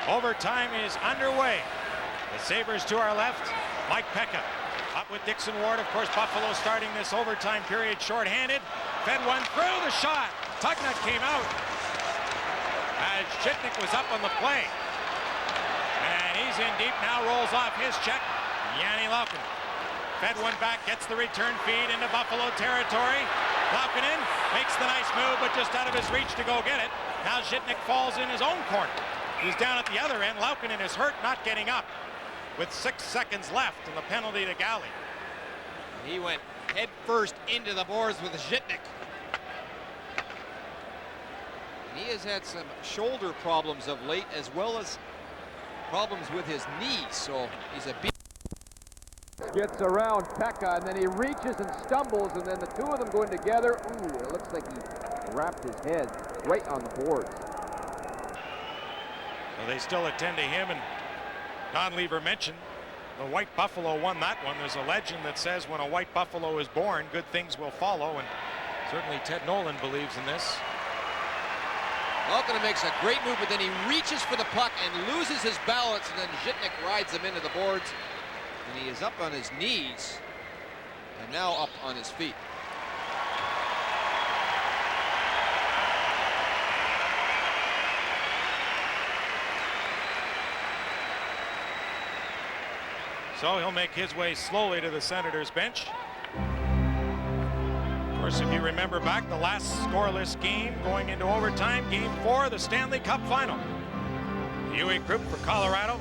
Overtime is underway. The Sabres to our left. Mike Pekka up with Dixon Ward. Of course, Buffalo starting this overtime period shorthanded. Fed one through the shot. Tugnut came out as Shitnik was up on the play. And he's in deep now, rolls off his check. Yanni Laukkonen. Fed one back, gets the return feed into Buffalo territory. Laukkonen makes the nice move, but just out of his reach to go get it. Now Shitnik falls in his own corner. He's down at the other end. Laukkonen is hurt, not getting up. With 6 seconds left and the penalty to Galley. He went head first into the boards with Shitnik. He has had some shoulder problems of late, as well as problems with his knees, so he's a beat. Gets around Pekka, and then he reaches and stumbles, and then the two of them going together. Ooh, it looks like he wrapped his head right on the boards. Well, they still attend to him, and Don Lever mentioned the White Buffalo won that one. There's a legend that says when a White Buffalo is born, good things will follow, and certainly Ted Nolan believes in this. Laukkonen makes a great move, but then he reaches for the puck and loses his balance, and then Shitnik rides him into the boards. And he is up on his knees and now up on his feet. So he'll make his way slowly to the Senators bench. Of course, if you remember back, the last scoreless game going into overtime, Game 4 of the Stanley Cup Final. The Ewing Group for Colorado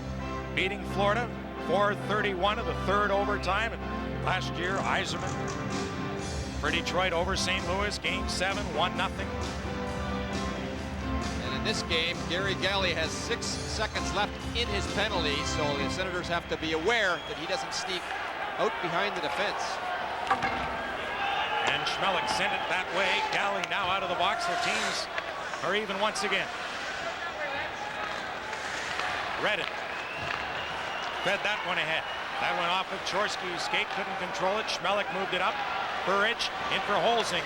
beating Florida 4-31 of the third overtime. And last year, Yzerman for Detroit over St. Louis, Game 7, 1-0. And in this game, Gary Galley has 6 seconds left in his penalty, so the Senators have to be aware that he doesn't sneak out behind the defense. And Schmelik sent it that way. Galley now out of the box. Their teams are even once again. Redden fed that one ahead. That went off of Chorsky's skate, couldn't control it. Schmelik moved it up. Burridge in for Holzinger.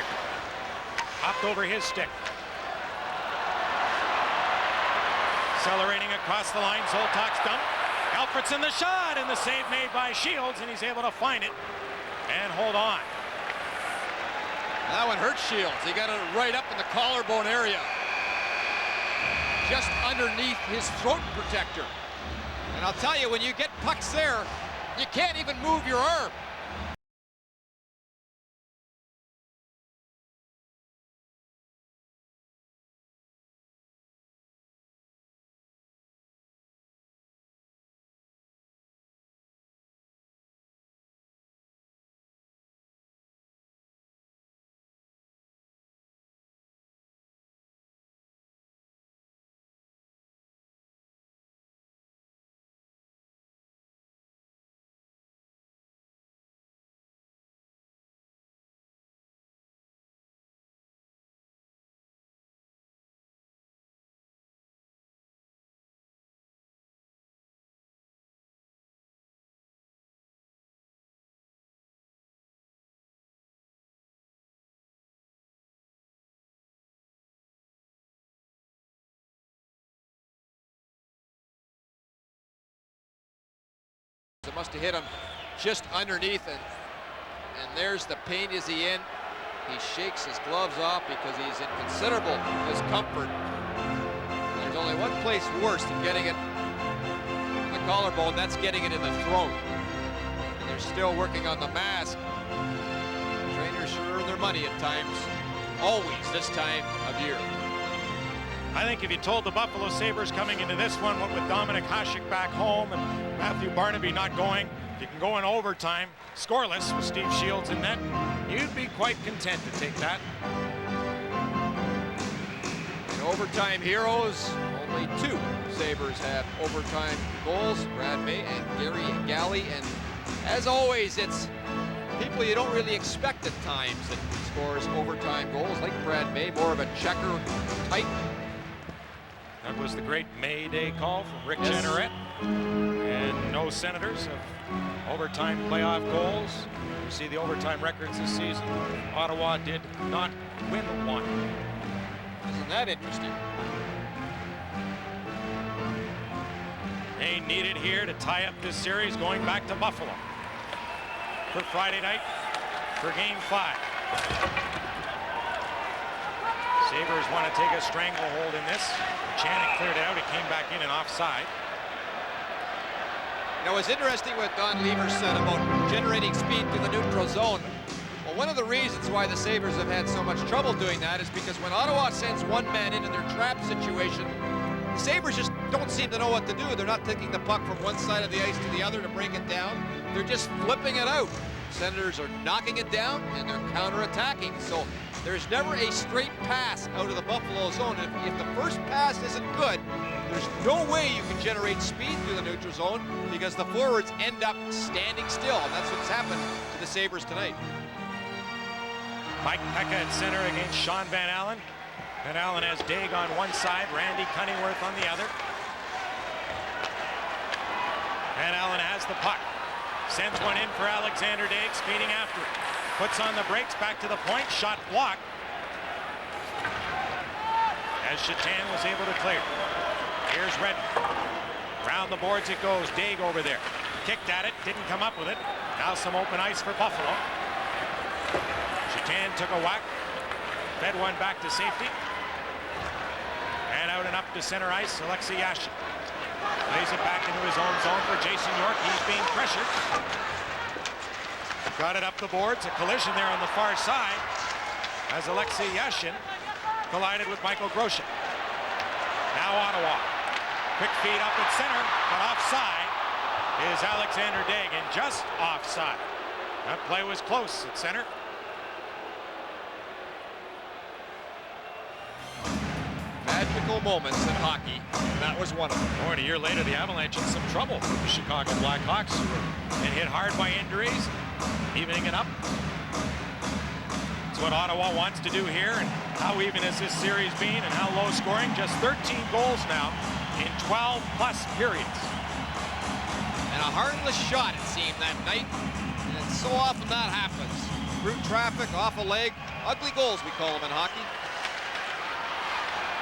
Hopped over his stick. Accelerating across the line, Zoltak's dump. Alfredson the shot, and the save made by Shields, and he's able to find it and hold on. That one hurt Shields. He got it right up in the collarbone area, just underneath his throat protector. And I'll tell you, when you get pucks there, you can't even move your arm. It must have hit him just underneath, and there's the pain. Is he in? He shakes his gloves off because he's in considerable discomfort. There's only one place worse than getting it in the collarbone, that's getting it in the throat. And they're still working on the mask. Trainers sure earn their money at times, always this time of year. I think if you told the Buffalo Sabres coming into this one, what with Dominic Hasek back home and Matthew Barnaby not going, if you can go in overtime, scoreless with Steve Shields in net, you'd be quite content to take that. In overtime heroes, only 2 Sabres have overtime goals, Brad May and Gary Galley. And as always, it's people you don't really expect at times that scores overtime goals, like Brad May, more of a checker type. That was the great May Day call from Rick Jenneret. And no Senators of overtime playoff goals. You see the overtime records this season. Ottawa did not win one. Isn't that interesting? win needed here to tie up this series, going back to Buffalo for Friday night for Game 5. Sabres want to take a stranglehold in this. Channing cleared it out. It came back in and offside. Now, it's interesting what Don Lever said about generating speed through the neutral zone. Well, one of the reasons why the Sabres have had so much trouble doing that is because when Ottawa sends one man in their trap situation, the Sabres just don't seem to know what to do. They're not taking the puck from one side of the ice to the other to bring it down. They're just flipping it out. Senators are knocking it down and they're counterattacking. So there's never a straight pass out of the Buffalo zone. If the first pass isn't good, there's no way you can generate speed through the neutral zone because the forwards end up standing still. And that's what's happened to the Sabres tonight. Mike Pekka at center against Sean Van Allen. Van Allen has Daig on one side, Randy Cunningworth on the other. Van Allen has the puck. Sends one in for Alexander Daig, speeding after it. Puts on the brakes, back to the point, shot blocked. As Chatan was able to clear. Here's Redmond. Round the boards it goes. Daig over there. Kicked at it, didn't come up with it. Now some open ice for Buffalo. Chatan took a whack. Fed one back to safety. And out and up to center ice, Alexei Yashin. Lays it back into his own zone for Jason York. He's being pressured. Got it up the boards. A collision there on the far side as Alexei Yashin collided with Michael Grosjean. Now Ottawa. Quick feed up at center, but offside is Alexander Daig, and just offside. That play was close at center. Magical moments in hockey, and that was one of them. More than a year later, the Avalanche in some trouble. The Chicago Blackhawks and hit hard by injuries, evening it up. It's what Ottawa wants to do here, and how even has this series been, and how low scoring? Just 13 goals now in 12 plus periods. And a harmless shot, it seemed, that night, and so often that happens. Through traffic, off a leg, ugly goals we call them in hockey.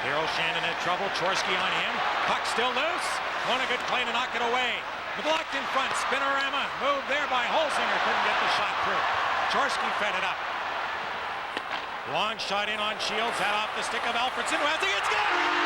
Daryl Shannon had trouble. Chorsky on him. Puck still loose. One a good play to knock it away. Blocked in front. Spinorama moved there by Holzinger. Couldn't get the shot through. Chorsky fed it up. Long shot in on Shields. That off the stick of Alfredson. Who has it? It's good!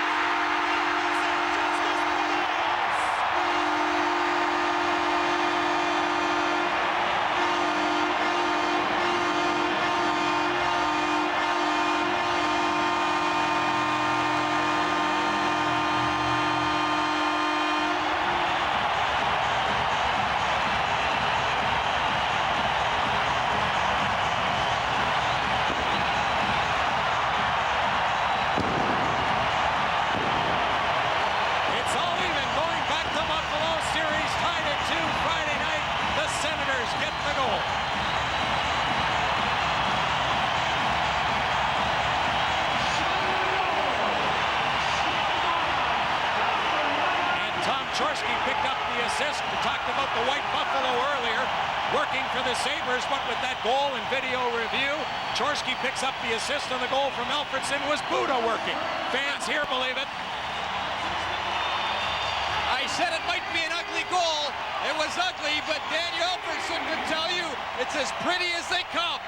Chorsky picked up the assist. We talked about the White Buffalo earlier, working for the Sabres, but with that goal and video review, Chorsky picks up the assist on the goal from Alfredson. Was Buddha working? Fans here believe it. I said it might be an ugly goal. It was ugly, but Daniel Alfredson could tell you it's as pretty as they come.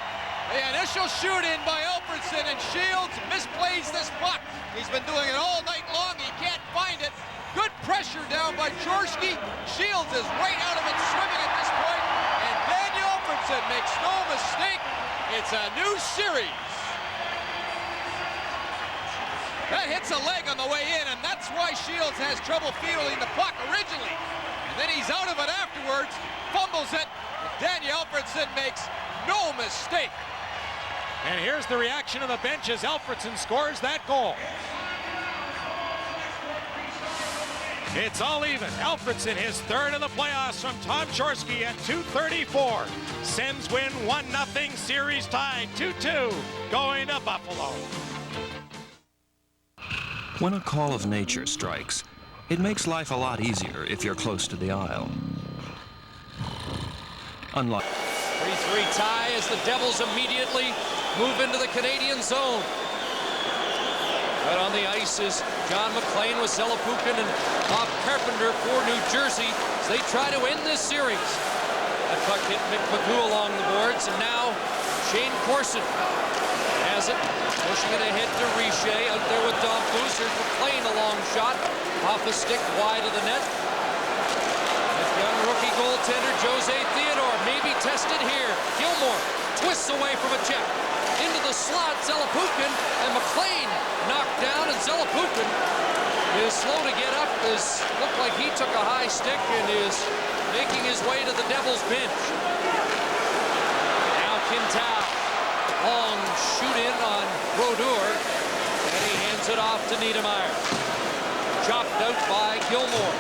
The initial shoot in by Alfredson, and Shields misplays this puck. He's been doing it all night long. He can't find it. Good pressure down by Chorsky. Shields is right out of it, swimming at this point. And Daniel Alfredson makes no mistake. It's a new series. That hits a leg on the way in, and that's why Shields has trouble fielding the puck originally. And then he's out of it afterwards, fumbles it. Daniel Alfredson makes no mistake. And here's the reaction of the bench as Alfredson scores that goal. It's all even. Alfredson, his third in the playoffs from Tom Chorsky at 2:34. Sens win 1-0, series tied 2-2, going to Buffalo. When a call of nature strikes, it makes life a lot easier if you're close to the aisle. Unlike 3-3 tie as the Devils immediately move into the Canadian zone. Out on the ice is John McLean with Zelepukin and Bob Carpenter for New Jersey as they try to end this series. That puck hit Mick McGough along the boards, and now Shane Corson has it, pushing it ahead to Richer. Out there with Dom Foose. Here's McLean, a long shot off a stick wide of the net. This young rookie goaltender Jose Theodore may be tested here. Gilmore twists away from a check. Into the slot, Zelepukin, and McLean knocked down, and Zelepukin is slow to get up. Looked like he took a high stick and is making his way to the Devils bench. Now Quintal, long shoot in on Brodeur, and he hands it off to Niedermeyer. Chopped out by Gilmore.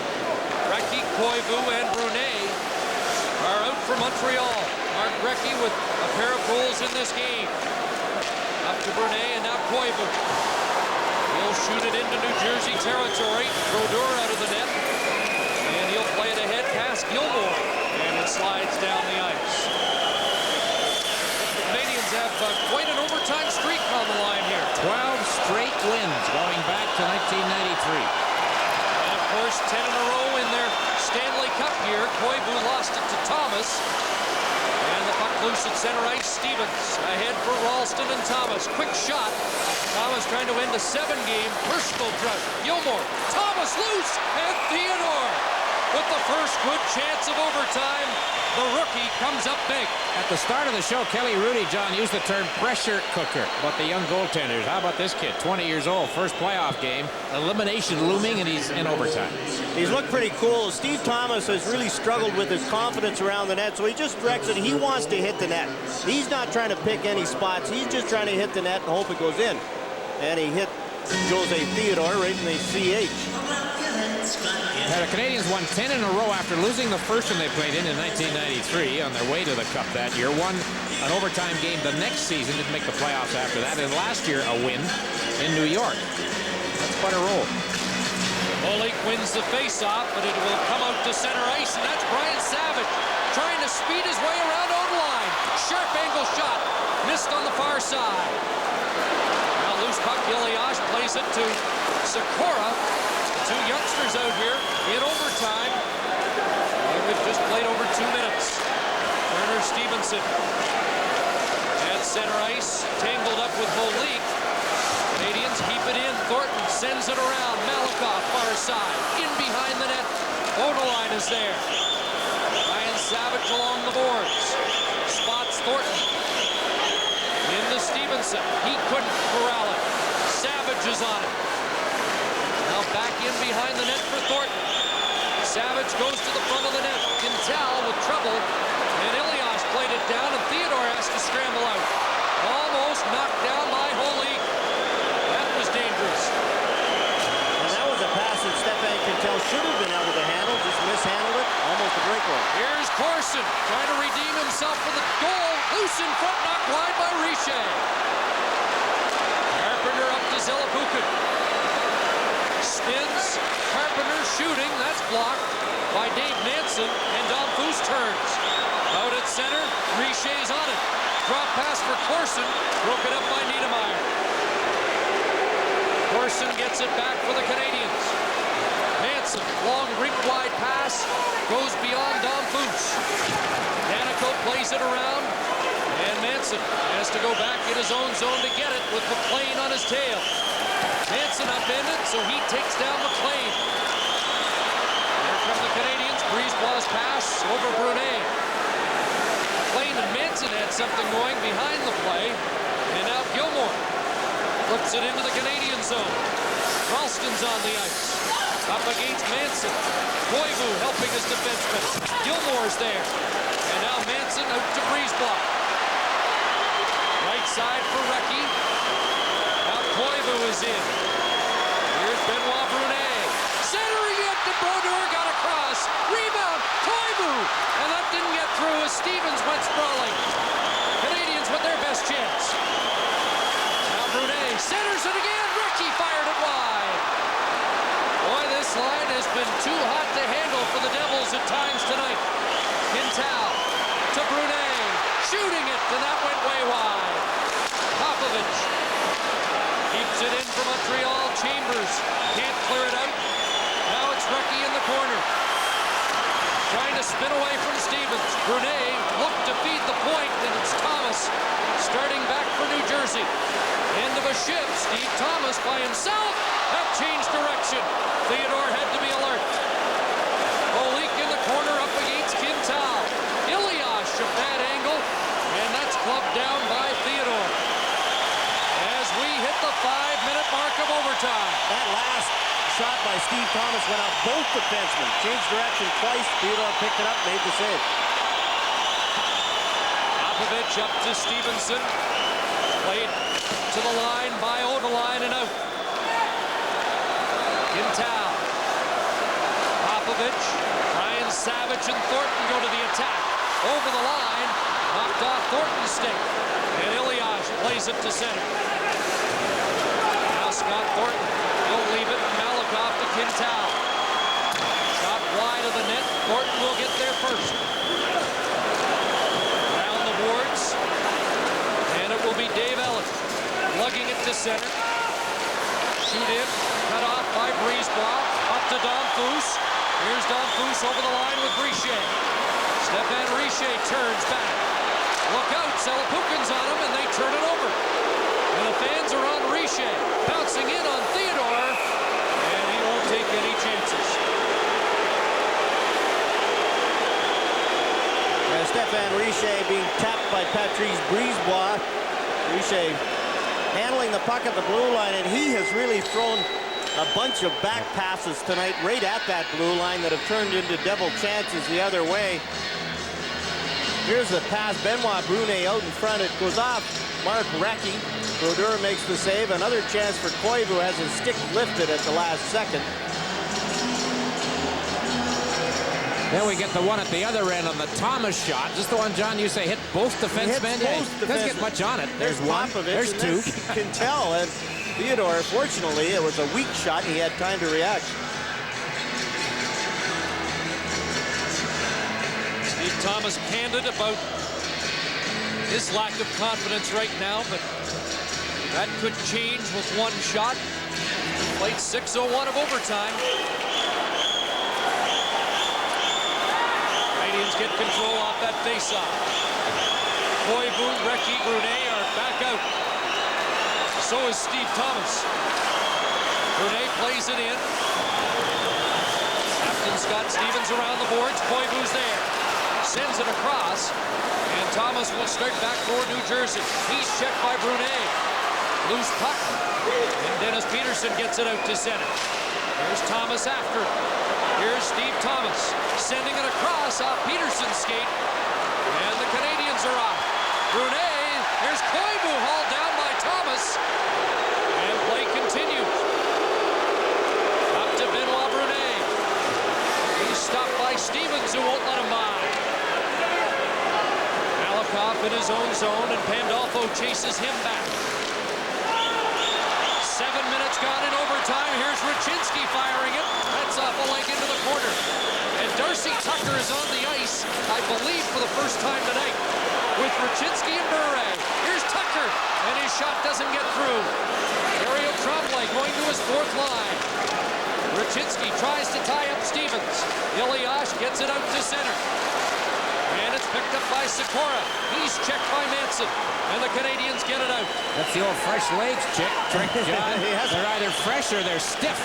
Recchi, Koivu, and Brunet are out for Montreal. Mark Recchi with a pair of goals in this game. Up to Brunet, and now Koivu. He'll shoot it into New Jersey territory. Brodeur out of the net. And he'll play it ahead past Gilmore. And it slides down the ice. The Canadiens have quite an overtime streak on the line here. 12 straight wins going back to 1993. And of course, 10 in a row in their Stanley Cup year. Koivu lost it to Thomas. And the puck loose at center ice. Stevens ahead for Ralston and Thomas. Quick shot. Thomas trying to end a 7-game personal drought. Gilmore, Thomas loose, and Theodore with the first good chance of overtime. The rookie comes up big. At the start of the show, Kelly Rudy, John, used the term pressure cooker about the young goaltenders. How about this kid, 20 years old, first playoff game, elimination looming, and he's in overtime. He's looked pretty cool. Steve Thomas has really struggled with his confidence around the net, so he just directs it. He wants to hit the net. He's not trying to pick any spots. He's just trying to hit the net and hope it goes in. And he hit Jose Theodore right in the CH. Now, the Canadiens won 10 in a row after losing the first one they played in 1993 on their way to the Cup that year. Won an overtime game the next season, didn't make the playoffs after that, and last year a win in New York. That's quite a roll. Olik wins the face-off, but it will come out to center ice, and that's Brian Savage trying to speed his way around own line. Sharp angle shot, missed on the far side. Now loose puck, Ilias plays it to Sikora. Two youngsters out here in overtime. And we've just played over 2 minutes. Turner Stevenson at center ice, tangled up with Olik. Canadiens keep it in. Thornton sends it around. Malakoff far side, in behind the net. Odoline is there. Ryan Savage along the boards. Spots Thornton. Into Stevenson. He couldn't corral it. Savage is on it. Now back in behind the net for Thornton. Savage goes to the front of the net. Quintal with trouble. And Ilias played it down, and Theodore has to scramble out. Almost knocked down by Olik. That was dangerous. And that was a pass that Stefan Quintal should have been able to handle. Just mishandled it. Almost a breakaway. Here's Corson trying to redeem himself for the goal. Loose in front, knocked wide by Richer. Carpenter up to Zelepukin. Spins. Carpenter shooting. That's blocked by Dave Manson. And Don Foose turns. Out at center. Richier's on it. Drop pass for Corson. Broken up by Niedermeyer. Corson gets it back for the Canadiens. Manson, long rink-wide pass, goes beyond Don Foose. Danico plays it around, and Manson has to go back in his own zone to get it with McLean on his tail. Manson upended, so he takes down McLean. Here come the Canadiens. Brisebois pass over Brunet. McLean and Manson had something going behind the play, and now Gilmore flips it into the Canadian zone. Ralston's on the ice. Up against Manson. Koivu helping his defenseman. Gilmore's there. And now Manson out to Brisebois. Right side for Recchi. Now Koivu is in. Here's Benoit Brunet. Centering it to Brodeur, got across. Rebound, Koivu. And that didn't get through as Stevens went sprawling. Canadiens with their best chance. Now Brunet centers it again. Recchi fired it wide. Boy, this line has been too hot to handle for the Devils at times tonight. Quintal to Brunet. Shooting it, and that went way wide. Popovich keeps Moves it in for Montreal. Chambers can't clear it out. Now it's Recchi in the corner. Trying to spin away from Stevens. Brunet looked to feed the point, and it's Thomas starting back for New Jersey. End of a shift. Steve Thomas by himself. That changed direction. Theodore had to be alert. Olik in the corner up against Quintal. Iliash a bad angle, and that's clubbed down by Theodore. As we hit the 5-minute mark of overtime. That last shot by Steve Thomas went out both defensemen. Changed direction twice. Theodore picked it up, made the save. Popovich up to Stevenson. Played to the line by Odeline and out. Quintal. Popovich. Ryan Savage and Thornton go to the attack. Over the line. Knocked off Thornton's stick. And Iliash plays it to center. Now Scott Thornton. He'll leave it. Malakoff to Quintal. Shot wide of the net. Thornton will get there first. Down the boards. And it will be Dave Ellis lugging it to center. Shoot in. Cut off by Brisebois. Up to Donfus. Here's Donfus over the line with Richer. Stéphane Richer turns back. Look out. Selapukin's on him, and they turn it over. And the fans are on Richer. Bouncing in on Theodore. And he won't take any chances. Stéphane Richer being tapped by Patrice Brisebois. Richer handling the puck at the blue line, and he has really thrown a bunch of back passes tonight right at that blue line that have turned into double chances the other way. Here's the pass. Benoit Brunet out in front. It goes off Mark Recchi. Brodeur makes the save. Another chance for Koivu, has his stick lifted at the last second. Then we get the one at the other end on the Thomas shot. Just the one, John, you say hit both defensemen? Doesn't get much on it. There's one. There's two. Quintal and Theodore. Fortunately, it was a weak shot. He had time to react. Steve Thomas candid about his lack of confidence right now, but that could change with one shot. Played 6:01 of overtime. Canadiens get control off that faceoff. Koivu, Recchi, Brunet are back out. So is Steve Thomas. Brunet plays it in. Captain Scott Stevens around the boards. Koivu's there. Sends it across. And Thomas will start back for New Jersey. He's checked by Brunet. Loose puck. And Dennis Peterson gets it out to center. Here's Thomas after it. Here's Steve Thomas sending it across off Peterson's skate. And the Canadiens are off. Brunet. Here's Koivu hauled down by Thomas. And play continues. Up to Benoit Brunet. He's stopped by Stevens, who won't let him by. Malakoff in his own zone, and Pandolfo chases him back. 7 minutes gone in overtime. Here's Raczynski firing it. That's off a leg into the corner. And Darcy Tucker is on the ice, I believe, for the first time tonight, with Raczynski and Bure. Here's Tucker, and his shot doesn't get through. Mario Tremblay going to his fourth line. Raczynski tries to tie up Stevens. Iliash gets it out to center. And it's picked up by Sikora. He's checked by Manson. And the Canadiens get it out. That's the old fresh legs trick, John. They're either fresh or they're stiff.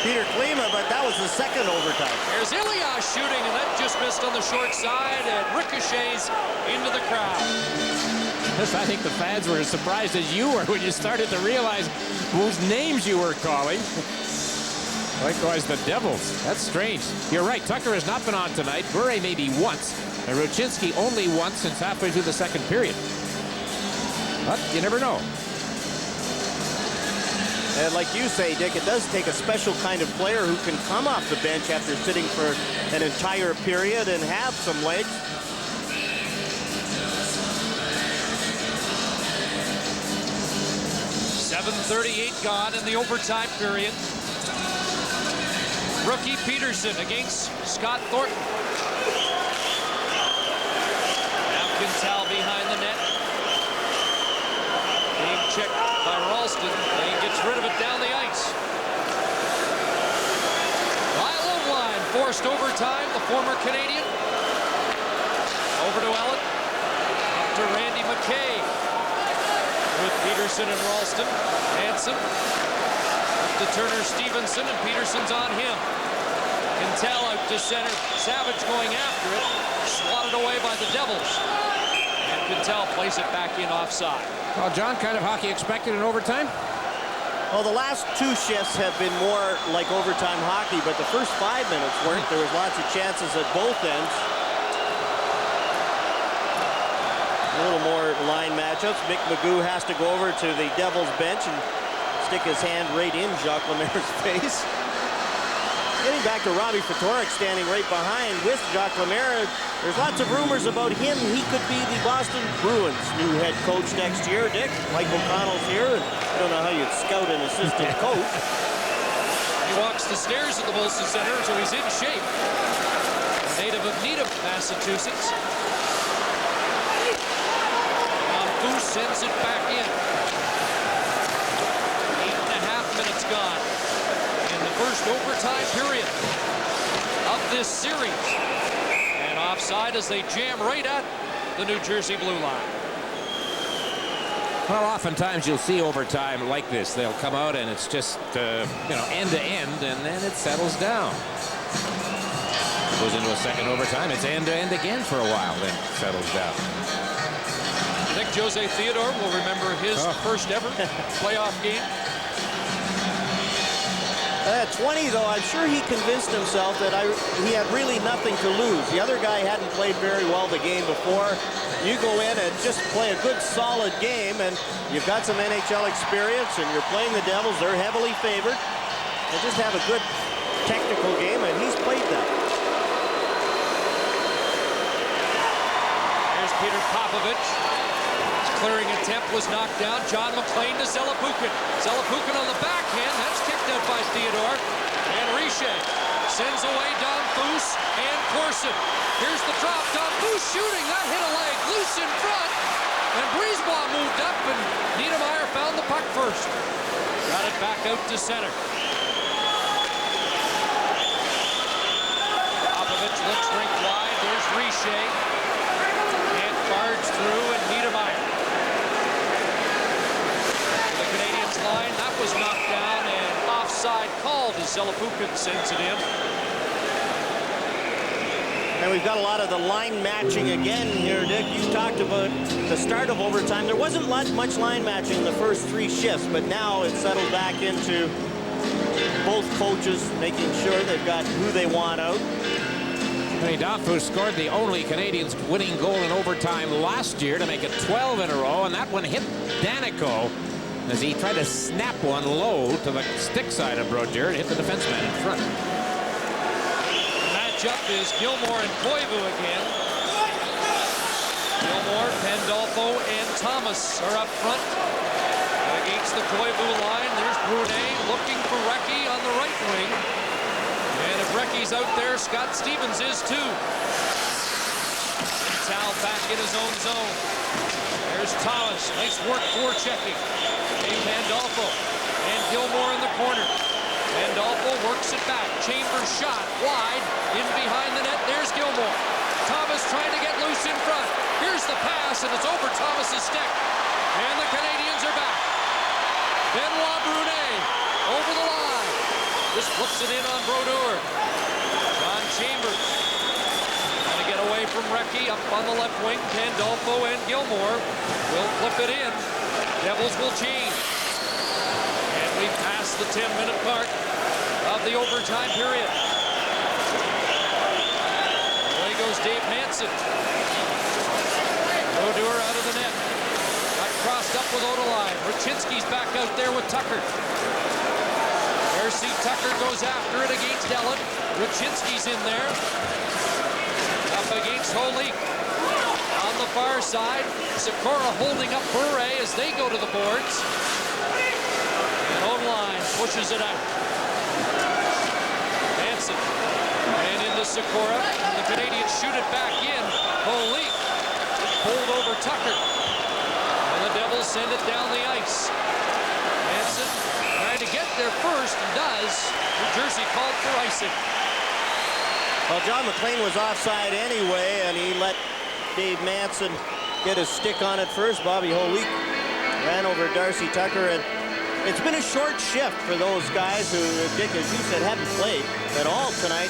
Peter Klima, but that was the second overtime. There's Iliash shooting, and that just missed on the short side and ricochets into the crowd. I think the fans were as surprised as you were when you started to realize whose names you were calling. Likewise, the Devils. That's strange. You're right. Tucker has not been on tonight. Bure maybe once. And Raczynski only once since halfway through the second period. But you never know. And like you say, Dick, it does take a special kind of player who can come off the bench after sitting for an entire period and have some legs. .38 gone in the overtime period. Rookie Peterson against Scott Thornton. Now Quintal behind the net. Being forecheck by Ralston, and he gets rid of it down the ice. Lyle line forced overtime, the former Canadian. Over to Ellett. Up to Randy McKay. With Peterson and Ralston. Hansen. Up to Turner Stevenson, and Peterson's on him. Quintal out to center. Savage going after it. Swatted away by the Devils. And Quintal plays it back in offside. Well, John, kind of hockey expected in overtime? Well, the last 2 shifts have been more like overtime hockey, but the first 5 minutes weren't. There was lots of chances at both ends. A little more line matchups. Mick Magoo has to go over to the Devils bench and stick his hand right in Jacques Lemaire's face. Getting back to Robbie Ftorek standing right behind with Jacques Lemaire. There's lots of rumors about him. He could be the Boston Bruins' new head coach next year. Dick, Mike O'Connell's here. And I don't know how you'd scout an assistant coach. He walks the stairs at the Molson Center, so he's in shape. A native of Needham, Massachusetts. Foose sends it back in. 8.5 minutes gone in the first overtime period of this series. And offside as they jam right at the New Jersey blue line. Well, oftentimes you'll see overtime like this. They'll come out and it's just, you know, end to end, and then it settles down. Goes into a second overtime. It's end to end again for a while, then it settles down. I think Jose Theodore will remember his first ever playoff game. At 20, though, I'm sure he convinced himself that he had really nothing to lose. The other guy hadn't played very well the game before. You go in and just play a good, solid game, and you've got some NHL experience, and you're playing the Devils. They're heavily favored. And just have a good technical game, and he's played that. There's Peter Popovich. Clearing attempt was knocked down. John McLean to Zelepukin. Zelepukin on the backhand. That's kicked out by Theodore. And Riche sends away Don Foose and Corson. Here's the drop. Don Foose shooting. That hit a leg. Loose in front. And Brisebois moved up, and Niedermeyer found the puck first. Got it back out to center. Popovich looks rink wide. There's Riche. Can't barge through, and Niedermeyer. Line, that was knocked down, and offside called as Zelepukin sends it in. And we've got a lot of the line matching again here, Dick. You talked about the start of overtime. There wasn't much line matching in the first 3 shifts, but now it's settled back into both coaches making sure they've got who they want out. Don scored the only Canadiens winning goal in overtime last year to make it 12 in a row, and that one hit Danico as he tried to snap one low to the stick side of Brodeur and hit the defenseman in front. The matchup is Gilmore and Koivu again. Gilmore, Pandolfo, and Thomas are up front. Against the Koivu line, there's Brunet looking for Recchi on the right wing. And if Recchi's out there, Scott Stevens is too. Tal back in his own zone. There's Thomas. Nice work forechecking. Pandolfo and Gilmore in the corner. Pandolfo works it back. Chambers shot wide in behind the net. There's Gilmore. Thomas trying to get loose in front. Here's the pass, and it's over Thomas's stick. And the Canadiens are back. Benoit Brunet over the line. Just flips it in on Brodeur. John Chambers trying to get away from Recchi up on the left wing. Pandolfo and Gilmore will flip it in. Devils will change. And we pass the 10-minute mark of the overtime period. Away goes Dave Manson. Brodeur out of the net. Got crossed up with Ottolai. Raczynski's back out there with Tucker. R.C. Tucker goes after it against Ellett. Raczynski's in there. Up against Holik. On the far side, Sikora holding up Bure as they go to the boards. And Ottolai pushes it out. Manson and into Sikora. And the Canadiens shoot it back in. Holik pulled over Tucker. And the the Devils send it down the ice. Manson trying to get there first and does. New Jersey called for icing. Well, John McLean was offside anyway, and he let Dave Manson get his stick on it first. Bobby Holik ran over Darcy Tucker, and it's been a short shift for those guys who, Dick, as you said, haven't played at all tonight.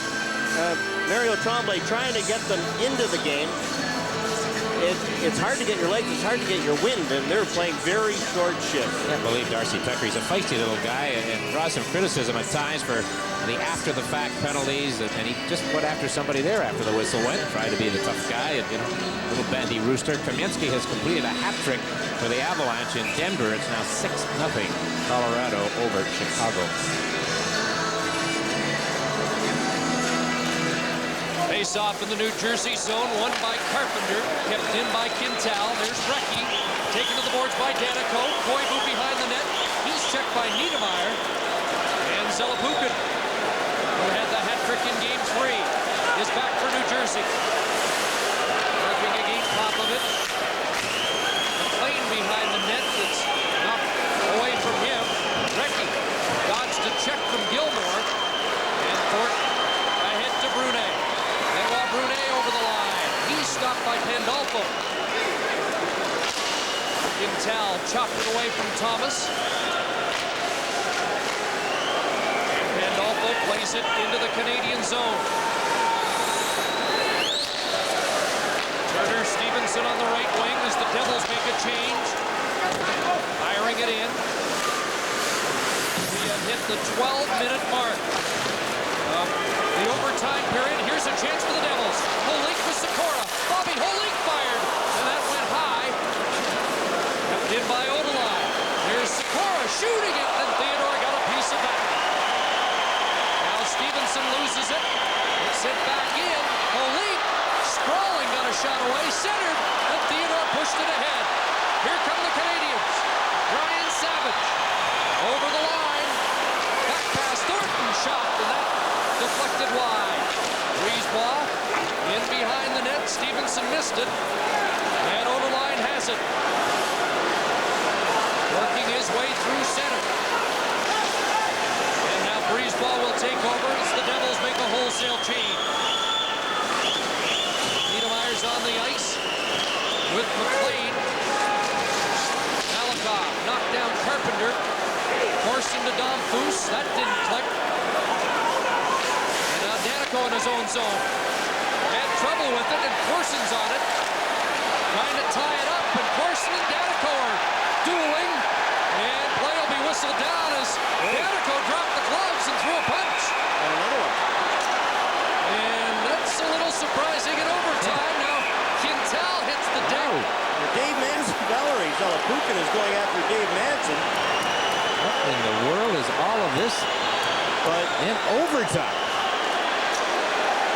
Mario Tremblay trying to get them into the game. It's hard to get your legs, it's hard to get your wind, and they're playing very short shifts. I can't believe Darcy Tucker. He's a feisty little guy and draws some criticism at times for the after-the-fact penalties, and he just went after somebody there after the whistle went, tried to be the tough guy, and, you know, little bandy rooster. Kamienski has completed a hat trick for the Avalanche in Denver. It's now 6-0 Colorado over Chicago. Face-off in the New Jersey zone, won by Carpenter, kept in by Quintal. There's Recchi, taken to the boards by Danico. Koivu behind the net. He's checked by Niedermeyer. And Zelepukin, who had the hat trick in Game 3, is back for New Jersey. Working against Popovich. McLean behind the net that's knocked away from him. Recchi dodged a check from Gilmore. And Thornton ahead to Brunet. Brunet over the line. He's stopped by Pandolfo. Quintal chopped it away from Thomas. Pandolfo plays it into the Canadian zone. Turner Stevenson on the right wing as the Devils make a change. Firing it in. We have hit the 12-minute mark of the overtime period. Here's a chance for the Devils. Holik with Sikora. Bobby Holik fired, and that went high. Kept in by Ottawa. Here's Sikora shooting it, and Theodore got a piece of that. Now Stevenson loses it. It's sent back in. Holik sprawling, got a shot away, centered, and Theodore pushed it ahead. Here come the Canadiens. Ryan Savage over the line. Back pass, Thornton shot, and that deflected wide. Brisebois in behind the net. Stevenson missed it. And Oderline has it. Working his way through center. And now Brisebois will take over as the Devils make a wholesale change. Niedermeyer's on the ice with McLean. Malakoff knocked down Carpenter. Corson to Dom Foose. That didn't click. In his own zone. Had trouble with it, and Corson's on it. Trying to tie it up, and Corson and Danico are dueling. And play will be whistled down as Danico dropped the gloves and threw a punch. And another one. And that's a little surprising in overtime. Now Quintal hits the deck. Dave Manson, Valerie Zelepukin is going after Dave Manson. What in the world is all of this? But in overtime.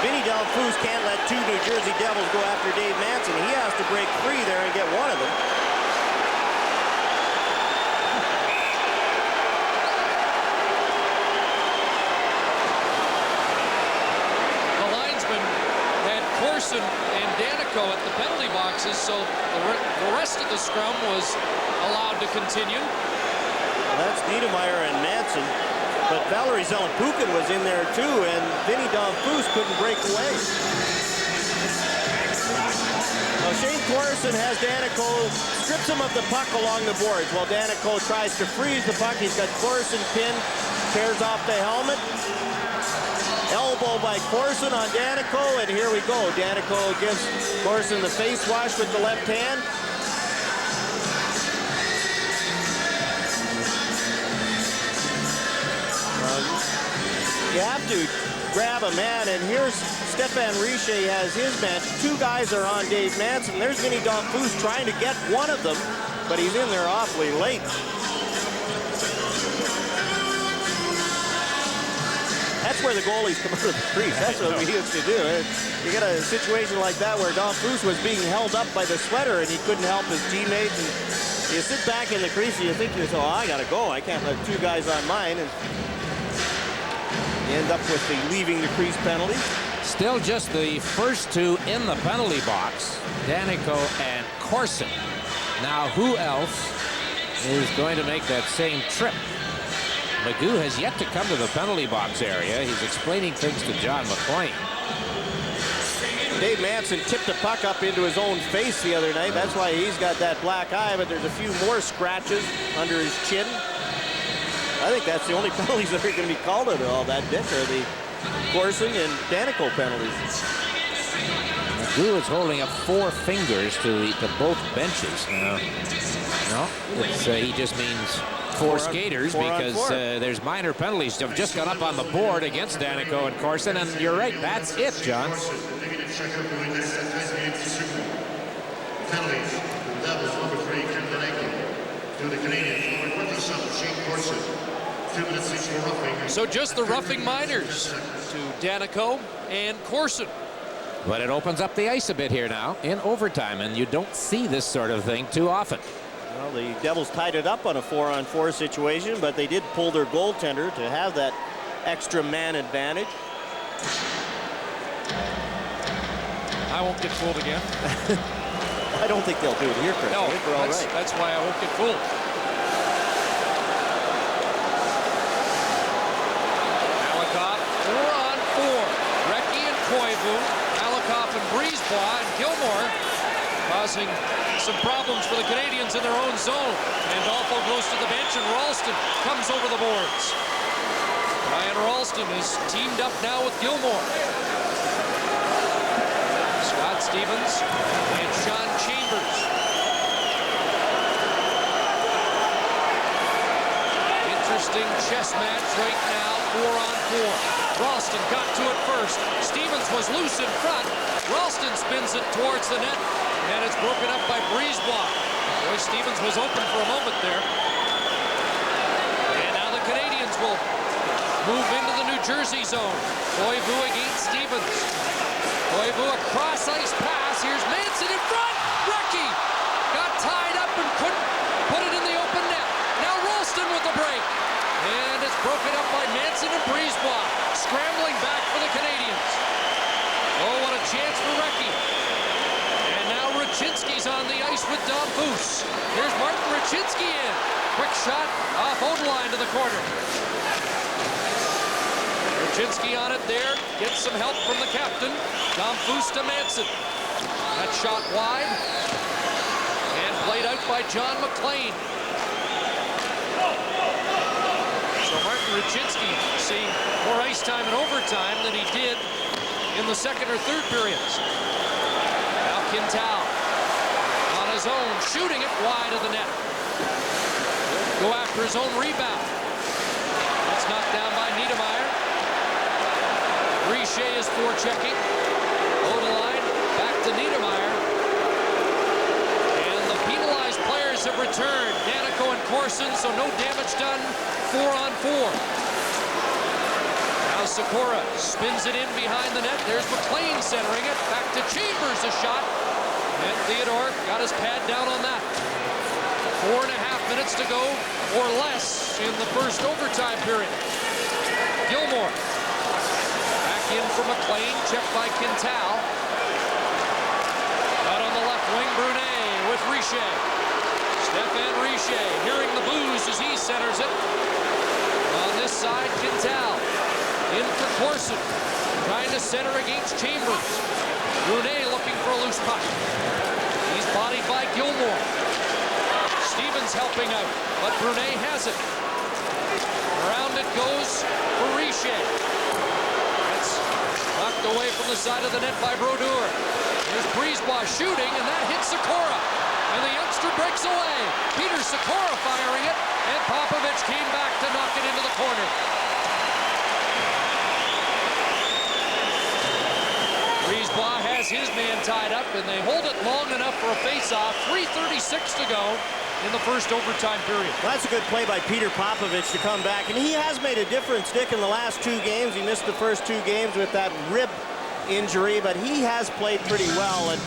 Vinny Delphus can't let two New Jersey Devils go after Dave Manson. He has to break free there and get one of them. The linesman had Corson and Danico at the penalty boxes, so the rest of the scrum was allowed to continue. Well, that's Niedermeyer and Manson. But Valerie Zelepukin was in there too, and Vinny Delphus couldn't break away. Well, Shane Corson has Danico, strips him of the puck along the boards while Danico tries to freeze the puck. He's got Corson pinned, tears off the helmet. Elbow by Corson on Danico, and here we go. Danico gives Corson the face wash with the left hand. You have to grab a man, and here's Stefan Richer has his man. Two guys are on Dave Manson. There's Vinny Delphus trying to get one of them, but he's in there awfully late. That's where the goalies come out of the crease. That's what we used to do. You get a situation like that where Delphus was being held up by the sweater and he couldn't help his teammates. And you sit back in the crease and you think to yourself, oh, I got to go. I can't let two guys on mine. And you end up with the leaving the crease penalty. Still just the first two in the penalty box, Danico and Corson. Now, who else is going to make that same trip? Magoo has yet to come to the penalty box area. He's explaining things to John McClain. Dave Manson tipped a puck up into his own face the other night. That's why he's got that black eye, but there's a few more scratches under his chin. I think that's the only penalties that are going to be called out of all that, Dick, are the Corson and Danico penalties. Magoo is holding up 4 fingers to both benches. No, he just means 4 skaters because there's minor penalties have just gone up on the board against Danico and Corson, and you're right, that's it, John. Penalties. That was number 3, to the Canadiens. With the son of Shane Corson. 2 minutes each for roughing. So just the roughing minors to Danico and Corson. But it opens up the ice a bit here now in overtime, and you don't see this sort of thing too often. Well, the Devils tied it up on a 4-on-4 situation, but they did pull their goaltender to have that extra man advantage. I won't get fooled again. I don't think they'll do it here, Chris. No, I think we're all right. That's why I won't get fooled. Malakoff, 4-on-4. Recchi and Koivu, Malakoff and Brisebois and Gilmore causing some problems for the Canadiens in their own zone. And Dolfo goes to the bench, and Ralston comes over the boards. Ryan Ralston is teamed up now with Gilmore. Scott Stevens and Sean Chambers. Interesting chess match right now, 4-on-4. Ralston got to it first. Stevens was loose in front. Ralston spins it towards the net, and it's broken up by Brisebois. Boy, Stevens was open for a moment there. And now the Canadiens will move into the New Jersey zone. Koivu against Stevens. Koivu a cross-ice pass. Here's Manson in front. Recchi got tied up and couldn't put it in the open net. Now Ralston with the break. And it's broken up by Manson and Brisebois. Scrambling back for the Canadiens. Oh, what a chance for Recchi. And now Raczynski's on the ice with Dom Foose. Here's Martin Raczynski in. Quick shot off Odeline to the corner. Raczynski on it there. Gets some help from the captain. Dom Foose to Manson. That shot wide. And played out by John McClain. So Martin Raczynski seeing more ice time in overtime than he did in the second or third periods. Now Quintal on his own, shooting it wide of the net. Go after his own rebound. That's knocked down by Niedermeyer. Richer is forechecking. Odeline back to Niedermeyer. And the penalized players have returned. Danico and Corson, so no damage done. 4-on-4. Now Sikora spins it in behind the net. There's McClain centering it. Back to Chambers, a shot. And Theodore got his pad down on that. 4.5 minutes to go or less in the first overtime period. Gilmore. Back in for McClain. Checked by Quintal. Out on the left wing, Brunet with Richer. Stéphane Richer hearing the boos as he centers it. On this side, Quintal in for Corson, trying to center against Chambers. Brunet looking for a loose puck. He's bodied by Gilmore. Stevens helping out, but Brunet has it. Around it goes for Richer. That's knocked away from the side of the net by Brodeur. There's Brisebois shooting, and that hits Sikora. And the youngster breaks away. Peter Sikora firing it, and Popovich came back to knock it into the corner. Brisebois has his man tied up, and they hold it long enough for a face-off. 3:36 to go in the first overtime period. Well, that's a good play by Peter Popovich to come back, and he has made a difference, Dick, in the last 2 games. He missed the first 2 games with that rib injury, but he has played pretty well. And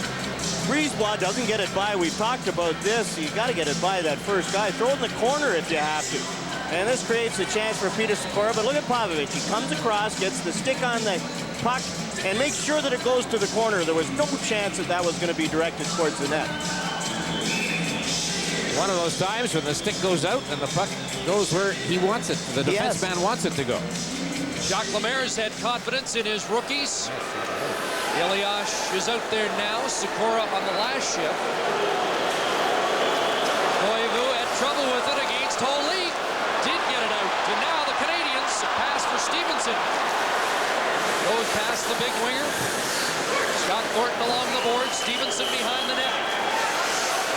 Brisebois doesn't get it by. We've talked about this. You got to get it by that first guy. Throw it in the corner if you have to. And this creates a chance for Peter Sikora. But look at Popovich. He comes across, gets the stick on the puck, and makes sure that it goes to the corner. There was no chance that that was going to be directed towards the net. One of those times when the stick goes out and the puck goes where he wants it. The defense man wants it to go. Jacques Lemaire's had confidence in his rookies. Elias is out there now. Sikora on the last shift. Koivu had trouble with it against Holy. Did get it out. And now the Canadiens pass for Stevenson. Goes past the big winger. Scott Thornton along the board. Stevenson behind the net.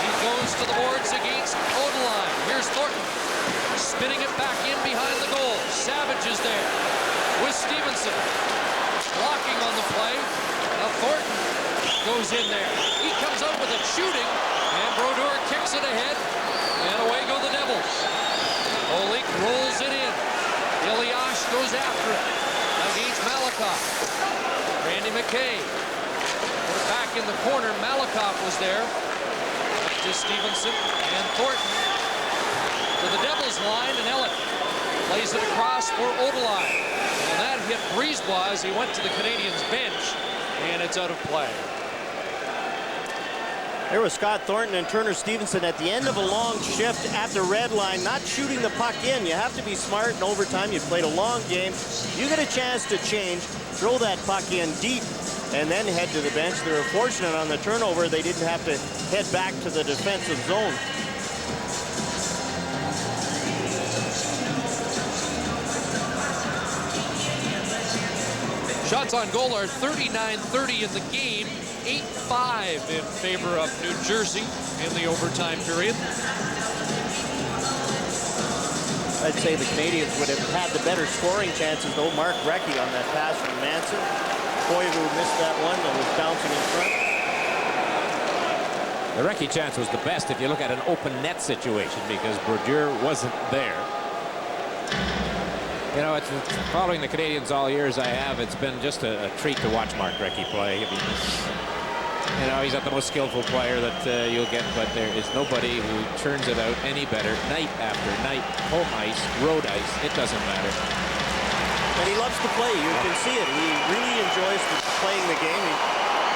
He goes to the boards against Odeline. Here's Thornton. Spinning it back in behind the goal. Savage is there with Stevenson. Blocking on the play. Now Thornton goes in there. He comes up with it shooting. And Brodeur kicks it ahead. And away go the Devils. Olik rolls it in. Elias goes after it against Malakoff. Randy McKay put it back in the corner. Malakoff was there. Up to Stevenson and Thornton to the Devils line, and Elliott plays it across for Odeline. And that hit Brisebois as he went to the Canadiens bench, and it's out of play. There was Scott Thornton and Turner Stevenson at the end of a long shift at the red line, not shooting the puck in. You have to be smart in overtime. You played a long game. You get a chance to change, throw that puck in deep, and then head to the bench. They were fortunate on the turnover. They didn't have to head back to the defensive zone. Shots on goal are 39-30 in the game. 8-5 in favor of New Jersey in the overtime period. I'd say the Canadiens would have had the better scoring chances, though. Mark Recchi on that pass from Manson. Koivu missed that one that was bouncing in front. The Recchi chance was the best if you look at an open net situation because Brodeur wasn't there. You know, it's following the Canadiens all years I have, it's been just a treat to watch Mark Recchi play. I mean, you know, he's not the most skillful player that you'll get, but there is nobody who turns it out any better night after night. Home ice, road ice, it doesn't matter. And he loves to play. You can see it. He really enjoys playing the game. He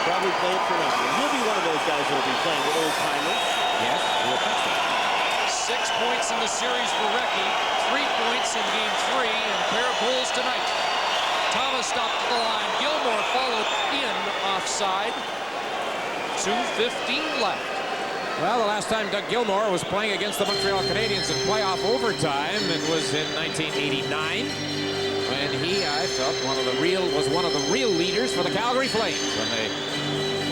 probably played for nothing. He'll be one of those guys that'll be playing with old-timers. Yes, we'll think so. 6 points in the series for Recchi, 3 points in game 3, and a pair of goals tonight. Thomas stopped at the line. Gilmore followed in offside. 2:15 left. Well, the last time Doug Gilmore was playing against the Montreal Canadiens in playoff overtime, it was in 1989, when he, I felt, was one of the real leaders for the Calgary Flames when they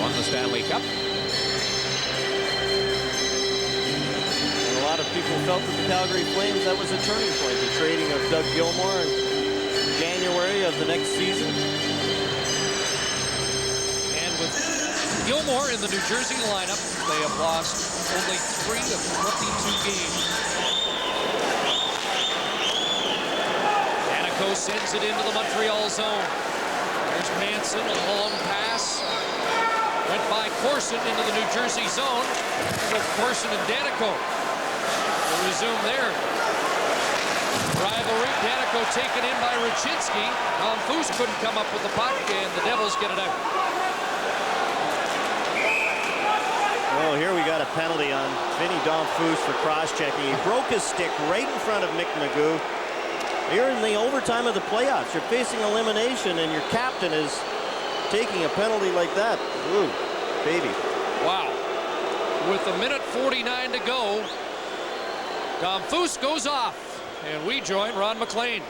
won the Stanley Cup. And a lot of people felt that the Calgary Flames, that was a turning point, the trading of Doug Gilmore in January of the next season. And with Gilmore in the New Jersey lineup, they have lost only 3 of 22 games. Danico sends it into the Montreal zone. There's Manson, a long pass. Went by Corson into the New Jersey zone. So Corson and Danico will resume their rivalry. Danico taken in by Raczynski. Foose couldn't come up with the puck, and the Devils get it out. Oh, here we got a penalty on Vinny Domfus for cross-checking. He broke his stick right in front of Mick Magoo. You're in the overtime of the playoffs. You're facing elimination, and your captain is taking a penalty like that. Ooh, baby. Wow. With 1:49 to go, Domfus goes off, and we join Ron McLean.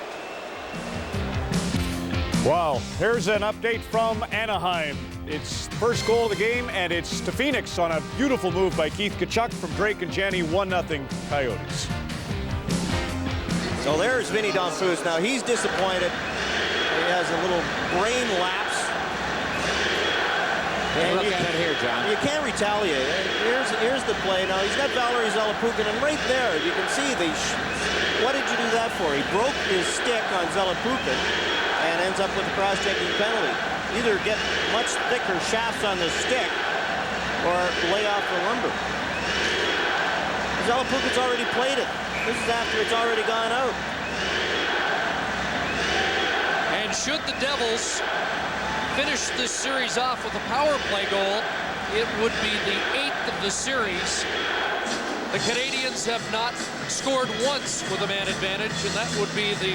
Wow, here's an update from Anaheim. It's first goal of the game, and it's to Phoenix on a beautiful move by Keith Tkachuk from Drake and Janney, 1-0 Coyotes. So there's Vinny Domfus. Now he's disappointed. He has a little brain lapse. And look at it here, John. You can't retaliate. Here's the play. Now he's got Valery Zelepukin, and right there you can see what did you do that for? He broke his stick on Zelepukin and ends up with a cross-checking penalty. Either get much thicker shafts on the stick or lay off the lumber. Zelepukin's already played it. This is after it's already gone out. And should the Devils finish this series off with a power play goal, it would be the 8th of the series. The Canadiens have not scored once with a man advantage, and that would be the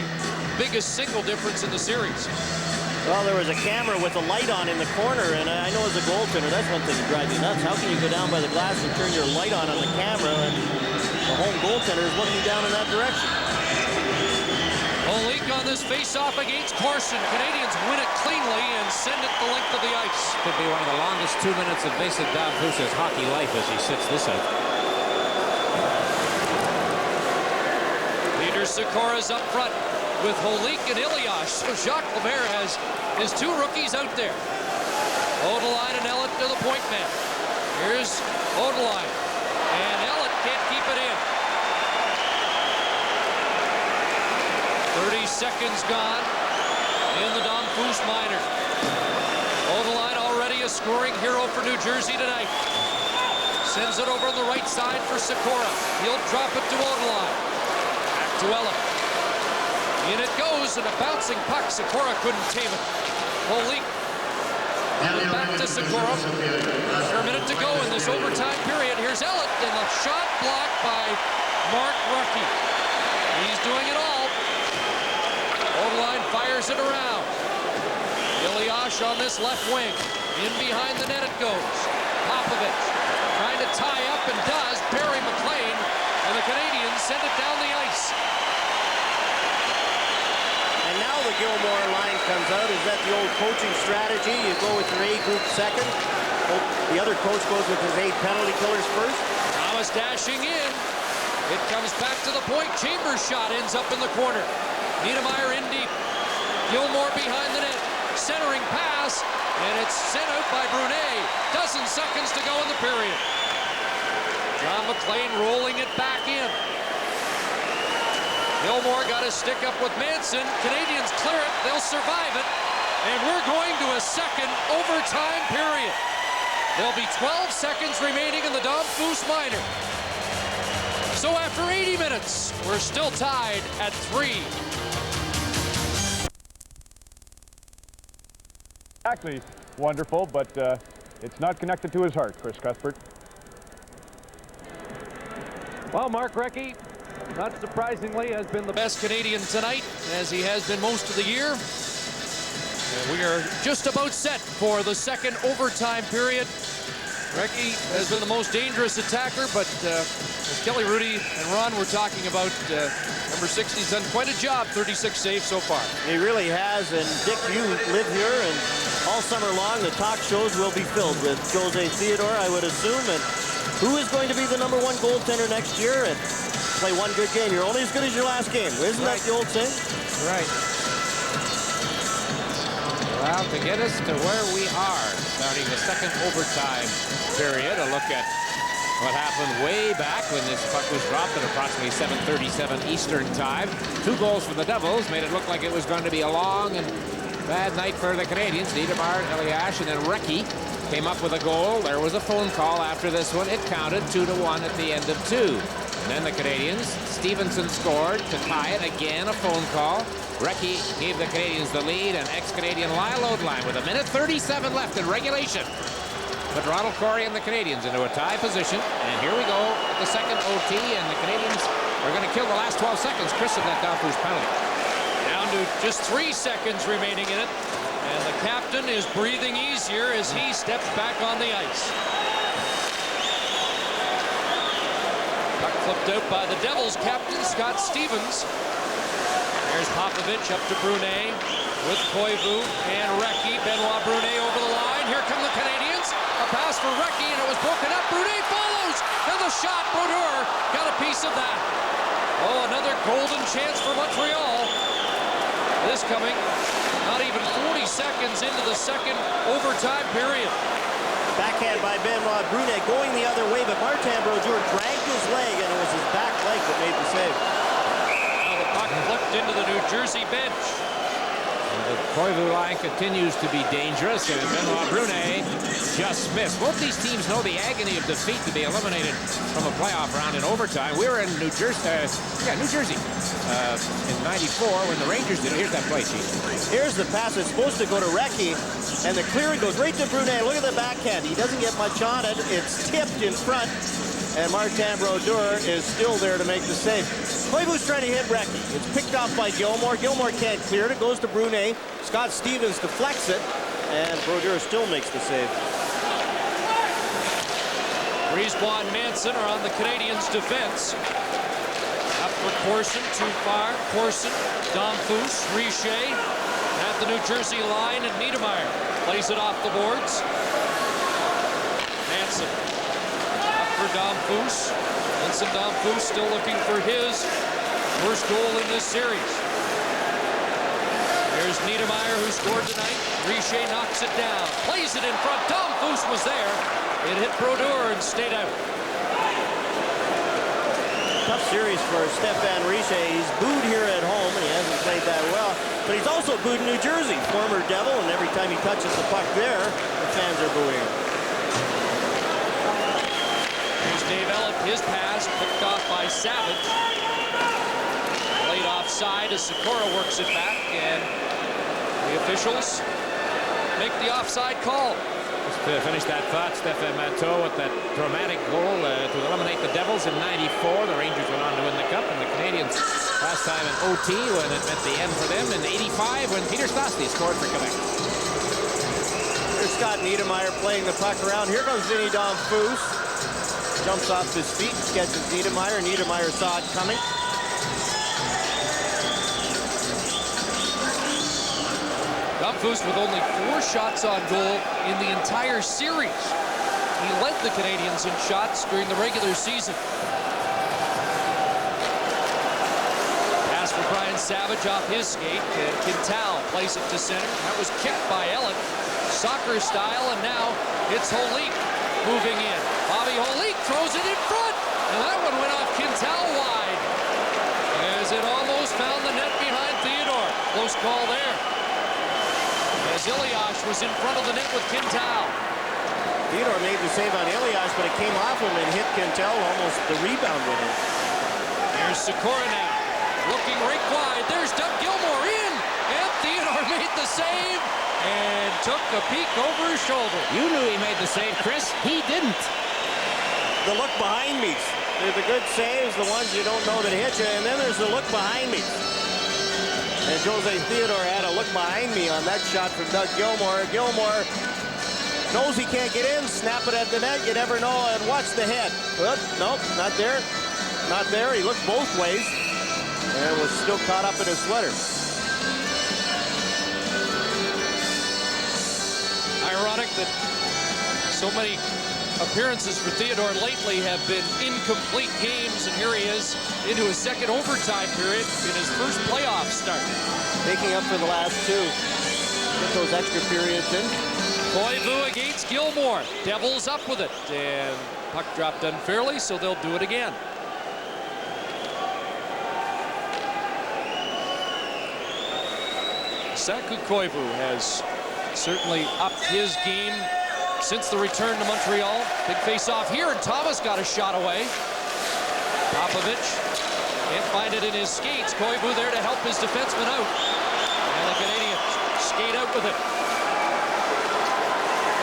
biggest single difference in the series. Well, there was a camera with a light on in the corner, and I know as a goaltender, that's one thing that drives you nuts. How can you go down by the glass and turn your light on the camera, and the home goaltender is looking down in that direction? Holik on this face-off against Corson. Canadiens win it cleanly and send it the length of the ice. Could be one of the longest 2 minutes of Vincent Damphouse's hockey life as he sits this out. Peter Sikora's up front with Holik and Elias. So Jacques Lemaire has his two rookies out there. Odeline and Ellett to the point man. Here's Odeline. And Ellett can't keep it in. 30 seconds gone in the Damphousse minor. Odeline already a scoring hero for New Jersey tonight. Sends it over on the right side for Sikora. He'll drop it to Odeline. Back to Ellett. In it goes, and a bouncing puck. Sikora couldn't tame it. Holik back to Sikora. Under a minute to go in this overtime period. Here's Ellett, and the shot blocked by Mark Rucky. He's doing it all. Odeline fires it around. Elias on this left wing. In behind the net it goes. Popovich trying to tie up and does. Barry McLean, and the Canadiens send it down the ice. And now the Gilmore line comes out. Is that the old coaching strategy? You go with your A group second. The other coach goes with his 8 penalty killers first. Thomas dashing in. It comes back to the point. Chambers' shot ends up in the corner. Niedermeyer in deep. Gilmore behind the net. Centering pass. And it's sent out by Brunet. Dozen seconds to go in the period. John McLean rolling it back in. Gilmore got his stick up with Manson. Canadiens clear it. They'll survive it. And we're going to a second overtime period. There'll be 12 seconds remaining in the Damphousse minor. So after 80 minutes, we're still tied at 3. Exactly wonderful, but it's not connected to his heart, Chris Cuthbert. Well, Mark Recchi, not surprisingly, has been the best Canadian tonight, as he has been most of the year. And we are just about set for the second overtime period. Recchi has been the most dangerous attacker, but as Kelly, Rudy, and Ron were talking about, number 60's done quite a job, 36 saves so far. He really has, and Dick, you live here, and all summer long the talk shows will be filled with Jose Theodore, I would assume, and who is going to be the #1 goaltender next year and play one good game. You're only as good as your last game. Isn't that the old saying? Right. Well, to get us to where we are, starting the second overtime period, a look at what happened way back when this puck was dropped at approximately 7:37 Eastern time. 2 goals for the Devils made it look like it was going to be a long and bad night for the Canadiens. Niedermeyer, Elias, and then Recchi came up with a goal. There was a phone call after this one. It counted 2-1 at the end of 2. And then the Canadiens, Stevenson scored to tie it. Again, a phone call. Recchi gave the Canadiens the lead, and ex-Canadian Lyle Odeline with 1:37 left in regulation. But Ronald Corey and the Canadiens into a tie position. And here we go, the second OT, and the Canadiens are going to kill the last 12 seconds. Chris in that Damphousse penalty. Down to just 3 seconds remaining in it. And the captain is breathing easier as he steps back on the ice. Puck flipped out by the Devils captain, Scott Stevens. There's Popovich up to Brunet with Koivu and Recchi. Benoit Brunet over the line. Here come the Canadiens. A pass for Recchi, and it was broken up. Brunet follows, and the shot. Brodeur got a piece of that. Oh, another golden chance for Montreal. This coming not even 40 seconds into the second overtime period. Backhand by Benoit Brunet going the other way, but Martin Brodeur dragged his leg, and it was his back leg that made the save. Puck flipped into the New Jersey bench. The Koivu line continues to be dangerous, and Benoit Brunet just missed. Both these teams know the agony of defeat to be eliminated from a playoff round in overtime. We were in New Jersey, in '94 when the Rangers did it. Here's that play, Chief. Here's the pass. It's supposed to go to Recchi, and the clearing goes right to Brunet. Look at the backhand. He doesn't get much on it. It's tipped in front. and Martin Brodeur is still there to make the save. Koivu's trying to hit Recchi. It's picked off by Gilmore. Gilmore can't clear it. It goes to Brunet. Scott Stevens deflects it, and Brodeur still makes the save. Brisebois and Manson are on the Canadiens' defense. Up for Corson, too far. Corson, Domfus, Richer at the New Jersey line, and Niedermayer plays it off the boards. Manson up for Domfus. Vincent Domfus still looking for his first goal in this series. Here's Niedermayer, who scored tonight. Richer knocks it down, plays it in front. Domfus was there. It hit Brodeur and stayed out. Tough series for Stéphane Richer. He's booed here at home, and he hasn't played that well. But he's also booed in New Jersey, former Devil, and every time he touches the puck there, the fans are booing him. Here's Dave Ellett, his pass picked off by Savage. Played offside as Sikora works it back, and the officials make the offside call. Just to finish that thought, Stéphane Matteau with that dramatic goal to eliminate the Devils in '94. The Rangers went on to win the Cup, and the Canadiens last time in OT when it meant the end for them. In '85 when Peter Stastny scored for Quebec. Here's Scott Niedermayer playing the puck around. Here comes Vinny Domfus. Jumps off his feet, catches Niedermayer. Niedermayer saw it coming. Domfus with only 4 shots on goal in the entire series. He led the Canadiens in shots during the regular season. Pass for Brian Savage off his skate, and Quintal plays it to center. That was kept by Ellett, soccer style, and now it's Holik moving in. Bobby Holik throws it in front, and that one went off Quintal wide, as it almost found the net behind Theodore. Close call there, as Iliash was in front of the net with Quintal. Theodore made the save on Iliash, but it came off him and hit Quintal. Almost the rebound went in. Here's Sikora now, looking right wide. There's Doug Gilmore in, and Theodore made the save and took a peek over his shoulder. You knew he made the save, Chris. He didn't. The look behind me. There's the good saves, the ones you don't know that hit you, and then there's the look behind me. And Jose Theodore had a look behind me on that shot from Doug Gilmore. Gilmore knows he can't get in, snap it at the net, you never know, and watch the head. Nope, not there. Not there. He looked both ways and was still caught up in his sweater. Ironic that so many appearances for Theodore lately have been incomplete games, and here he is into his second overtime period in his first playoff start. Making up for the last 2. Get those extra periods in. Koivu against Gilmore. Devils up with it, and puck dropped unfairly, so they'll do it again. Saku Koivu has certainly upped his game since the return to Montreal. Big face-off here, and Thomas got a shot away. Popovich can't find it in his skates. Koivu there to help his defenseman out. And the Canadiens skate out with it.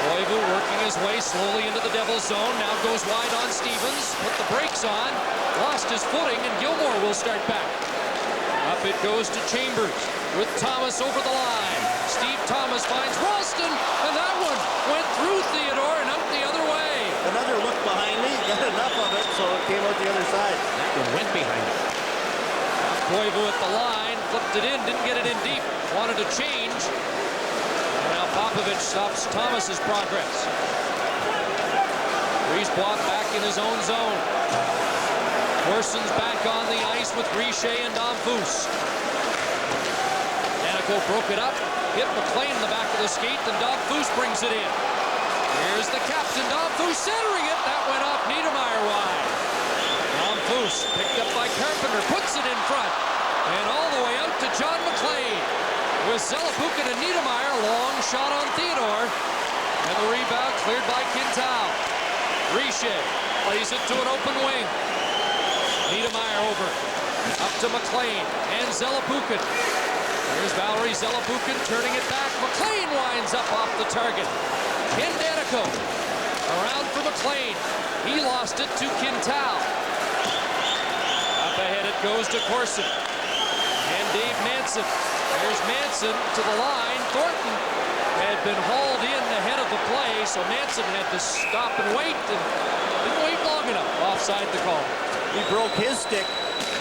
Koivu working his way slowly into the Devils zone. Now goes wide on Stevens. Put the brakes on. Lost his footing, and Gilmore will start back. Up it goes to Chambers with Thomas over the line. Steve Thomas finds Ralston, and that one went through Theodore and out the other way. Another look behind me. Got enough of it, so it came out the other side. That one went behind him. Koivu at the line, flipped it in, didn't get it in deep. Wanted to change. And now Popovich stops Thomas's progress. Brisebois back in his own zone. Corson's back on the ice with Richer and Domfus. Danico broke it up, hit McLean in the back of the skate, and Domfus brings it in. Here's the captain, Domfus centering it. That went off Niedermayer wide. Domfus picked up by Carpenter, puts it in front, and all the way out to John McLean. With Zelepukin and Niedermayer, long shot on Theodore, and the rebound cleared by Quintal. Richer plays it to an open wing. Niedermayer over, up to McLean and Zelepukin. Here's Valerie Zelepukin turning it back. McLean winds up off the target. Ken Danico Around for McLean. He lost it to Quintal. Up ahead it goes to Corson. And Dave Manson. There's Manson to the line. Thornton had been hauled in ahead of the play, so Manson had to stop and wait, and didn't wait long enough. Offside the call. He broke his stick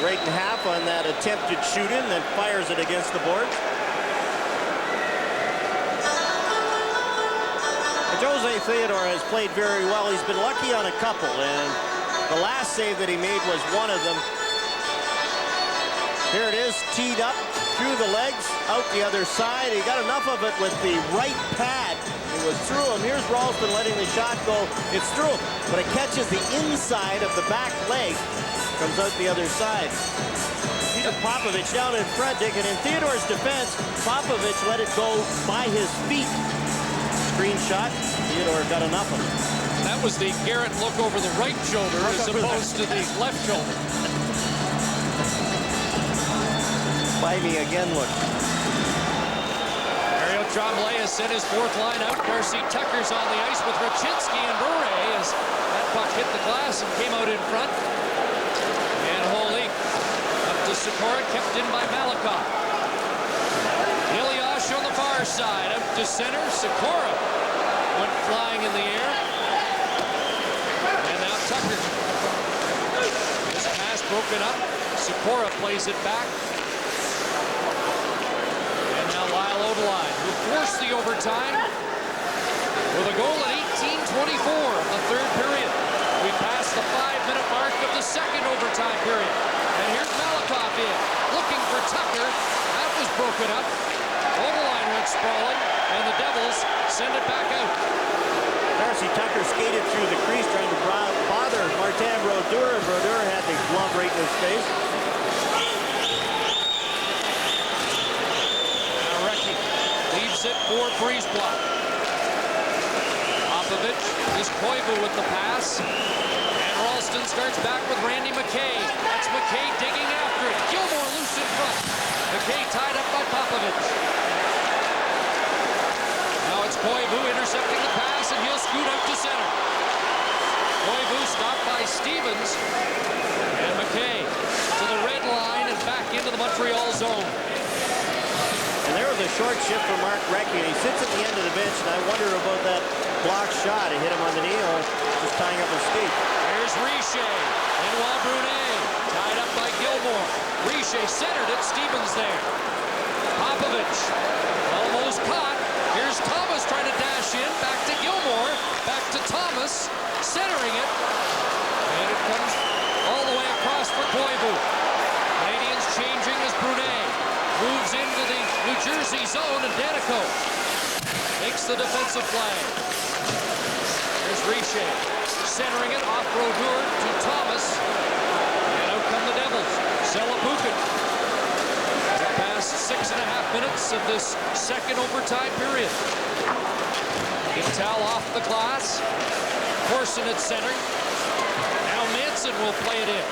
right in half on that attempted shoot-in, then fires it against the boards. Jose Theodore has played very well. He's been lucky on a couple, and the last save that he made was one of them. Here it is, teed up through the legs, out the other side. He got enough of it with the right pad. It was through him. Here's Ralston letting the shot go. It's through him, but it catches the inside of the back leg. Comes out the other side. Peter Popovich down in front, Dick, and in Theodore's defense, Popovich let it go by his feet. Screen shot. Theodore got enough of it. That was the Garrett look over the right shoulder as opposed to the left shoulder. By me again, look. Mario Tremblay has sent his fourth line out. Darcy Tucker's on the ice with Raczynski and Bure as that puck hit the glass and came out in front. And Holy up to Sikora, kept in by Malakoff. Ilyash on the far side, up to center. Sikora went flying in the air. And now Tucker. This pass broken up. Sikora plays it back. And now Lyle Odeline, who forced the overtime with a goal at 18:24 of the third period. We passed the 5-minute mark of the second overtime period. And here's Malakoff in, looking for Tucker. That was broken up. Odeline went sprawling, and the Devils send it back out. Darcy Tucker skated through the crease trying to bother Martin Brodeur, and Brodeur had the glove right in his face. Now Recchi leaves it for Freeze block. Popovich is Koivu with the pass. And Ralston starts back with Randy McKay. That's McKay digging after it. Gilmore loose in front. McKay tied up by Popovich. Now it's Koivu intercepting the pass, and he'll scoot out to center. Koivu stopped by Stevens. And McKay to the red line and back into the Montreal zone. And there was a short shift for Mark Recchi. He sits at the end of the bench, and I wonder about that block shot. It hit him on the knee or just tying up his skate. There's Richer. Benoit Brunet tied up by Gilmore. Richer centered it. Stevens there. Popovich almost caught. Here's Thomas trying to dash in. Back to Gilmore. Back to Thomas. Centering it. And it comes all the way across for Koivu. Canadiens changing as Brunet moves into the New Jersey zone, and Danico makes the defensive play. There's Richer centering it off Brodeur to Thomas. And out come the Devils. Selapukin. Past 6.5 minutes of this second overtime period. Quintal off the glass. Corson at center. Now Manson will play it in.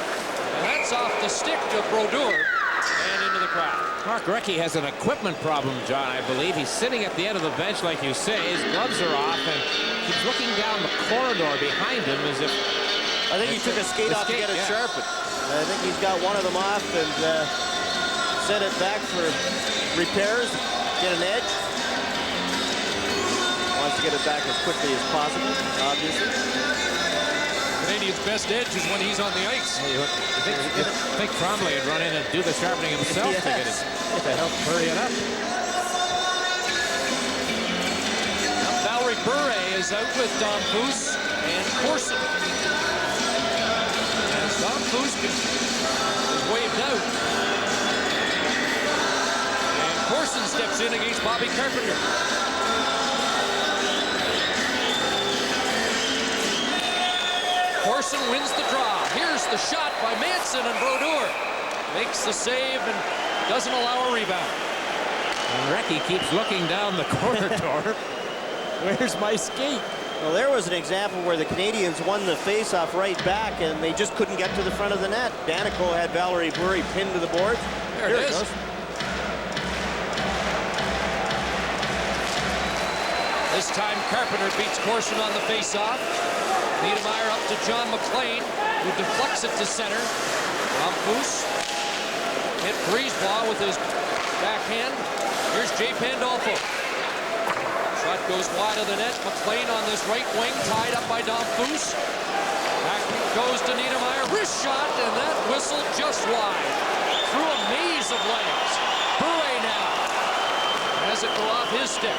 And that's off the stick of Brodeur and into the crowd. Mark Recchi has an equipment problem, John, I believe. He's sitting at the end of the bench, like you say. His gloves are off, and he's looking down the corridor behind him as if... I think he took a skate off to get it sharpened. I think he's got one of them off and sent it back for repairs, get an edge. Wants to get it back as quickly as possible, obviously. Canadian's best edge is when he's on the ice. You think Tremblay would run in and do the sharpening himself to get it, to help hurry it up. Now Valerie Bure is out with Don Foose and Corson. As Don Foose is waved out. And Corson steps in against Bobby Carpenter. Corson wins the draw. Here's the shot by Manson, and Brodeur makes the save and doesn't allow a rebound. And Recchi keeps looking down the corridor. Where's my skate? Well, there was an example where the Canadiens won the face-off right back, and they just couldn't get to the front of the net. Danico had Valerie Bure pinned to the board. There it is. The This time Carpenter beats Corson on the faceoff. Niedermeyer up to John McLean, who deflects it to center. Ramfus hit Brisebois with his backhand. Here's Jay Pandolfo. Shot goes wide of the net. McLean on this right wing, tied up by Domfus. Back goes to Niedermeyer. Wrist shot, and that whistle just wide. Through a maze of legs. Bure now has it go off his stick.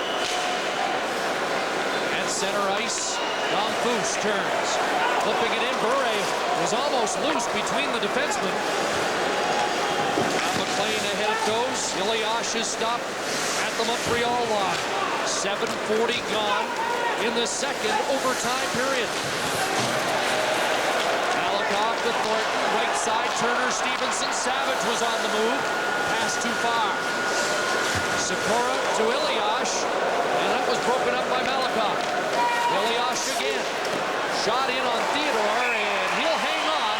At center ice, Domfus turns. Flipping it in, Bure was almost loose between the defensemen. McLean ahead it goes. Ilyash is stopped at the Montreal line. 7:40 gone in the second overtime period. Malakoff to Thornton, right side, Turner, Stevenson, Savage was on the move. Pass too far. Sikora to Ilyash, and that was broken up by Malakoff. Ilyash again. Shot in on Theodore, and he'll hang on.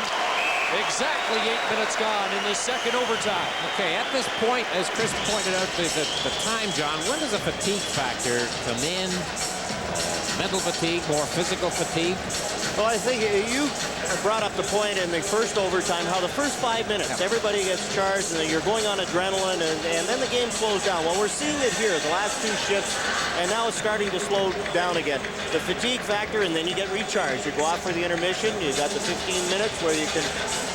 Exactly 8 minutes gone in the second overtime. Okay, at this point, as Chris pointed out, the time, John, when does a fatigue factor come in? Mental fatigue, more physical fatigue? Well, I think you brought up the point in the first overtime, how the first 5 minutes, everybody gets charged, and you're going on adrenaline, and then the game slows down. Well, we're seeing it here, the last two shifts, and now it's starting to slow down again. The fatigue factor, and then you get recharged. You go out for the intermission, you got the 15 minutes where you can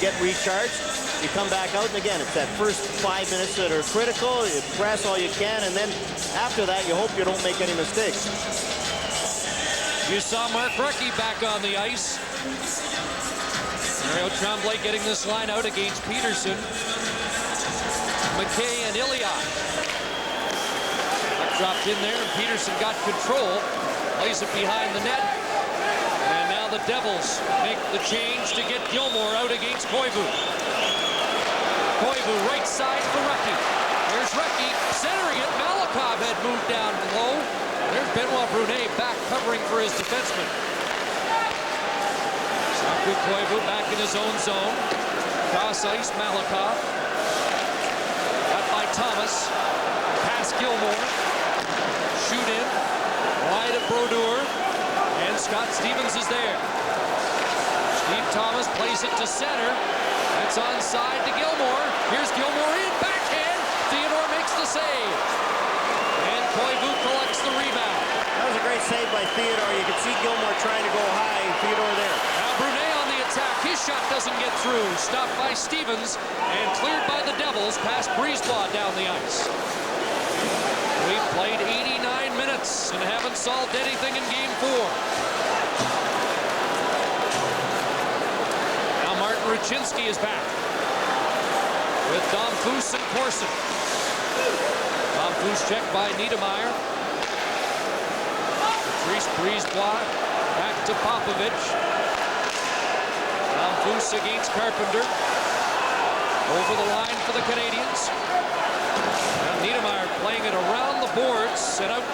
get recharged. You come back out, and again, it's that first 5 minutes that are critical. You press all you can, and then after that, you hope you don't make any mistakes. You saw Mark Recchi back on the ice. Mario Tremblay getting this line out against Peterson. McKay and Ilyash. Dropped in there, and Peterson got control. Plays it behind the net. And now the Devils make the change to get Gilmore out against Koivu. Koivu right side for Recchi. There's Recchi centering it. Malakoff had moved down low. There's Benoit Brunet back covering for his defenseman. Saku Koivu back in his own zone. Cross ice, Malakoff. Got by Thomas. Pass Gilmore. Shoot in. Wide at Brodeur. And Scott Stevens is there. Steve Thomas plays it to center. That's onside to Gilmore. Here's Gilmore in. Backhand. Theodore makes the save. And Koivu collects the rebound. That was a great save by Theodore. You can see Gilmore trying to go high. Theodore there. Now Brunet on the attack. His shot doesn't get through. Stopped by Stevens and cleared by the Devils past Brisebois down the ice. We've played 89 minutes and haven't solved anything in Game 4. Now Martin Rucinski is back with Domfus and Corson. Domfus checked by Niedermeyer. Patrice Brisebois back to Popovich. Domfus against Carpenter. Over the line for the Canadiens. Now Niedermeyer playing it around the boards and out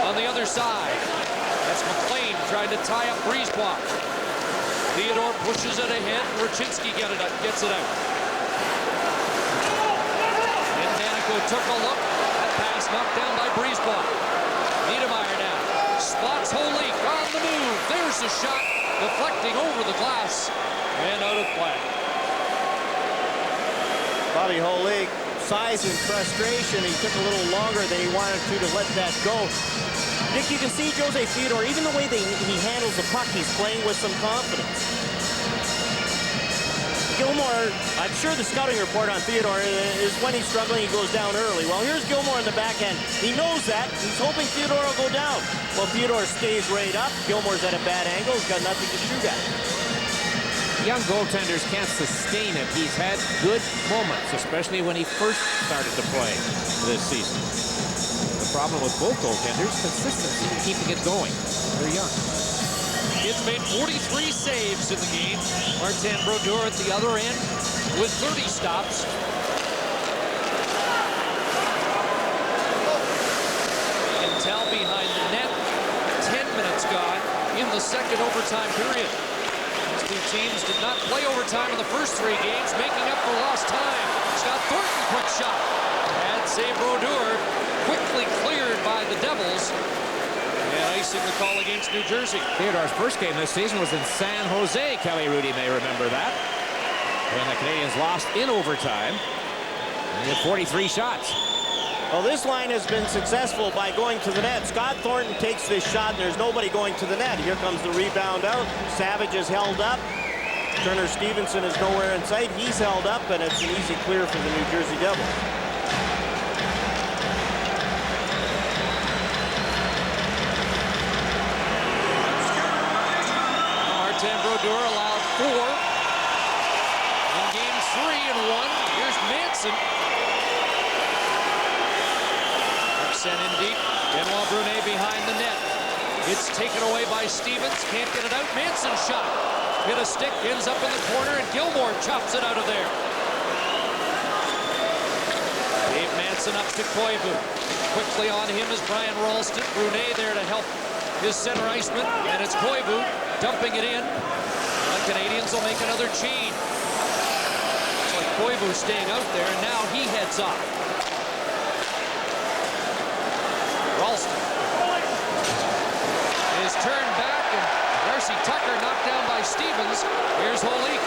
on the other side. That's McLean trying to tie up Brisebois. Theodore pushes it ahead. Rucinski gets it out. And Danico took a look. That pass knocked down by Brisebois. Niedermeyer now spots Holik on the move. There's the shot, deflecting over the glass and out of play. Bobby Holik, size and frustration. He took a little longer than he wanted to let that go. Nick, you can see Jose Theodore, even the way he handles the puck, he's playing with some confidence. Gilmore, I'm sure the scouting report on Theodore is when he's struggling, he goes down early. Well, here's Gilmore in the backhand. He knows that. He's hoping Theodore will go down. Well, Theodore stays right up. Gilmore's at a bad angle. He's got nothing to shoot at. Young goaltenders can't sustain it. He's had good moments, especially when he first started to play this season. The problem with both goaltenders, consistency, keeping it going. They're young. Kid's made 43 saves in the game. Martin Brodeur at the other end with 30 stops. Intel behind the net. 10 minutes gone in the second overtime period. These two teams did not play overtime in the first 3 games, making up for lost time. Scott Thornton, quick shot. Bad save Brodeur, quickly cleared by the Devils. And icing the call against New Jersey. Theodore's first game this season was in San Jose. Kelly Rudy may remember that. When the Canadiens lost in overtime. And he had 43 shots. Well, this line has been successful by going to the net. Scott Thornton takes this shot, and there's nobody going to the net. Here comes the rebound out. Savage is held up. Turner Stevenson is nowhere in sight. He's held up, and it's an easy clear for the New Jersey Devils. Martin Brodeur allowed 4 in game 3 and 1. Here's Manson. Sent in deep. Benoit Brunet behind the net. It's taken away by Stevens. Can't get it out. Manson shot. Hit a stick. Ends up in the corner, and Gilmore chops it out of there. Dave Manson up to Koivu. Quickly on him is Brian Ralston. Brunet there to help his center iceman, and it's Koivu dumping it in. The Canadiens will make another change. Looks like Koivu staying out there, and now he heads off. Ralston is turned back, and Darcy Tucker knocked down by Stevens. Here's Holik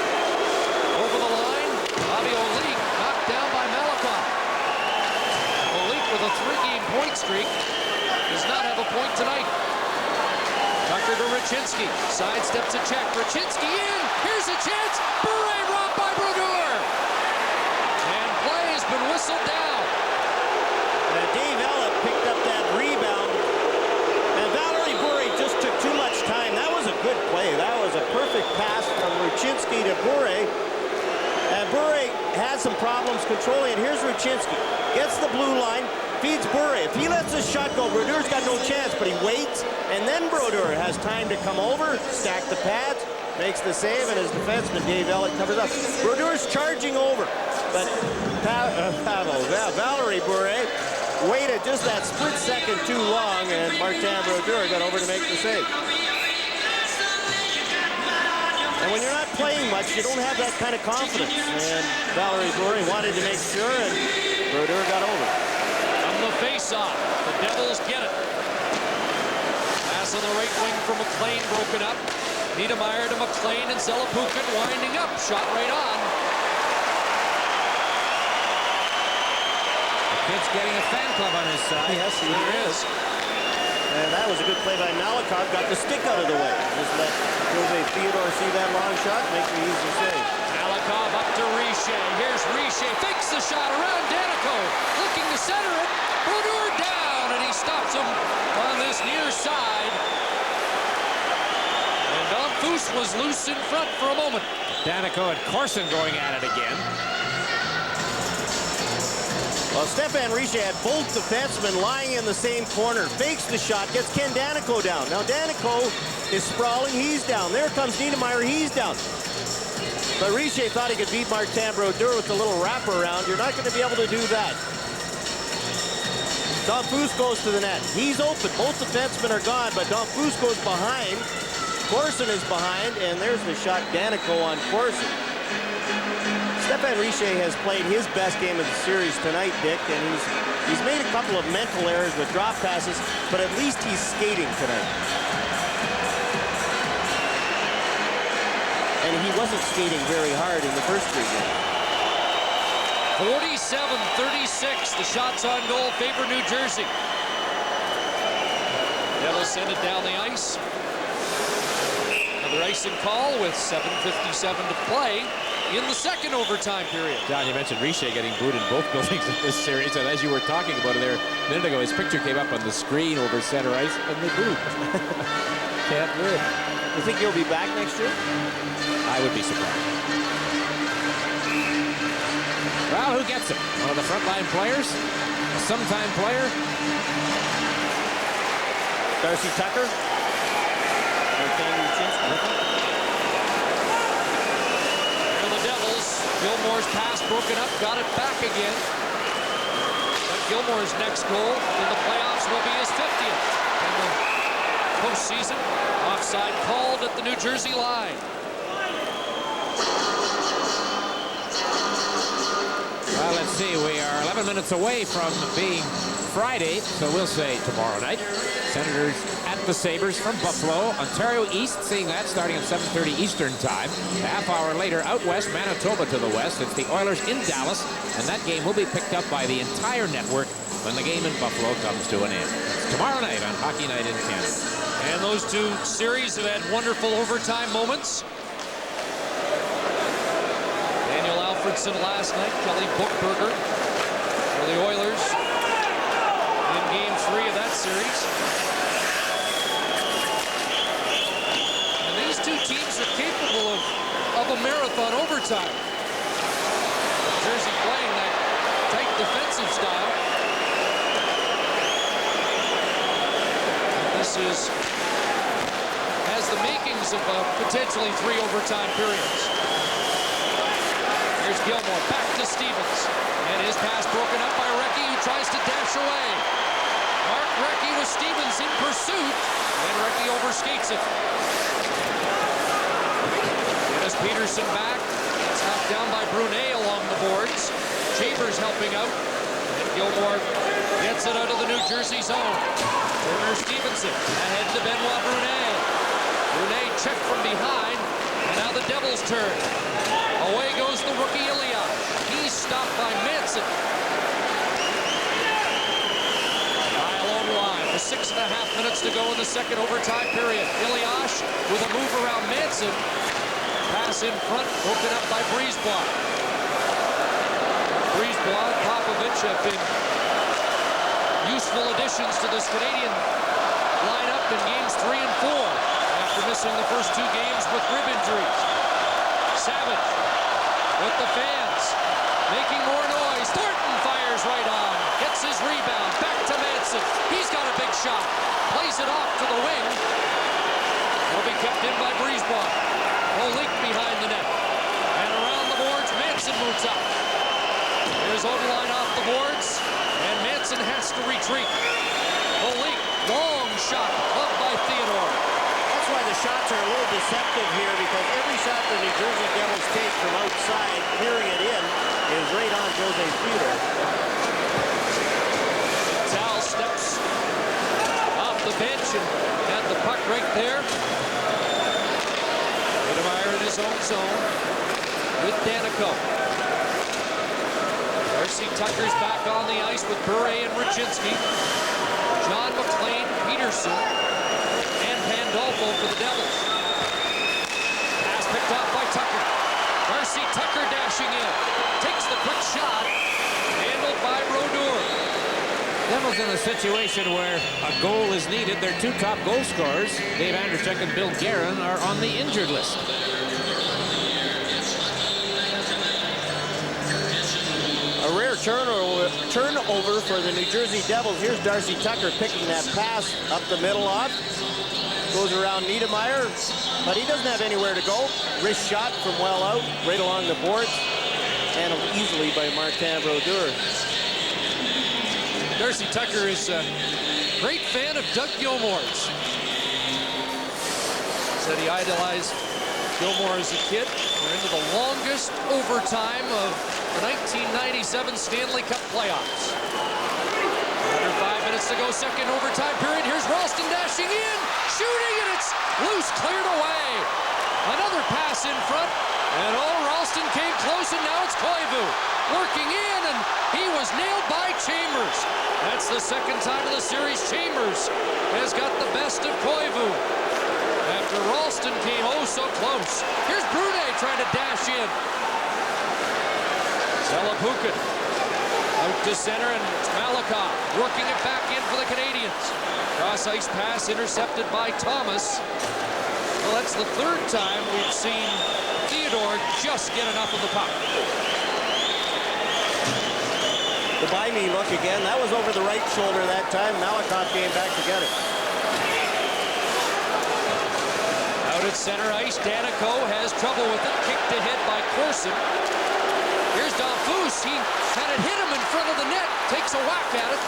over the line. Bobby Holik knocked down by Malakoff. Holik with a 3-game point streak does not have a point tonight. Tucker to Raczynski. Sidesteps a check. Raczynski in. Here's a chance. Bure robbed by Brodeur. And play has been whistled down. Dave Ellett picked up that rebound, and Valerie Bure just took too much time. That was a good play. That was a perfect pass from Raczynski to Bure, and Bure has some problems controlling it. Here's Raczynski, gets the blue line, feeds Bure. If he lets his shot go, Brodeur's got no chance, but he waits, and then Brodeur has time to come over, stack the pads, makes the save, and his defenseman, Dave Ellett, covers up. Brodeur's charging over, but Valerie Bure waited just that split second too long, and Martin Brodeur got over to make the save. And when you're not playing much, you don't have that kind of confidence. And Valerie Bure wanted to make sure, and Brodeur got over. From the face-off, the Devils get it. Pass on the right wing from McLean, broken up. Niedermeyer to McLean, and Zelapukin winding up. Shot right on. Kid's getting a fan club on his side. Yes, he is. And that was a good play by Malakoff. Got the stick out of the way. Just let Jose Theodore see that long shot. Makes the easy save. Malakoff up to Richer. Here's Richer. Fakes the shot around Danico. Looking to center it. Brodeur down, and he stops him on this near side. And Don Foose was loose in front for a moment. Danico and Corson going at it again. Well, Stefan Richer had both defensemen lying in the same corner. Fakes the shot, gets Ken Danico down. Now Danico is sprawling, he's down. There comes Niedermeyer, he's down. But Richer thought he could beat Martin Brodeur with a little wraparound. You're not going to be able to do that. Don Foose goes to the net. He's open. Both defensemen are gone, but Don Foose goes behind. Corson is behind, and there's the shot, Danico on Corson. Stefan Richer has played his best game of the series tonight, Dick, and he's made a couple of mental errors with drop passes, but at least he's skating tonight. And he wasn't skating very hard in the first 3 games. 47-36, the shots on goal favor New Jersey. Devils send it down the ice. Another icing call with 7:57 to play in the second overtime period. John, you mentioned Richer getting booed in both buildings in this series, and as you were talking about it there a minute ago, his picture came up on the screen over center ice, and they booed. Can't win. You think he'll be back next year? I would be surprised. Well, who gets him? One of the frontline players? A sometime player? Darcy Tucker? Gilmore's pass broken up, got it back again. But Gilmore's next goal in the playoffs will be his 50th in the postseason. Offside called at the New Jersey line. Well, let's see. We are 11 minutes away from being Friday, so we'll say tomorrow night. Senators at the Sabres from Buffalo. Ontario East, seeing that starting at 7:30 Eastern time. A half hour later, out west, Manitoba to the west. It's the Oilers in Dallas, and that game will be picked up by the entire network when the game in Buffalo comes to an end. It's tomorrow night on Hockey Night in Canada. And those two series have had wonderful overtime moments. Daniel Alfredsson last night, Kelly Buchberger for the Oilers in Game 3 of that series. And these two teams are capable of a marathon overtime. Jersey playing that tight defensive style. This has the makings of potentially 3 overtime periods. Here's Gilmore, back to Stevens. And his pass broken up by Recchi, who tries to dash away. Mark Recchi with Stevens in pursuit, and Recchi overskates it. Dennis Peterson back. It's knocked down by Brunet along the boards. Chambers helping out. And Gilmore gets it out of the New Jersey zone. Turner Stevenson ahead to Benoit Brunet. Brunet checked from behind, and now the Devils' turn. Away goes the rookie Elias. He's stopped by Manson. Kyle on line with 6.5 minutes to go in the second overtime period. Elias with a move around Manson. Pass in front, broken up by Brisebois. Brisebois and Popovich have been useful additions to this Canadian lineup in games 3 and 4 after missing the first 2 games with rib injuries. Savage with the fans making more noise. Thornton fires right on, gets his rebound, back to Manson. He's got a big shot, plays it off to the wing. Will be kept in by Brisebois. Olik behind the net, and around the boards Manson moves up. Here's Odeline off the boards, and Manson has to retreat. Olik, long shot, clubbed by Theodore. That's why the shots are a little deceptive here, because every shot the New Jersey Devils take from outside, clearing it in, is right on Jose Theodore. Tal steps off the bench and had the puck right there. Niedermeyer in his own zone with Danico. Darcy Tucker's back on the ice with Bure and Raczynski. John McLean, Peterson, and Pandolfo for the Devils. Pass picked off by Tucker. Darcy Tucker dashing in. Takes the quick shot. Handled by Brodeur. Devils in a situation where a goal is needed. Their 2 top goal scorers, Dave Andrzejczyk and Bill Guerin, are on the injured list. A rare turnover for the New Jersey Devils. Here's Darcy Tucker picking that pass up the middle off. Goes around Niedermeyer, but he doesn't have anywhere to go. Wrist shot from well out, right along the boards. Handled easily by Martin Brodeur. Darcy Tucker is a great fan of Doug Gilmour's. Said he idolized Gilmour as a kid. We're into the longest overtime of the 1997 Stanley Cup Playoffs. Under 5 minutes to go, second overtime period. Here's Ralston dashing in, shooting, and it's loose, cleared away. Another pass in front, and Ralston came close, and now it's Koivu working in, and he was nailed by Chambers. That's the second time in the series Chambers has got the best of Koivu. After Ralston came oh so close. Here's Brunet trying to dash in. Zelepukin out to center, and it's Malakoff working it back in for the Canadiens. Cross-ice pass intercepted by Thomas. Well, that's the 3rd time we've seen Theodore just get enough of the puck. The by-me look again. That was over the right shoulder that time. Malakoff came back to get it. Out at center ice, Danico has trouble with it. Kicked ahead by Corson. Here's Donfus. He had it hit him in front of the net. Takes a whack at it.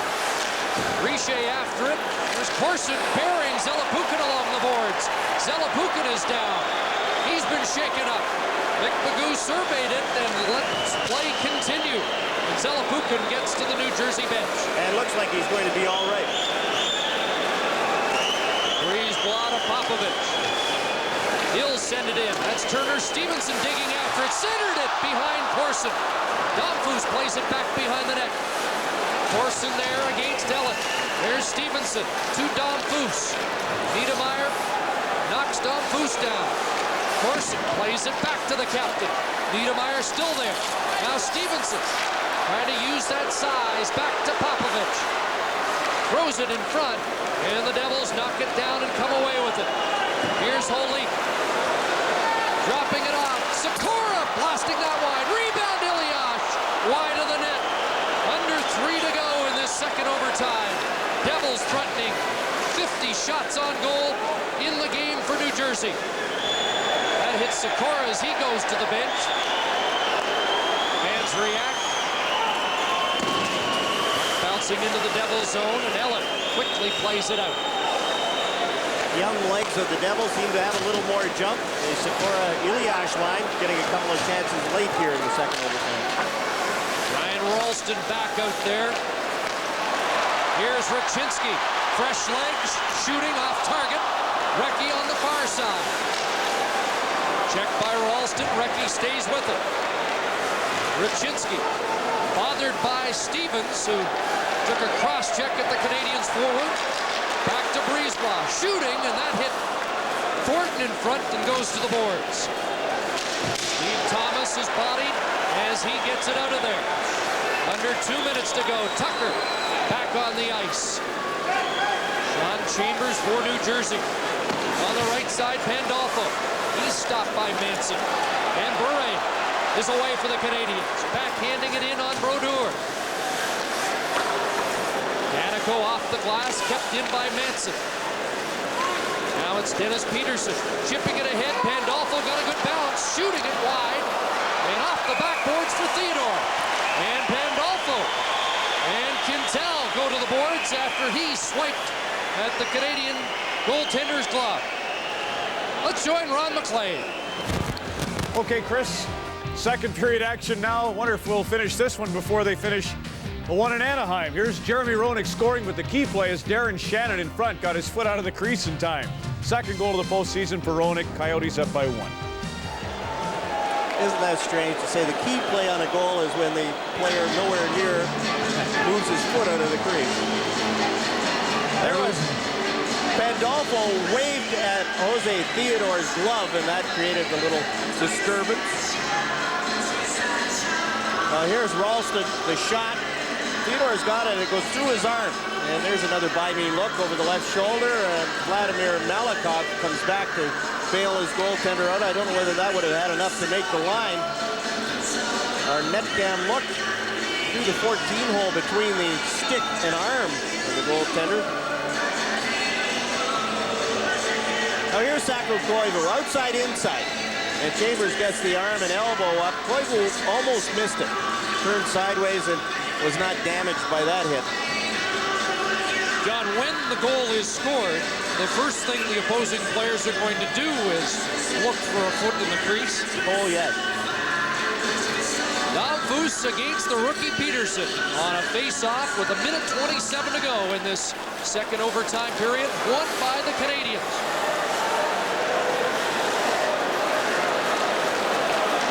Richer after it. There's Corson burying Zelepukin along the boards. Zelepukin is down. He's been shaken up. Mick Magoo surveyed it and lets play continue. And Zalapukin gets to the New Jersey bench. And looks like he's going to be all right. Brisebois to Popovich. He'll send it in. That's Turner Stevenson digging after it. Centered it behind Corson. Domfus plays it back behind the net. Corson there against Ellett. There's Stevenson to Domfus. Niedermeyer knocks Domfus down. Corson plays it back to the captain. Niedermeyer still there. Now Stevenson trying to use that size back to Popovich. Throws it in front, and the Devils knock it down and come away with it. Here's Holy. Dropping it off. Sikora blasting that wide. Rebound Ilyash. Wide of the net. Under 3 to go in this second overtime. Devils threatening 50 shots on goal in the game for New Jersey. That hits Sikora as he goes to the bench. Fans react. Bouncing into the Devils zone, and Ellett quickly plays it out. Young legs of the Devils seem to have a little more jump. The Sikora-Ilyash line getting a couple of chances late here in the second overtime. Ryan Ralston back out there. Here's Raczynski. Fresh legs, shooting off target. Recchi on the far side. Checked by Ralston. Recchi stays with it. Raczynski bothered by Stevens, who took a cross-check at the Canadiens forward. Back to Brisebois, shooting, and that hit Thornton in front and goes to the boards. Steve Thomas is bodied as he gets it out of there. Under 2 minutes to go. Tucker back on the ice. Sean Chambers for New Jersey. On the right side, Pandolfo. He's stopped by Manson. And Bure is away for the Canadiens. Backhanding it in on Brodeur. Danico off the glass, kept in by Manson. Now it's Dennis Peterson. Chipping it ahead. Pandolfo got a good balance. Shooting it wide. And off the backboards for Theodore. And Pandolfo and Quintal go to the boards after he swiped at the Canadian goaltender's glove. Let's join Ron McLean. Okay, Chris. Second period action now. Wonder if we'll finish this one before they finish the one in Anaheim. Here's Jeremy Roenick scoring, but the key play is Darren Shannon in front. Got his foot out of the crease in time. Second goal of the postseason for Roenick. Coyotes up by 1. Isn't that strange to say the key play on a goal is when the player nowhere near moves his foot out of the crease? There was Pandolfo waved at Jose Theodore's glove, and that created a little disturbance. Here's Ralston, the shot. Theodore's got it. It goes through his arm. And there's another by-me look over the left shoulder. And Vladimir Malakhov comes back to bail his goaltender out. I don't know whether that would have had enough to make the line. Our net cam look through the 14-hole between the stick and arm of the goaltender. Now here's Sakko Koivu, outside inside. And Chambers gets the arm and elbow up. Koivu almost missed it. Turned sideways and was not damaged by that hit. John, when the goal is scored, the first thing the opposing players are going to do is look for a foot in the crease. Oh, yes. Domfus against the rookie Peterson on a face-off with 1:27 to go in this second overtime period, won by the Canadiens.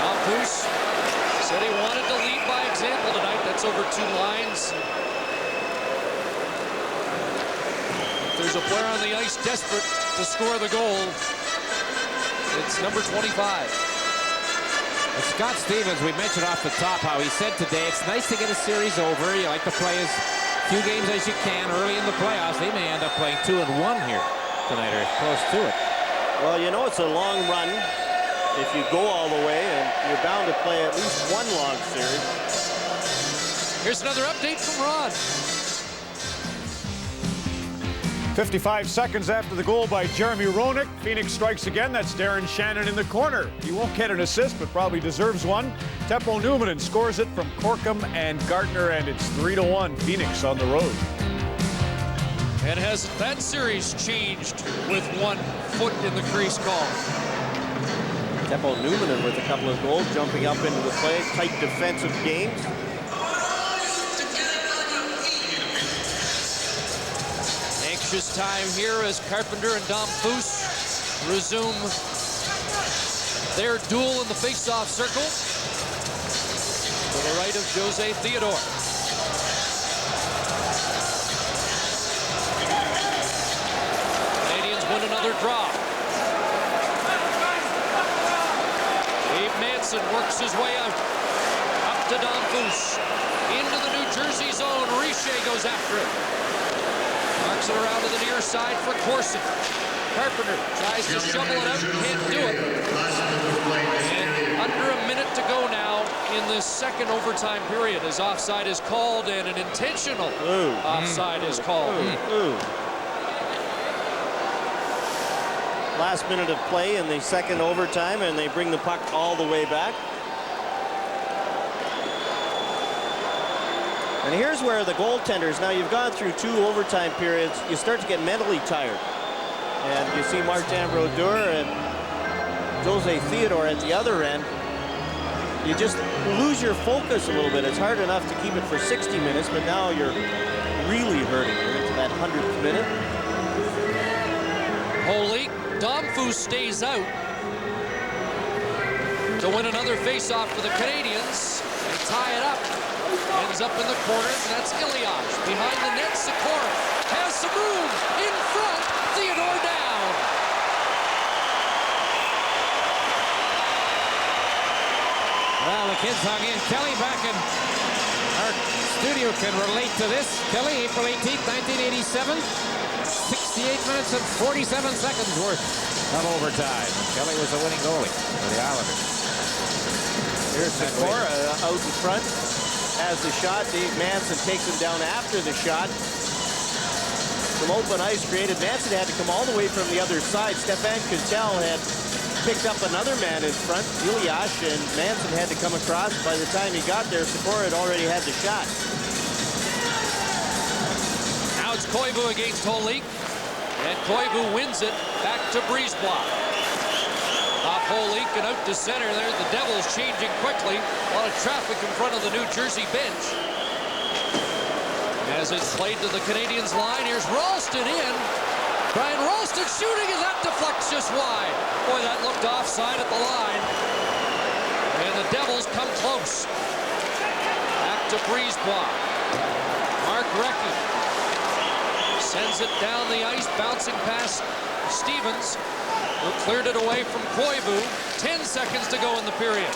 Domfus said he wanted to lead by example tonight. That's over 2 lines. There's a player on the ice desperate to score the goal. It's number 25. Scott Stevens, we mentioned off the top how he said today, it's nice to get a series over. You like to play as few games as you can early in the playoffs. They may end up playing 2-1 here tonight, or close to it. Well, you know it's a long run if you go all the way, and you're bound to play at least one long series. Here's another update from Ron. 55 seconds after the goal by Jeremy Roenick. Phoenix strikes again. That's Darren Shannon in the corner. He won't get an assist, but probably deserves one. Teppo Numminen scores it from Corkum and Gardner, and it's 3-1. Phoenix on the road. And has that series changed with 1 foot in the crease call? Teppo Numminen with a couple of goals, jumping up into the play. Tight defensive games. Anxious time here as Carpenter and Dom Foose resume their duel in the face-off circle to the right of Jose Theodore. Canadiens win another draw. Dave Manson works his way out. Up to Dom Foose. Into the New Jersey zone. Richer goes after it. Marks it around to the near side for Corson. Carpenter tries to shovel it out, can't do it. And under a minute to go now in this second overtime period as offside is called and an intentional offside is called. Last minute of play in the second overtime, and they bring the puck all the way back. And here's where the goaltenders, now you've gone through 2 overtime periods, you start to get mentally tired. And you see Martin Brodeur and Jose Theodore at the other end. You just lose your focus a little bit. It's hard enough to keep it for 60 minutes, but now you're really hurting. You're into that 100th minute. Holy, Dom Foose stays out to win another face-off for the Canadiens and tie it up. Ends up in the corner, and that's Ilias. Behind the net, Sikora has some room in front. Theodore down. Well, the kids hung in. Kelly back in our studio can relate to this. Kelly, April 18th, 1987. 68 minutes and 47 seconds worth of overtime. Kelly was the winning goalie for the Islanders. Here's Sikora out in front. Has the shot. Dave Manson takes him down after the shot. Some open ice created. Manson had to come all the way from the other side. Stefan Kuntel had picked up another man in front, Ilias, and Manson had to come across. By the time he got there, Sikora had already had the shot. Now it's Koivu against Holik, and Koivu wins it back to Brisebois. Off Holik and out to center there. The Devils changing quickly. A lot of traffic in front of the New Jersey bench. As it's played to the Canadiens line, here's Ralston in. Brian Ralston shooting, and that deflects just wide. Boy, that looked offside at the line. And the Devils come close. Back to Brisebois. Mark Recchi sends it down the ice, bouncing past Stevens, who cleared it away from Koivu. 10 seconds to go in the period.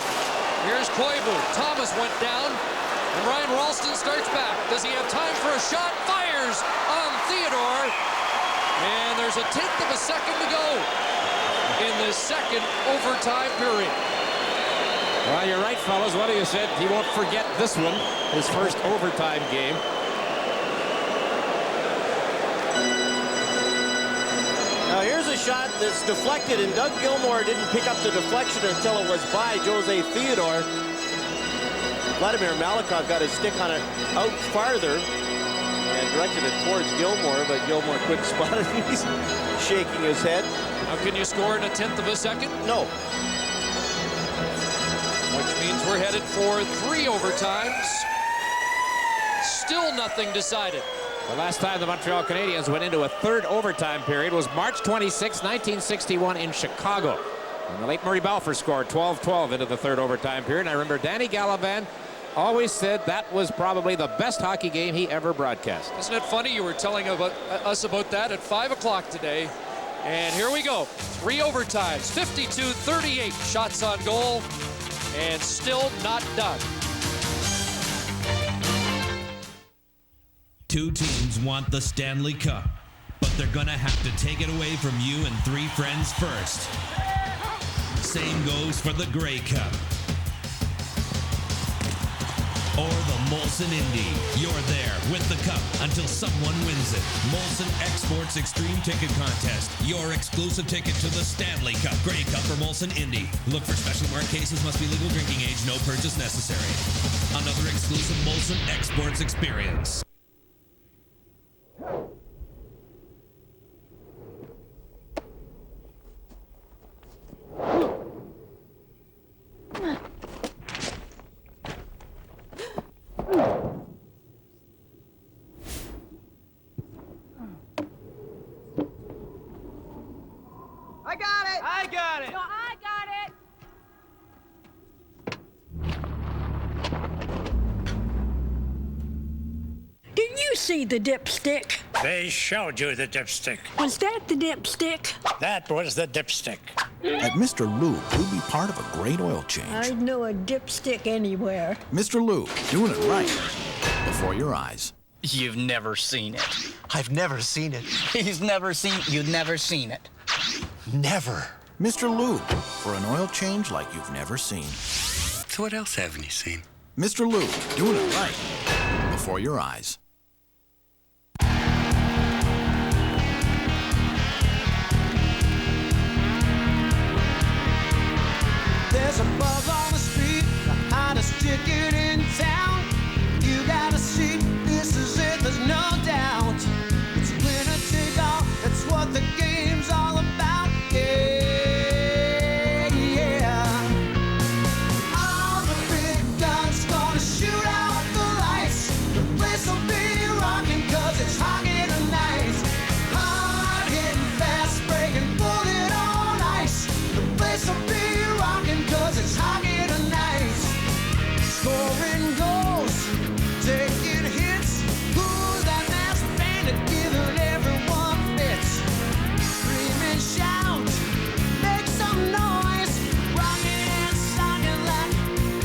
Here's Koivu. Thomas went down, and Ryan Ralston starts back. Does he have time for a shot? Fires on Theodore. And there's a 10th of a second to go in this second overtime period. Well, you're right, fellas. What you said, he won't forget this one, his first overtime game. Now here's a shot that's deflected, and Doug Gilmour didn't pick up the deflection until it was by Jose Theodore. Vladimir Malikov got his stick on it out farther and directed it towards Gilmour, but Gilmour quick spotted. He's shaking his head. How can you score in a 10th of a second? No. Which means we're headed for 3 overtimes. Still nothing decided. The last time the Montreal Canadiens went into a third overtime period was March 26, 1961 in Chicago. And the late Murray Balfour scored 12-12 into the third overtime period. And I remember Danny Gallivan always said that was probably the best hockey game he ever broadcast. Isn't it funny? You were telling us about that at 5 o'clock today. And here we go. 3 overtimes, 52-38 shots on goal, and still not done. 2 teams want the Stanley Cup, but they're gonna have to take it away from you and 3 friends first. Same goes for the Grey Cup. Or the Molson Indy. You're there with the cup until someone wins it. Molson Exports Extreme Ticket Contest. Your exclusive ticket to the Stanley Cup. Grey Cup or Molson Indy. Look for special marked cases. Must be legal drinking age. No purchase necessary. Another exclusive Molson Exports experience. I got it! I got it! No, I got it! Did you see the dipstick? They showed you the dipstick. Was that the dipstick? That was the dipstick. At Mr. Lube, you'll be part of a great oil change. I'd know a dipstick anywhere. Mr. Lube, doing it right before your eyes. You've never seen it. I've never seen it. You've never seen it. Never. Mr. Lube, for an oil change like you've never seen. So what else haven't you seen? Mr. Lube, doing it right before your eyes. There's a buzz on the street, the hottest ticket in town. You gotta see, this is it, there's no doubt. It's winner take all, that's what the game's all about. Yeah, yeah. All the big guns gonna shoot out the lights. The place will be rocking 'cause it's hockey tonight. Hard hitting, fast breaking, bullet on ice. The place will be rocking 'cause it's hockey tonight. Scoring goals, taking hits. Who's that masked bandit giving everyone fits? Scream and shout, make some noise. Rocking and socking like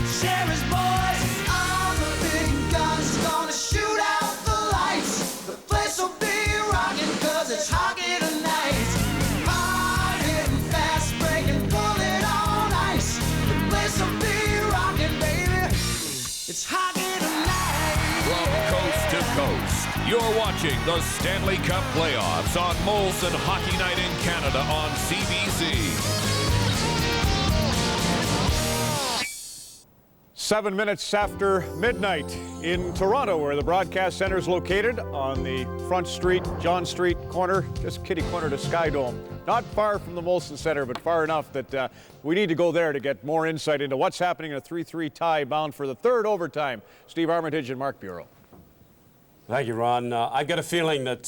Sherry's boys. All the big guns gonna shoot out the lights. The place will be rocking 'cause it's hockey tonight. Hard hitting, fast breaking, bullet on ice. The place will be rocking, baby. It's hockey tonight. From coast to coast, you're watching the Stanley Cup Playoffs on Molson Hockey Night in Canada on CBC. 7 minutes after midnight in Toronto, where the broadcast center is located on the Front Street, John Street corner, just kitty corner to Sky Dome. Not far from the Molson Center, but far enough that we need to go there to get more insight into what's happening in a 3-3 tie bound for the third overtime. Steve Armitage and Mark Bureau. Thank you, Ron. I get a feeling that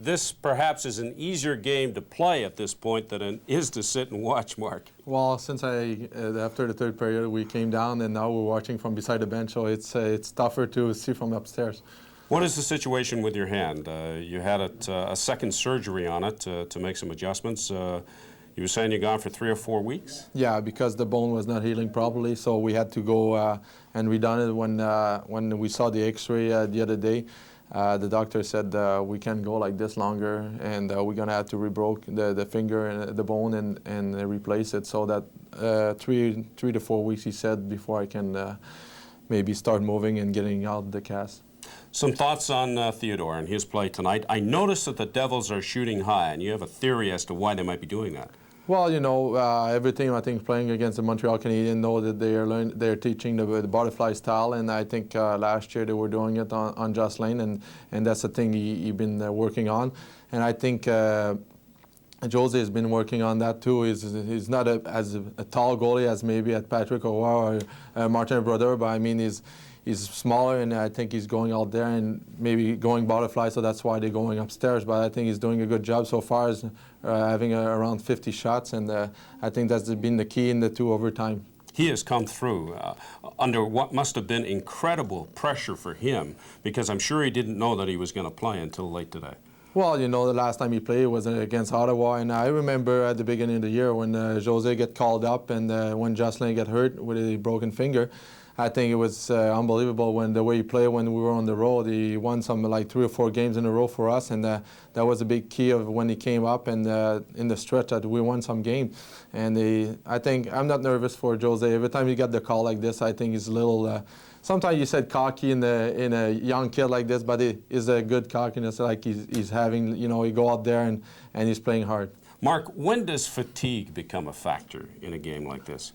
this perhaps is an easier game to play at this point than it is to sit and watch, Mark. Well, since after the third period, we came down and now we're watching from beside the bench, so it's tougher to see from upstairs. What is the situation with your hand? You had a second surgery on it to make some adjustments. You were saying you're gone for 3 or 4 weeks? Yeah, because the bone was not healing properly, so we had to go and redone it when we saw the X-ray the other day. The doctor said we can't go like this longer, and we're gonna have to rebroke the finger and the bone and replace it. So that 3 to 4 weeks, he said, before I can maybe start moving and getting out the cast. Some thoughts on Theodore and his play tonight. I noticed that the Devils are shooting high, and you have a theory as to why they might be doing that. Well, you know, every team I think playing against the Montreal Canadiens know that they're teaching the butterfly style, and I think last year they were doing it on Jocelyn, and that's the thing he's been working on, and I think Jose has been working on that too. He's not as a tall goalie as maybe at Patrick or Martin Brodeur, but I mean he's smaller, and I think he's going out there and maybe going butterfly, so that's why they're going upstairs. But I think he's doing a good job so far, as having around 50 shots, and I think that's been the key in the 2 overtime. He has come through under what must have been incredible pressure for him, because I'm sure he didn't know that he was going to play until late today. Well, you know, the last time he played was against Ottawa, and I remember at the beginning of the year when Jose get called up and when Jocelyn get hurt with a broken finger. I think it was unbelievable when the way he played when we were on the road. He won some like 3 or 4 games in a row for us, and that was a big key of when he came up and in the stretch that we won some games. And I think I'm not nervous for Jose. Every time you get the call like this, I think he's a little. Sometimes you said cocky in a young kid like this, but it is a good cockiness like he's having. You know, he go out there and he's playing hard. Mark, when does fatigue become a factor in a game like this?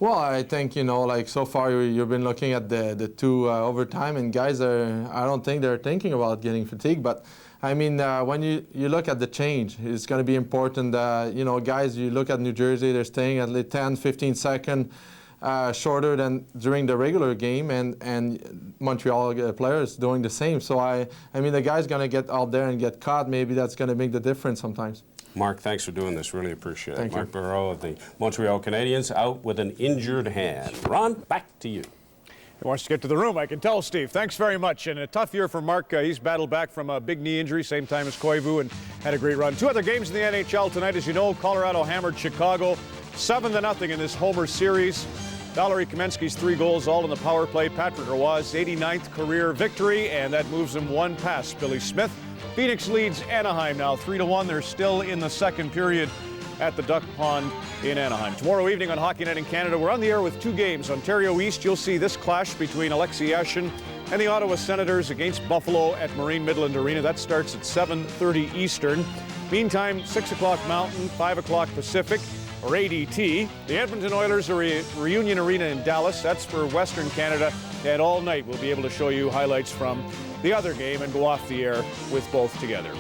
Well, I think, you know, like so far you've been looking at the 2 overtime, and guys I don't think they're thinking about getting fatigued. But I mean, when you look at the change, it's going to be important. You know, guys, you look at New Jersey, they're staying at least 10, 15 seconds shorter than during the regular game, and Montreal players doing the same. So I mean, the guy's going to get out there and get caught. Maybe that's going to make the difference sometimes. Mark, thanks for doing this. Really appreciate it. Thank you. Mark Barreau of the Montreal Canadiens out with an injured hand. Ron, back to you. He wants to get to the room, I can tell, Steve. Thanks very much. And a tough year for Mark. He's battled back from a big knee injury, same time as Koivu, and had a great run. 2 other games in the NHL tonight. As you know, Colorado hammered Chicago 7-0 in this Homer series. Valerie Kamensky's 3 goals, all in the power play. Patrick Roy's 89th career victory, and that moves him 1 past Billy Smith. Phoenix leads Anaheim now 3-1. They're still in the second period at the Duck Pond in Anaheim. Tomorrow evening on Hockey Night in Canada, we're on the air with 2 games. Ontario East, you'll see this clash between Alexei Yashin and the Ottawa Senators against Buffalo at Marine Midland Arena. That starts at 7:30 Eastern. Meantime, 6 o'clock Mountain, 5 o'clock Pacific, or ADT. The Edmonton Oilers are at Reunion Arena in Dallas. That's for Western Canada. And all night we'll be able to show you highlights from the other game and go off the air with both together.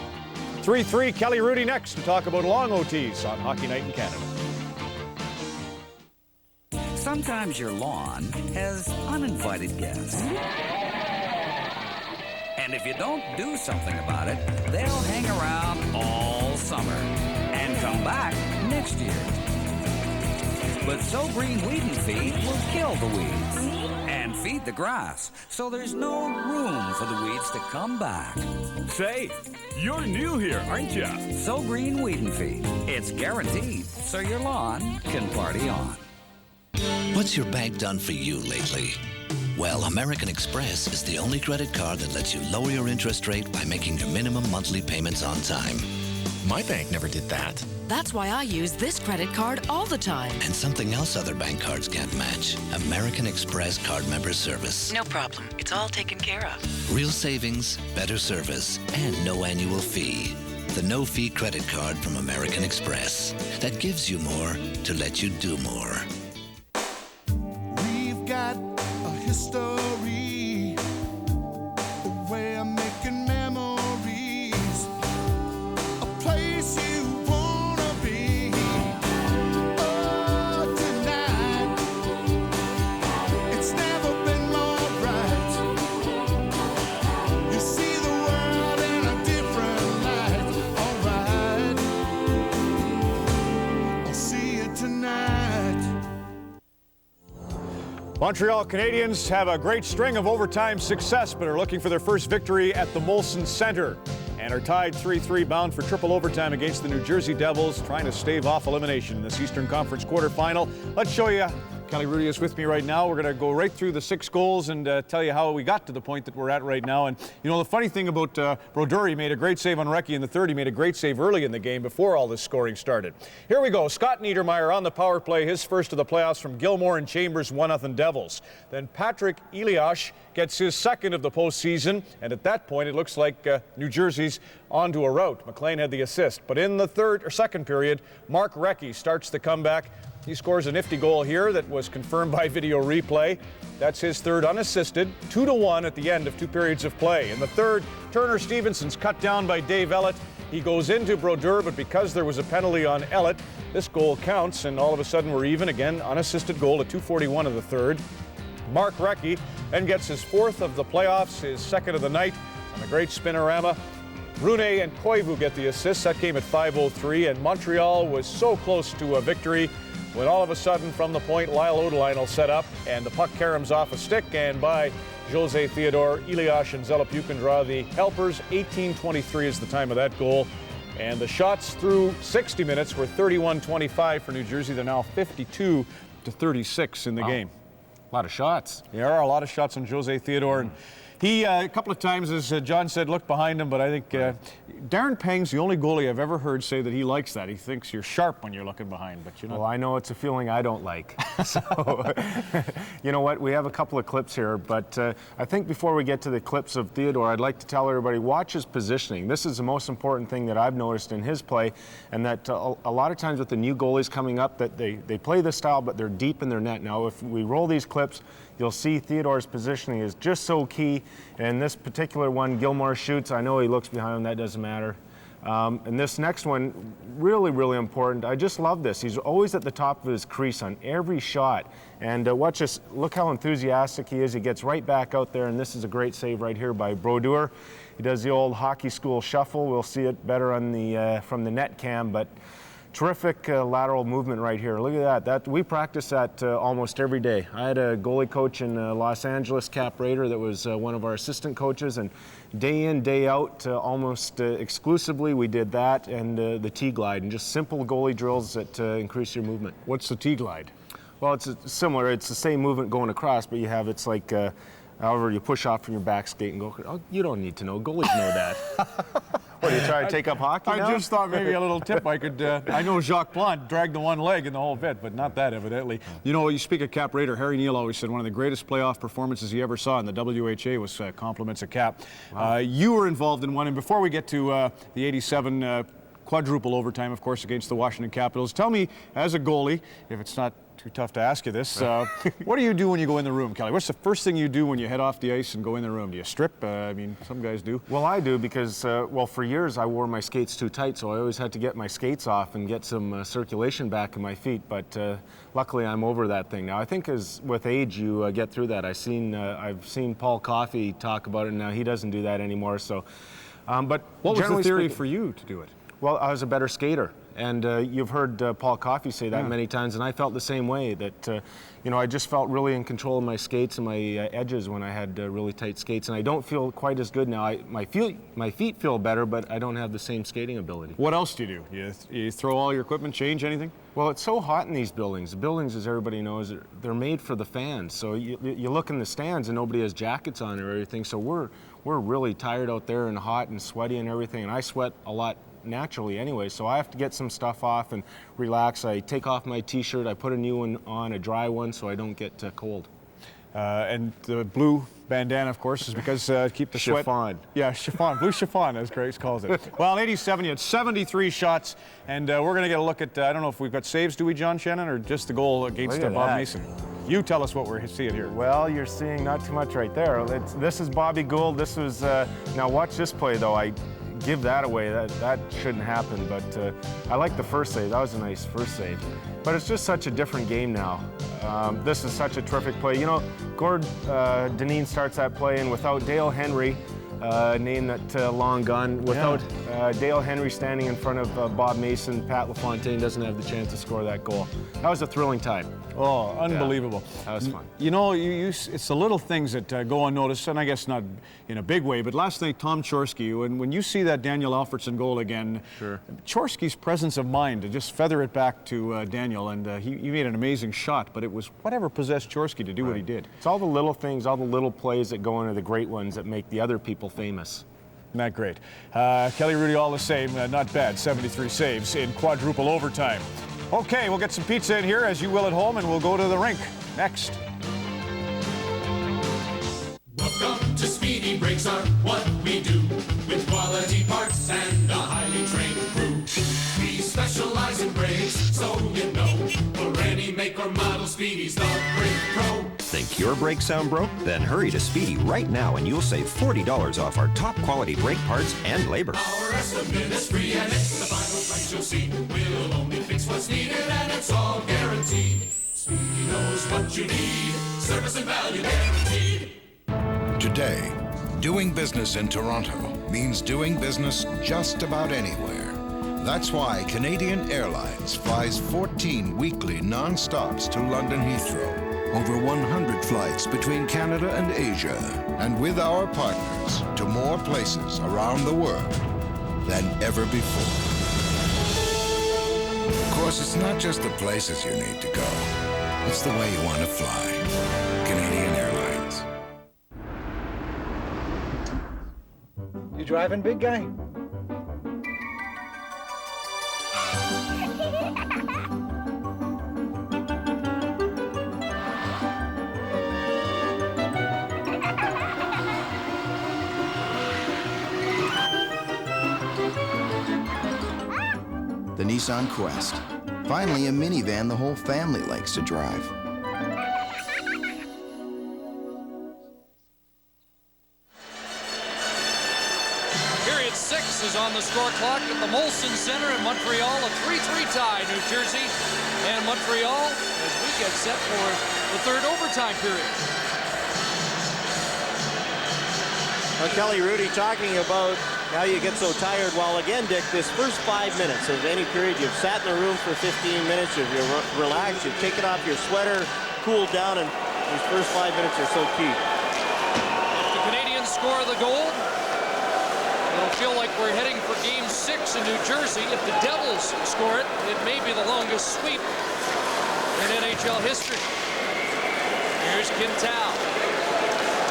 3-3, Kelly Rudy next to talk about long OTs on Hockey Night in Canada. Sometimes your lawn has uninvited guests. And if you don't do something about it, they'll hang around all summer and come back next year. But So Green Weed and Feed will kill the weeds and feed the grass, so there's no room for the weeds to come back. Say, you're new here, aren't you? So Green Weed and Feed. It's guaranteed, so your lawn can party on. What's your bank done for you lately? Well, American Express is the only credit card that lets you lower your interest rate by making your minimum monthly payments on time. My bank never did that. That's why I use this credit card all the time. And something else other bank cards can't match. American Express card member service. No problem. It's all taken care of. Real savings, better service, and no annual fee. The no-fee credit card from American Express. That gives you more to let you do more. We've got a history, a way of making memories, a place you wanna be. Oh, tonight, it's never been more bright. You see the world in a different light. Alright, I'll see you tonight. Montreal Canadiens have a great string of overtime success, but are looking for their first victory at the Molson Centre and are tied 3-3 bound for triple overtime against the New Jersey Devils, trying to stave off elimination in this Eastern Conference quarterfinal. Let's show you. Kelly Rudy is with me right now. We're going to go right through the 6 goals and tell you how we got to the point that we're at right now. And, you know, the funny thing about Brodeur, he made a great save on Recchi in the third. He made a great save early in the game before all this scoring started. Here we go. Scott Niedermayer on the power play, his first of the playoffs from Gilmore and Chambers, 1-0 Devils. Then Patrick Elias gets his second of the postseason, and at that point it looks like New Jersey's onto a rout. McLean had the assist. But in the second period, Mark Recchi starts the comeback. He scores a nifty goal here that was confirmed by video replay. That's his third unassisted, 2-1 at the end of 2 periods of play. In the third, Turner Stevenson's cut down by Dave Ellett. He goes into Brodeur, but because there was a penalty on Ellett, this goal counts, and all of a sudden we're even again. Unassisted goal at 2:41 of the third. Mark Recchi then gets his 4th of the playoffs, his 2nd of the night on a great spinorama. Rune and Koivu get the assists. That came at 5:03, and Montreal was so close to a victory when all of a sudden from the point, Lyle Odeline will set up, and the puck caroms off a stick, and by Jose Theodore, Elias and Zelapuk draw the helpers. 18:23 is the time of that goal. And the shots through 60 minutes were 31-25 for New Jersey. They're now 52-36 in the game. A lot of shots. There are a lot of shots on Jose Theodore. And he, a couple of times, as John said, looked behind him, but I think Darren Pang's the only goalie I've ever heard say that he likes that. He thinks you're sharp when you're looking behind, but you know. Well, I know it's a feeling I don't like. So, you know what? We have a couple of clips here, but I think before we get to the clips of Theodore, I'd like to tell everybody, watch his positioning. This is the most important thing that I've noticed in his play, and that a lot of times with the new goalies coming up, that they play this style, but they're deep in their net. Now, if we roll these clips, you'll see Theodore's positioning is just so key. And this particular one, Gilmore shoots. I know he looks behind him. That doesn't matter. And this next one, really, really important. I just love this. He's always at the top of his crease on every shot. And look how enthusiastic he is. He gets right back out there, and this is a great save right here by Brodeur. He does the old hockey school shuffle. We'll see it better on the from the net cam, but terrific lateral movement right here. Look at that. We practice that almost every day. I had a goalie coach in Los Angeles, Cap Raider, that was one of our assistant coaches, and day in, day out, almost exclusively, we did that and the T-glide, and just simple goalie drills that increase your movement. What's the T-glide? Well, it's similar. It's the same movement going across, but it's like, however, you push off from your back skate and go. Oh, you don't need to know. Goalies know that. What, are you trying to take up hockey now? I just thought maybe a little tip I could. I know Jacques Plante dragged the one leg in the whole bit, but not that evidently. You know, you speak of Cap Raider. Harry Neal always said one of the greatest playoff performances he ever saw in the WHA was compliments of Cap. Wow. You were involved in one, and before we get to the '87 quadruple overtime, of course, against the Washington Capitals, tell me, as a goalie, if it's not too tough to ask you this, what do you do when you go in the room, Kelly? What's the first thing you do when you head off the ice and go in the room? Do you strip? I mean, some guys do. Well, I do because, well, for years I wore my skates too tight, so I always had to get my skates off and get some circulation back in my feet, but luckily I'm over that thing now. I think as with age you get through that. I've seen Paul Coffey talk about it now. He doesn't do that anymore, so. But what was the theory for you to do it? Well, I was a better skater. And you've heard Paul Coffey say that many times, and I felt the same way, that I just felt really in control of my skates and my edges when I had really tight skates, and I don't feel quite as good now. My feet feel better, but I don't have the same skating ability. What else do you do? You throw all your equipment, change anything? Well, it's so hot in these buildings. The buildings, as everybody knows, they're made for the fans. So you look in the stands and nobody has jackets on or everything, so we're really tired out there and hot and sweaty and everything, and I sweat a lot naturally anyway, so I have to get some stuff off and relax. I take off my t-shirt, I put a new one on, a dry one, so I don't get cold. And the blue bandana, of course, is because keep the sweat. Chiffon. Yeah, chiffon, blue chiffon, as Grace calls it. Well, in '87, you had 73 shots, and we're going to get a look at, I don't know if we've got saves, do we, John Shannon, or just the goal against Bob Mason? You tell us what we're seeing here. Well, you're seeing not too much right there. This is Bobby Gould. This was, now watch this play, though. I give that away. That shouldn't happen, but I like the first save. That was a nice first save. But it's just such a different game now. This is such a terrific play. You know, Gord Dineen starts that play, and without Dale Henry, name that long gone, without Dale Henry standing in front of Bob Mason, Pat LaFontaine doesn't have the chance to score that goal. That was a thrilling time. Oh, unbelievable. Yeah, that was fun. You know, it's the little things that go unnoticed, and I guess not in a big way, but last night, Tom Chorsky, when you see that Daniel Alfredsson goal again, Chorsky's presence of mind to just feather it back to Daniel, and he made an amazing shot, but it was whatever possessed Chorsky to do what he did. It's all the little things, all the little plays that go into the great ones that make the other people famous. Isn't that great? Kelly Rudy, all the same, not bad. 73 saves in quadruple overtime. Okay, we'll get some pizza in here, as you will at home, and we'll go to the rink next. Welcome to Speedy Brakes are what we do, with quality parts and a highly trained crew. We specialize in brakes, so you know, for any make or model, Speedy's the brake pro. Think your brakes sound broke? Then hurry to Speedy right now and you'll save $40 off our top quality brake parts and labor. Our estimate is free and it's the final price you'll see. We'll only fix what's needed and it's all guaranteed. Speedy knows what you need, service and value guaranteed. Today, doing business in Toronto means doing business just about anywhere. That's why Canadian Airlines flies 14 weekly non-stops to London Heathrow, over 100 flights between Canada and Asia, and with our partners to more places around the world than ever before. Of course, it's not just the places you need to go. It's the way you want to fly. Canadian Airlines. You driving, big guy? The Nissan Quest. Finally, a minivan the whole family likes to drive. Period 6 is on the score clock at the Molson Center in Montreal. A 3-3 tie, New Jersey and Montreal, as we get set for the third overtime period. Well, Kelly Hrudey talking about how you get so tired. Well, again, Dick, this first 5 minutes of any period, you've sat in the room for 15 minutes, you've relaxed, you've taken off your sweater, cooled down, and these first 5 minutes are so key. If the Canadiens score the goal, it'll feel like we're heading for Game 6 in New Jersey. If the Devils score it, it may be the longest sweep in NHL history. Here's Quintal,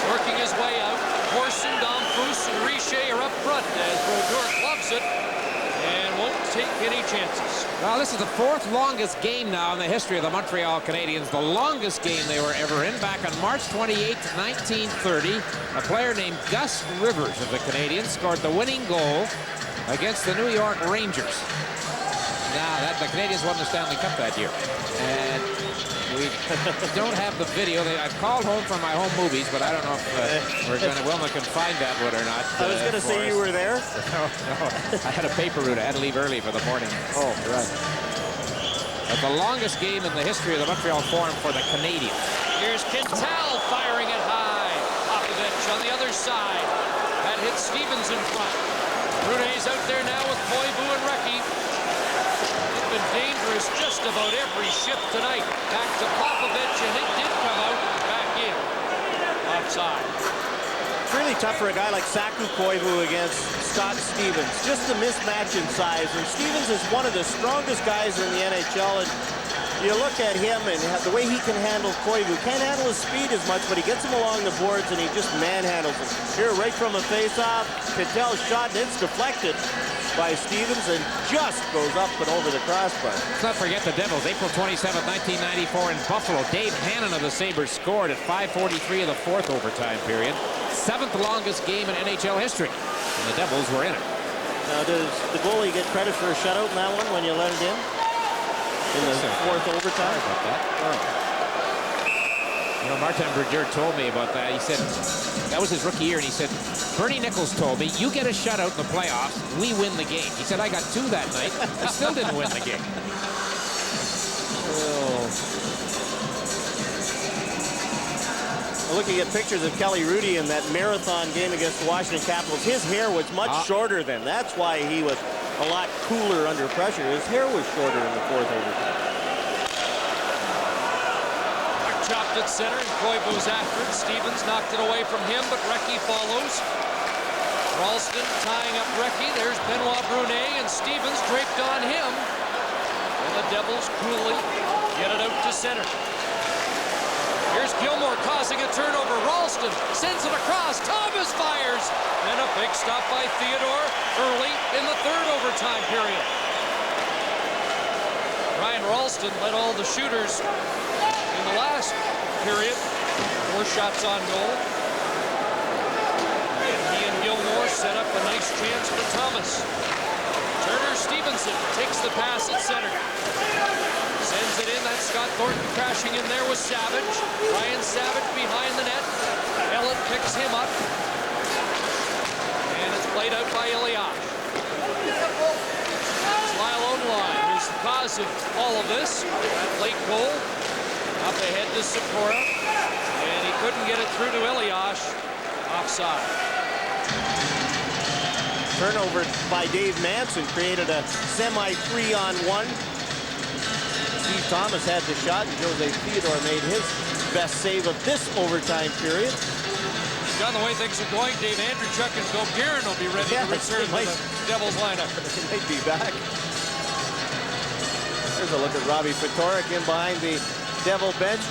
working his way out. Corson, Domfus, and Richer are up front as Brodeur loves it and won't take any chances. Well, this is the fourth longest game now in the history of the Montreal Canadiens. The longest game they were ever in back on March 28, 1930. A player named Gus Rivers of the Canadiens scored the winning goal against the New York Rangers. Now, the Canadiens won the Stanley Cup that year. And we don't have the video. I've called home from my home movies, but I don't know if Wilma can find that one or not. I was going to say you were there. No. I had a paper route. I had to leave early for the morning. Oh, right. But the longest game in the history of the Montreal Forum for the Canadiens. Here's Quintal firing it high. Popovich on the other side. That hits Stevens in front. Brunet's out there now with Koivu and Recchi. It's been dangerous just about every shift tonight. Back to Popovich, and it did come out back in. Offside. It's really tough for a guy like Saku Koivu against Scott Stevens. Just the mismatch in size. And Stevens is one of the strongest guys in the NHL. And you look at him and the way he can handle Koivu. Can't handle his speed as much, but he gets him along the boards and he just manhandles him. Here, right from a face-off, Quintal's shot, and it's deflected by Stevens and just goes up and over the crossbar. Let's not forget the Devils. April 27, 1994 in Buffalo. Dave Hannon of the Sabres scored at 5:43 of the fourth overtime period. Seventh longest game in NHL history. And the Devils were in it. Now, does the goalie get credit for a shutout in that one when you let it in? In the fourth overtime? About that. Oh. You know, Martin Brodeur told me about that. He said, that was his rookie year, and he said, Bernie Nichols told me, you get a shutout in the playoffs, we win the game. He said, I got 2 that night. I still didn't win the game. Looking at pictures of Kelly Hrudey in that marathon game against the Washington Capitals, his hair was much shorter then. That's why he was a lot cooler under pressure. His hair was shorter in the fourth overtime. Chopped at center, and Koivu's after it. Stevens knocked it away from him, but Recchi follows. Ralston tying up Recchi. There's Benoit Brunet, and Stevens draped on him. And the Devils coolly get it out to center. Here's Gilmore causing a turnover. Ralston sends it across. Thomas fires. And a big stop by Theodore early in the third overtime period. Ryan Ralston led all the shooters in the last period. 4 shots on goal. And he and Gilmore set up a nice chance for Thomas. Turner Stevenson takes the pass at center. Sends it in. That's Scott Thornton crashing in there with Savage. Ryan Savage behind the net. Ellett picks him up. And it's played out by Elias. Lyle Odenline, who's the cause of all of this. That late goal. Up ahead to Sikora. And he couldn't get it through to Elias. Offside. Turnover by Dave Manson created a semi 3-on-1. Steve Thomas had the shot, and Jose Theodore made his best save of this overtime period. John, the way things are going, Dave Andreychuk and Bill Guerin will be ready to return to the Devils lineup. They might be back. There's a look at Robbie Ftorek in behind the Devil bench.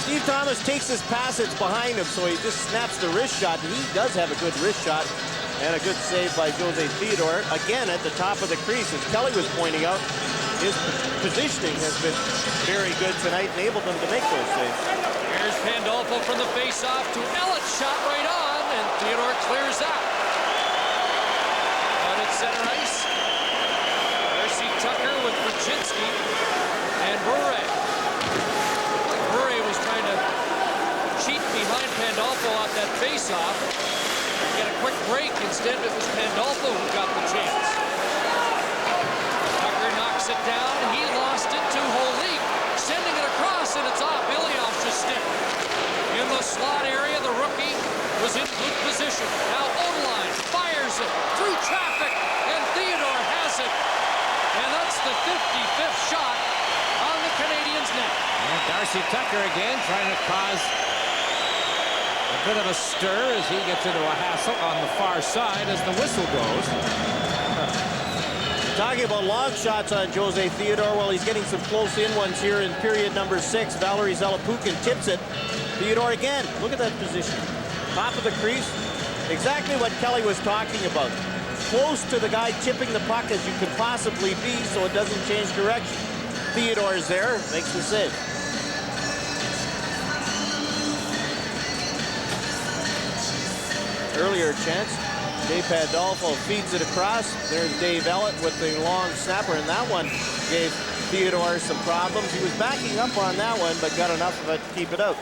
Steve Thomas takes his pass, it's behind him, so he just snaps the wrist shot. And he does have a good wrist shot and a good save by Jose Theodore. Again, at the top of the crease, as Kelly was pointing out, his positioning has been very good tonight, enabled them to make those saves. Here's Pandolfo from the face-off to Ellett, shot right on, and Theodore clears out. But it's center ice. Darcy Tucker with Brzezinski and Bure. Bure was trying to cheat behind Pandolfo off that face-off. get a quick break. Instead, it was Pandolfo who got the chance. Tucker knocks it down. He lost it to Holik. Sending it across, and it's off Ilya's stick. In the slot area, the rookie was in good position. Now Ottawa fires it through traffic, and Theodore has it. And that's the 55th shot on the Canadiens' net. And Darcy Tucker again trying to cause a bit of a stir as he gets into a hassle on the far side as the whistle goes. Talking about long shots on Jose Theodore, well, he's getting some close-in ones here in period number 6. Valerie Zalapukin tips it. Theodore again. Look at that position. Top of the crease. Exactly what Kelly was talking about. Close to the guy tipping the puck as you could possibly be so it doesn't change direction. Theodore is there, makes the save. Earlier chance. Dave Pandolfo feeds it across. There's Dave Ellett with the long snapper, and that one gave Theodore some problems. He was backing up on that one, but got enough of it to keep it out.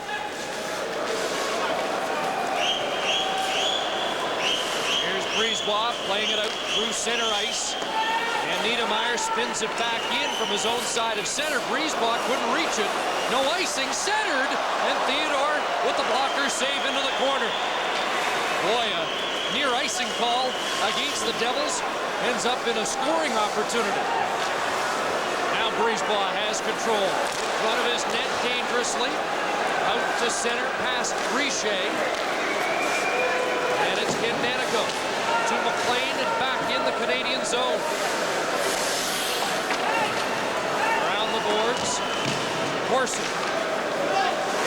Here's Brisebois playing it out through center ice. And Niedermeyer spins it back in from his own side of center. Brisebois couldn't reach it. No icing, centered, and Theodore with the blocker save into the corner. Boy, a near icing call against the Devils ends up in a scoring opportunity. Now Brisebois has control. In front of his net dangerously. Out to center past Richer. And it's Danico to McLean and back in the Canadian zone. Around the boards. Corson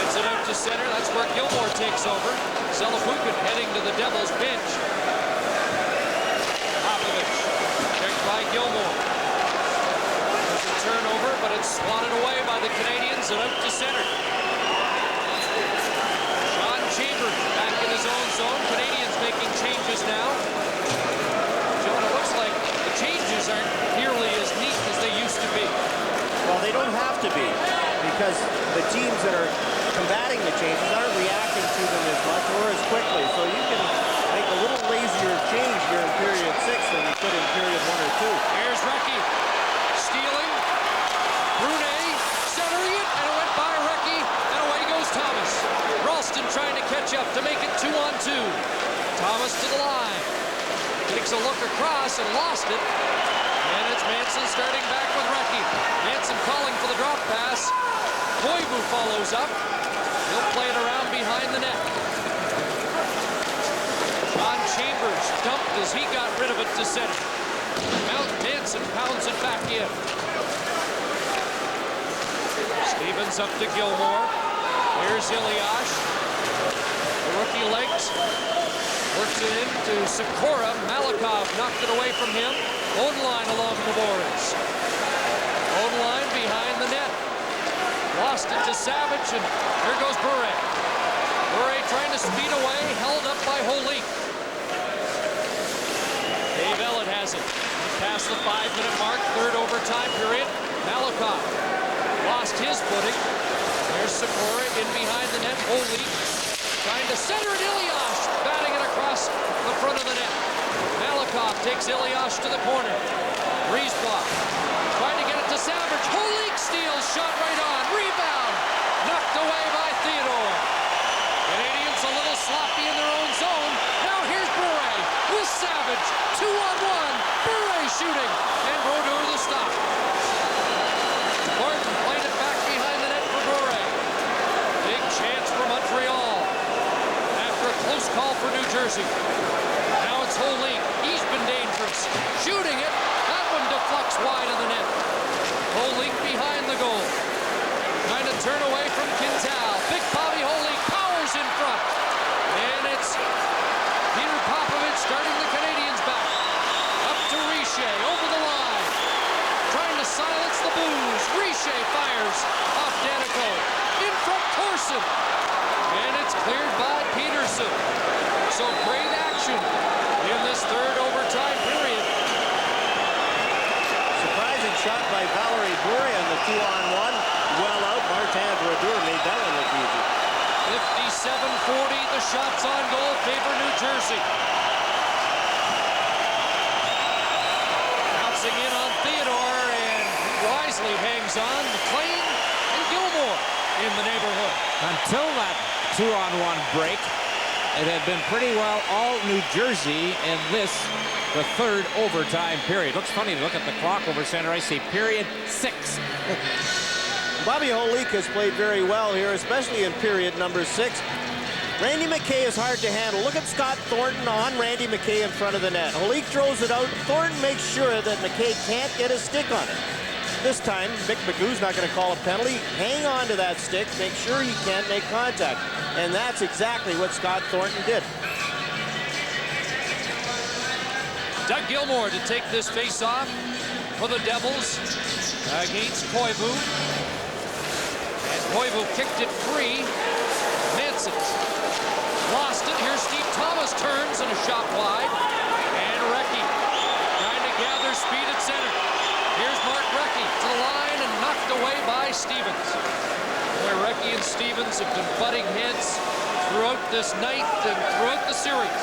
gets it out to center. That's where Gilmore takes over. Zalapukin heading to the Devils bench. Popovich checked by Gilmore. There's a turnover, but it's swatted away by the Canadiens and out to center. Sean Chambers back in his own zone. Canadiens making changes now. John, it looks like the changes aren't nearly as neat as they used to be. Well, they don't have to be, because the teams that are combating the changes aren't reacting to them as much or as quickly. So you can make a little lazier change here in period 6 than you could in period 1 or 2. Here's Recchi stealing. Brunet centering it, and it went by Recchi, and away goes Thomas. Ralston trying to catch up to make it 2-on-2. Thomas to the line. Takes a look across and lost it. And it's Manson starting back with Recchi. Manson calling for the drop pass. Koivu follows up. He'll play it around behind the net. John Chambers dumped as he got rid of it to center. Manson pounds it back in. Stevens up to Gilmore. Here's Ilyash. The rookie legs. Works it into Sikora. Malikov knocked it away from him. Odenline along the boards. Odenline behind the net. Lost it to Savage, and here goes Bure. Bure trying to speed away, held up by Holik. Dave Ellett has it. Past the 5-minute mark, third overtime period. Malikov lost his footing. There's Sikora in behind the net. Holik trying to center it. Ilyash batting it across the front of the net. Malikov takes Ilyash to the corner. Brisebois trying to get it to Savage. Holik steals, shot right on. Rebound knocked away by Theodore. Canadiens a little sloppy in their own zone. Now here's Bure with Savage. 2-on-1. Bure shooting, and Brodeur the stop. Martin played it back behind the net for Bure. Big chance for Montreal after a close call for New Jersey. Now it's Holik. He's been dangerous. Shooting it. That one deflects wide of the net. Holik behind the goal. Trying to turn away from Quintal. Big Bobby Holik powers in front. And it's Peter Popovich starting the Canadiens back. Up to Richer, over the line. Trying to silence the boos. Richer fires off Danico. In front, Corson. And it's cleared by Peterson. So great action in this third overtime period. Surprising shot by Valerie Bure on the 2-on-1. Well out. Martin Brodeur made that one look easy. 57-40. The shots on goal favor New Jersey. Wisely hangs on. McLean and Gilmore in the neighborhood. Until that 2-on-1 break, it had been pretty well all New Jersey in this, the third overtime period. Looks funny to look at the clock over center ice, see period 6. Bobby Holik has played very well here, especially in period number 6. Randy McKay is hard to handle. Look at Scott Thornton on Randy McKay in front of the net. Holik throws it out. Thornton makes sure that McKay can't get a stick on it. This time, Mick Magoo's not going to call a penalty. Hang on to that stick. Make sure he can't make contact. And that's exactly what Scott Thornton did. Doug Gilmore to take this face-off for the Devils against Koivu. And Koivu kicked it free. Manson lost it. Here's Steve Thomas turns and a shot wide. And Recchi trying to gather speed at center. Here's Mark Recchi to the line and knocked away by Stevens. Boy, Recchi and Stevens have been butting heads throughout this night and throughout the series.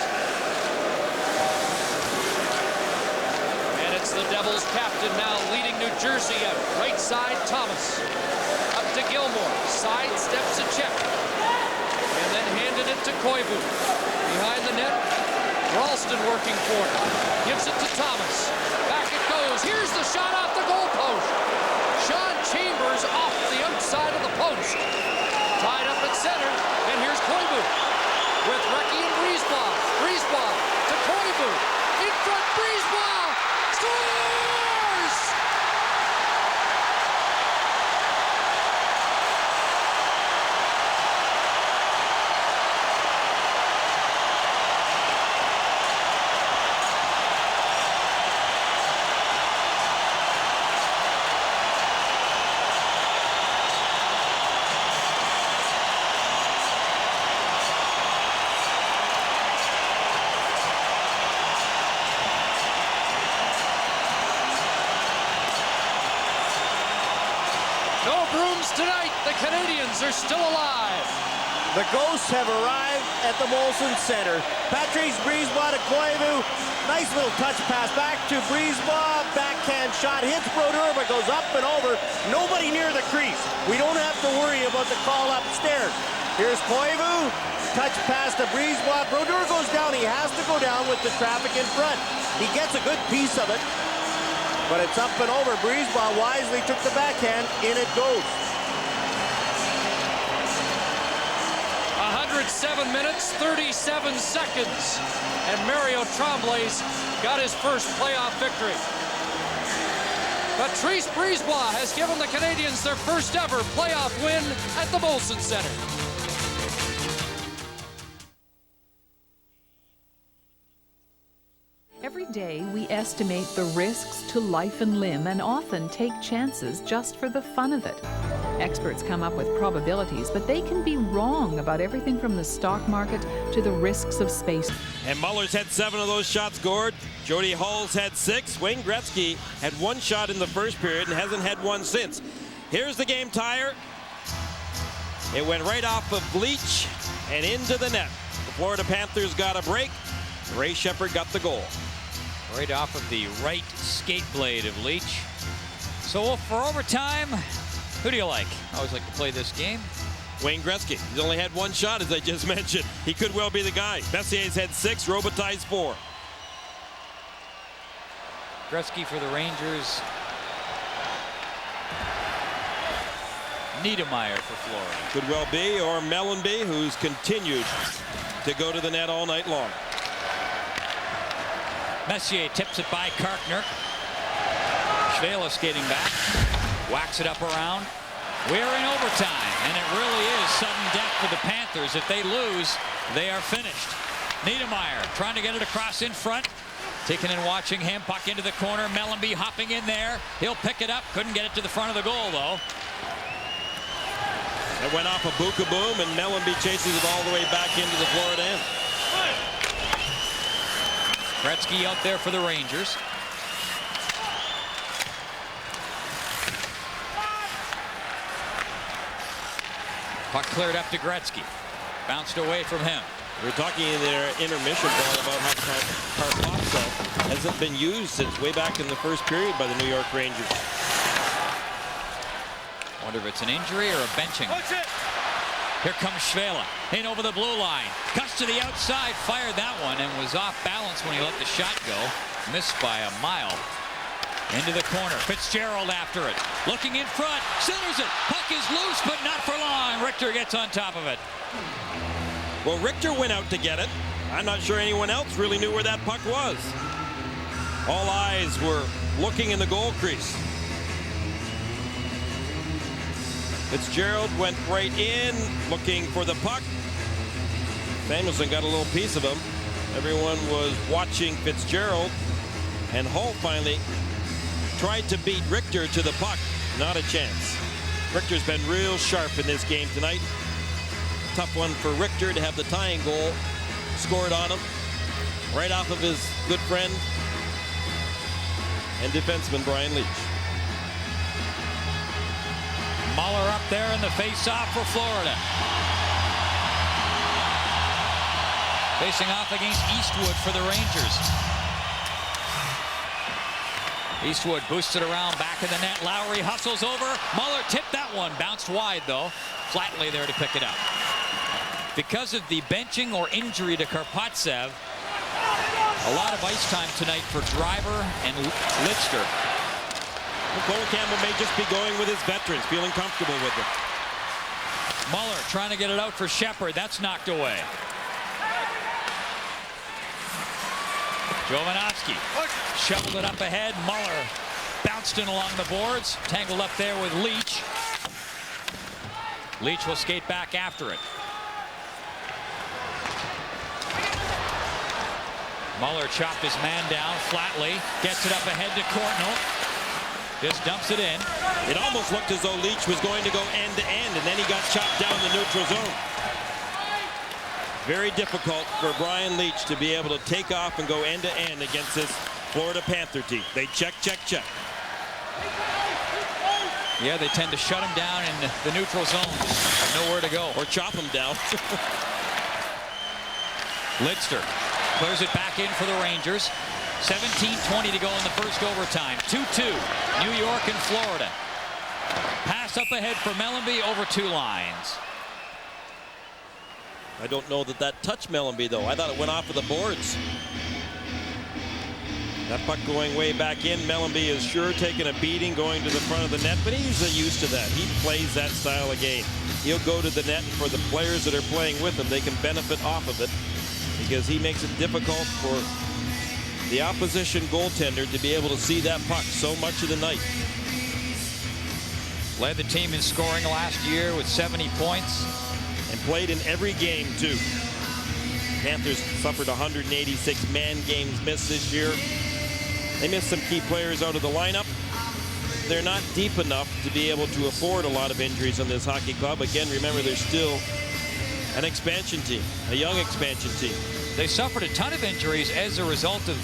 And it's the Devils captain now leading New Jersey out. Right side, Thomas. Up to Gilmore. Side steps a check. And then handed it to Koivu. Behind the net, Ralston working for it. Gives it to Thomas. Back it goes. Here's the shot off the goal post. Sean Chambers off the outside of the post. Tied up at center. And here's Koivu with Recchi and Brisebois. Brisebois to Koivu. In front, Brisebois scores! Tonight, the Canadiens are still alive. The Ghosts have arrived at the Molson Center. Patrice Brisebois to Koivu. Nice little touch pass back to Brisebois. Backhand shot hits Brodeur, but goes up and over. Nobody near the crease. We don't have to worry about the call upstairs. Here's Koivu. Touch pass to Brisebois. Brodeur goes down. He has to go down with the traffic in front. He gets a good piece of it, but it's up and over. Brisebois wisely took the backhand. In it goes. 107 minutes, 37 seconds, and Mario Tremblay's got his first playoff victory. Patrice Brisebois has given the Canadiens their first ever playoff win at the Molson Center. Every day, we estimate the risks to life and limb and often take chances just for the fun of it. Experts come up with probabilities, but they can be wrong about everything from the stock market to the risks of space. And Muller's had 7 of those shots scored. Jody Hall's had 6. Wayne Gretzky had 1 shot in the first period and hasn't had 1 since. Here's the game tire. It went right off of Leach and into the net. The Florida Panthers got a break. Ray Shepherd got the goal. Right off of the right skate blade of Leach. So for overtime, who do you like? I always like to play this game. Wayne Gretzky. He's only had 1 shot, as I just mentioned. He could well be the guy. Messier's had 6, Robitaille's 4. Gretzky for the Rangers. Niedermeyer for Florida. Could well be, or Mellenby, who's continued to go to the net all night long. Messier tips it by Karkner. Schwela skating back. Whacks it up around. We're in overtime, and it really is sudden death for the Panthers. If they lose, they are finished. Niedermeyer trying to get it across in front. Taking and watching him. Puck into the corner. Mellenby hopping in there. He'll pick it up. Couldn't get it to the front of the goal, though. It went off a Buka-boom, and Mellenby chases it all the way back into the Florida end. Gretzky out there for the Rangers. Puck cleared up to Gretzky. Bounced away from him. We were talking in their intermission ball about how Karpatso hasn't been used since way back in the first period by the New York Rangers. Wonder if it's an injury or a benching. Here comes Švela in over the blue line. Cuts to the outside, fired that one, and was off balance when he let the shot go. Missed by a mile. Into the corner. Fitzgerald after it. Looking in front. Centers it. Puck is loose, but not for long. Richter gets on top of it. Well, Richter went out to get it. I'm not sure anyone else really knew where that puck was. All eyes were looking in the goal crease. Fitzgerald went right in, looking for the puck. Samuelsson got a little piece of him. Everyone was watching Fitzgerald, and Hull finally tried to beat Richter to the puck. Not a chance. Richter's been real sharp in this game tonight. Tough one for Richter to have the tying goal scored on him, right off of his good friend and defenseman Brian Leetch. Muller up there in the face-off for Florida. Facing off against Eastwood for the Rangers. Eastwood boosts it around, back of the net. Lowry hustles over. Muller tipped that one. Bounced wide, though. Flatley there to pick it up. Because of the benching or injury to Karpatsev, a lot of ice time tonight for Driver and Lichter. Cole Campbell may just be going with his veterans, feeling comfortable with them. Muller trying to get it out for Shepard. That's knocked away. Jovanovski shoveled it up ahead. Muller bounced in along the boards. Tangled up there with Leetch. Leetch will skate back after it. Muller chopped his man down. Flatley gets it up ahead to Courtnall. Just dumps it in. It almost looked as though Leetch was going to go end to end, and then he got chopped down the neutral zone. Very difficult for Brian Leetch to be able to take off and go end to end against this Florida Panther team. They check, check, check. Yeah, they tend to shut him down in the neutral zone. Nowhere to go. Or chop him down. Lidster clears it back in for the Rangers. 17:20 to go in the first overtime. 2-2, New York and Florida. Pass up ahead for Mellanby over two lines. I don't know that touched Mellanby, though. I thought it went off of the boards. That puck going way back in. Mellanby is sure taking a beating going to the front of the net, but he's used to that. He plays that style of game. He'll go to the net, and for the players that are playing with him, they can benefit off of it because he makes it difficult for the opposition goaltender to be able to see that puck so much of the night. Led the team in scoring last year with 70 points. And played in every game, too. Panthers suffered 186 man games missed this year. They missed some key players out of the lineup. They're not deep enough to be able to afford a lot of injuries on this hockey club. Again, remember, they're still an expansion team, a young expansion team. They suffered a ton of injuries as a result of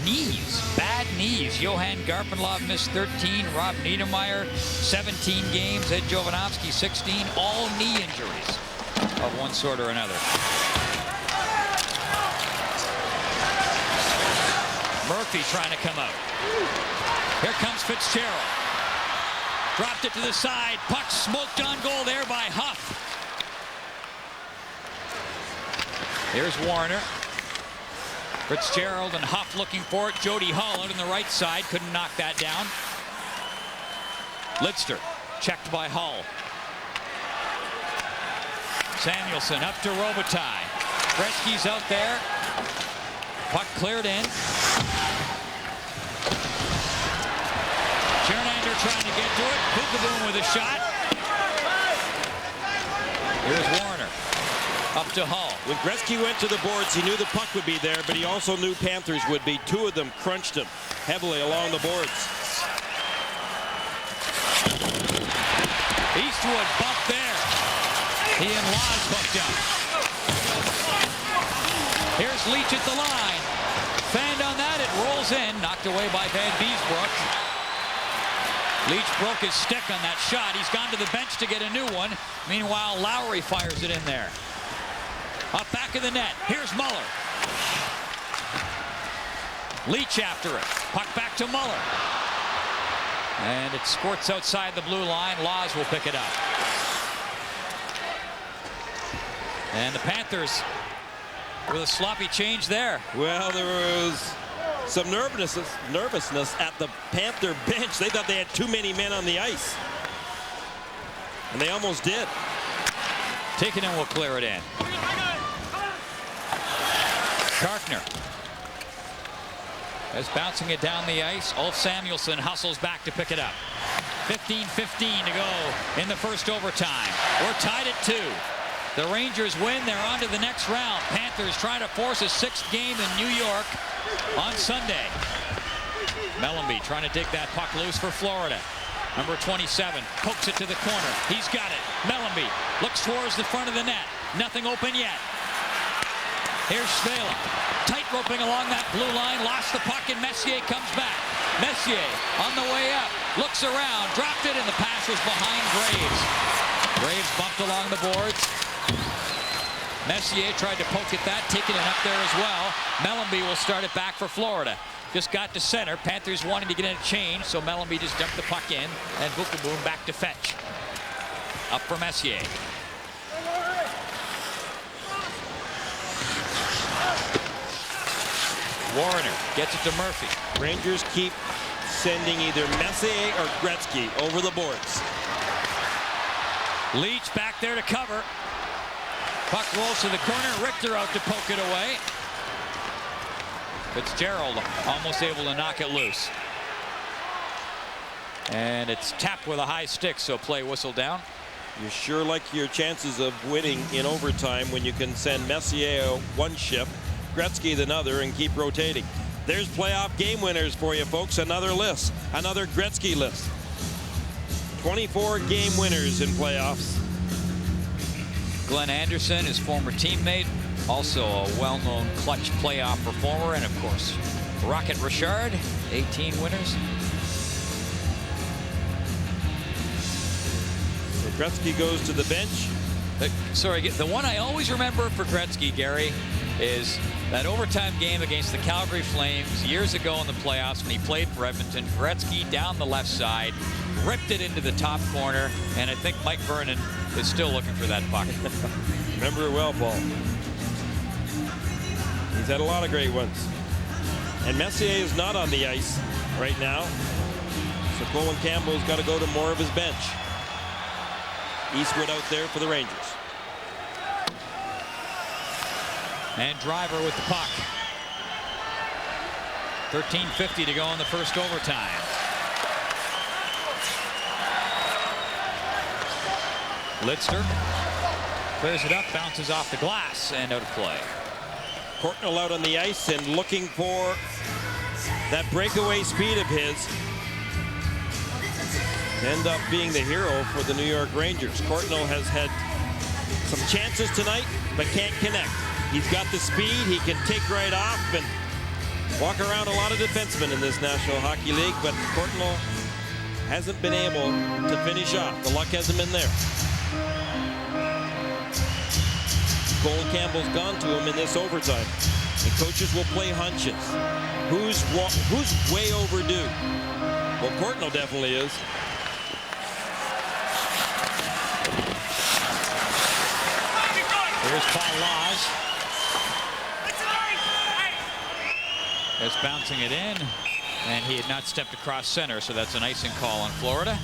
knees, bad knees. Johan Garpenlov missed 13, Rob Niedermeyer 17 games, Ed Jovanovski 16, all knee injuries of one sort or another. Murphy trying to come out. Here comes Fitzgerald. Dropped it to the side. Puck smoked on goal there by Huff. Here's Warner. Fitzgerald and Huff looking for it. Jody Hull out on the right side. Couldn't knock that down. Lidster checked by Hull. Samuelsson up to Robitaille. Gretzky's out there. Puck cleared in. Chernander trying to get to it. Boom with a shot. Here's Warner. Up to Hull. When Gretzky went to the boards, he knew the puck would be there, but he also knew Panthers would be. Two of them crunched him heavily along the boards. Eastwood bumped there. He and Laws bumped up. Here's Leetch at the line. Fanned on that, it rolls in. Knocked away by Van Beesbrook. Leetch broke his stick on that shot. He's gone to the bench to get a new one. Meanwhile, Lowry fires it in there. Up back of the net. Here's Muller. Leetch after it. Puck back to Muller. And it squirts outside the blue line. Laws will pick it up. And the Panthers with a sloppy change there. Well, there was some nervousness at the Panther bench. They thought they had too many men on the ice. And they almost did. Tikkanen will clear it in. Karkner is bouncing it down the ice. Ulf Samuelsson hustles back to pick it up. 15-15 to go in the first overtime. We're tied at 2. The Rangers win. They're on to the next round. Panthers trying to force a 6th game in New York on Sunday. Mellanby trying to dig that puck loose for Florida. Number 27 pokes it to the corner. He's got it. Mellanby looks towards the front of the net. Nothing open yet. Here's Svela. Tight roping along that blue line. Lost the puck and Messier comes back. Messier on the way up. Looks around. Dropped it and the pass was behind Graves. Graves bumped along the boards. Messier tried to poke at that. Taking it up there as well. Mellanby will start it back for Florida. Just got to center. Panthers wanting to get in a change, so Mellanby just dumped the puck in, and Boom back to fetch. Up for Messier. Warner gets it to Murphy. Rangers keep sending either Messier or Gretzky over the boards. Leach back there to cover. Puck rolls to the corner. Richter out to poke it away. Fitzgerald almost able to knock it loose. And it's tapped with a high stick, so play whistle down. You sure like your chances of winning in overtime when you can send Messier one shift, Gretzky another, and keep rotating. There's playoff game winners for you, folks. Another list, another Gretzky list. 24 game winners in playoffs. Glenn Anderson, his former teammate, also a well-known clutch playoff performer, and of course, Rocket Richard, 18 winners. So Gretzky goes to the bench. The one I always remember for Gretzky, Gary, is that overtime game against the Calgary Flames years ago in the playoffs when he played for Edmonton. Gretzky down the left side, ripped it into the top corner, and I think Mike Vernon is still looking for that puck. Remember it well, Paul. He's had a lot of great ones. And Messier is not on the ice right now. So Colin Campbell's got to go to more of his bench. Eastwood out there for the Rangers. And Driver with the puck. 13:50 to go in the first overtime. Lidster clears it up, bounces off the glass, and out of play. Courtnall out on the ice and looking for that breakaway speed of his. End up being the hero for the New York Rangers. Courtnall has had some chances tonight, but can't connect. He's got the speed. He can take right off and walk around a lot of defensemen in this National Hockey League, but Courtnall hasn't been able to finish off. The luck hasn't been there. Colin Campbell's gone to him in this overtime. And coaches will play hunches. Who's way overdue? Well, Courtnall definitely is. Here's Paul Laws. It's bouncing it in, and he had not stepped across center, so that's an icing call on Florida.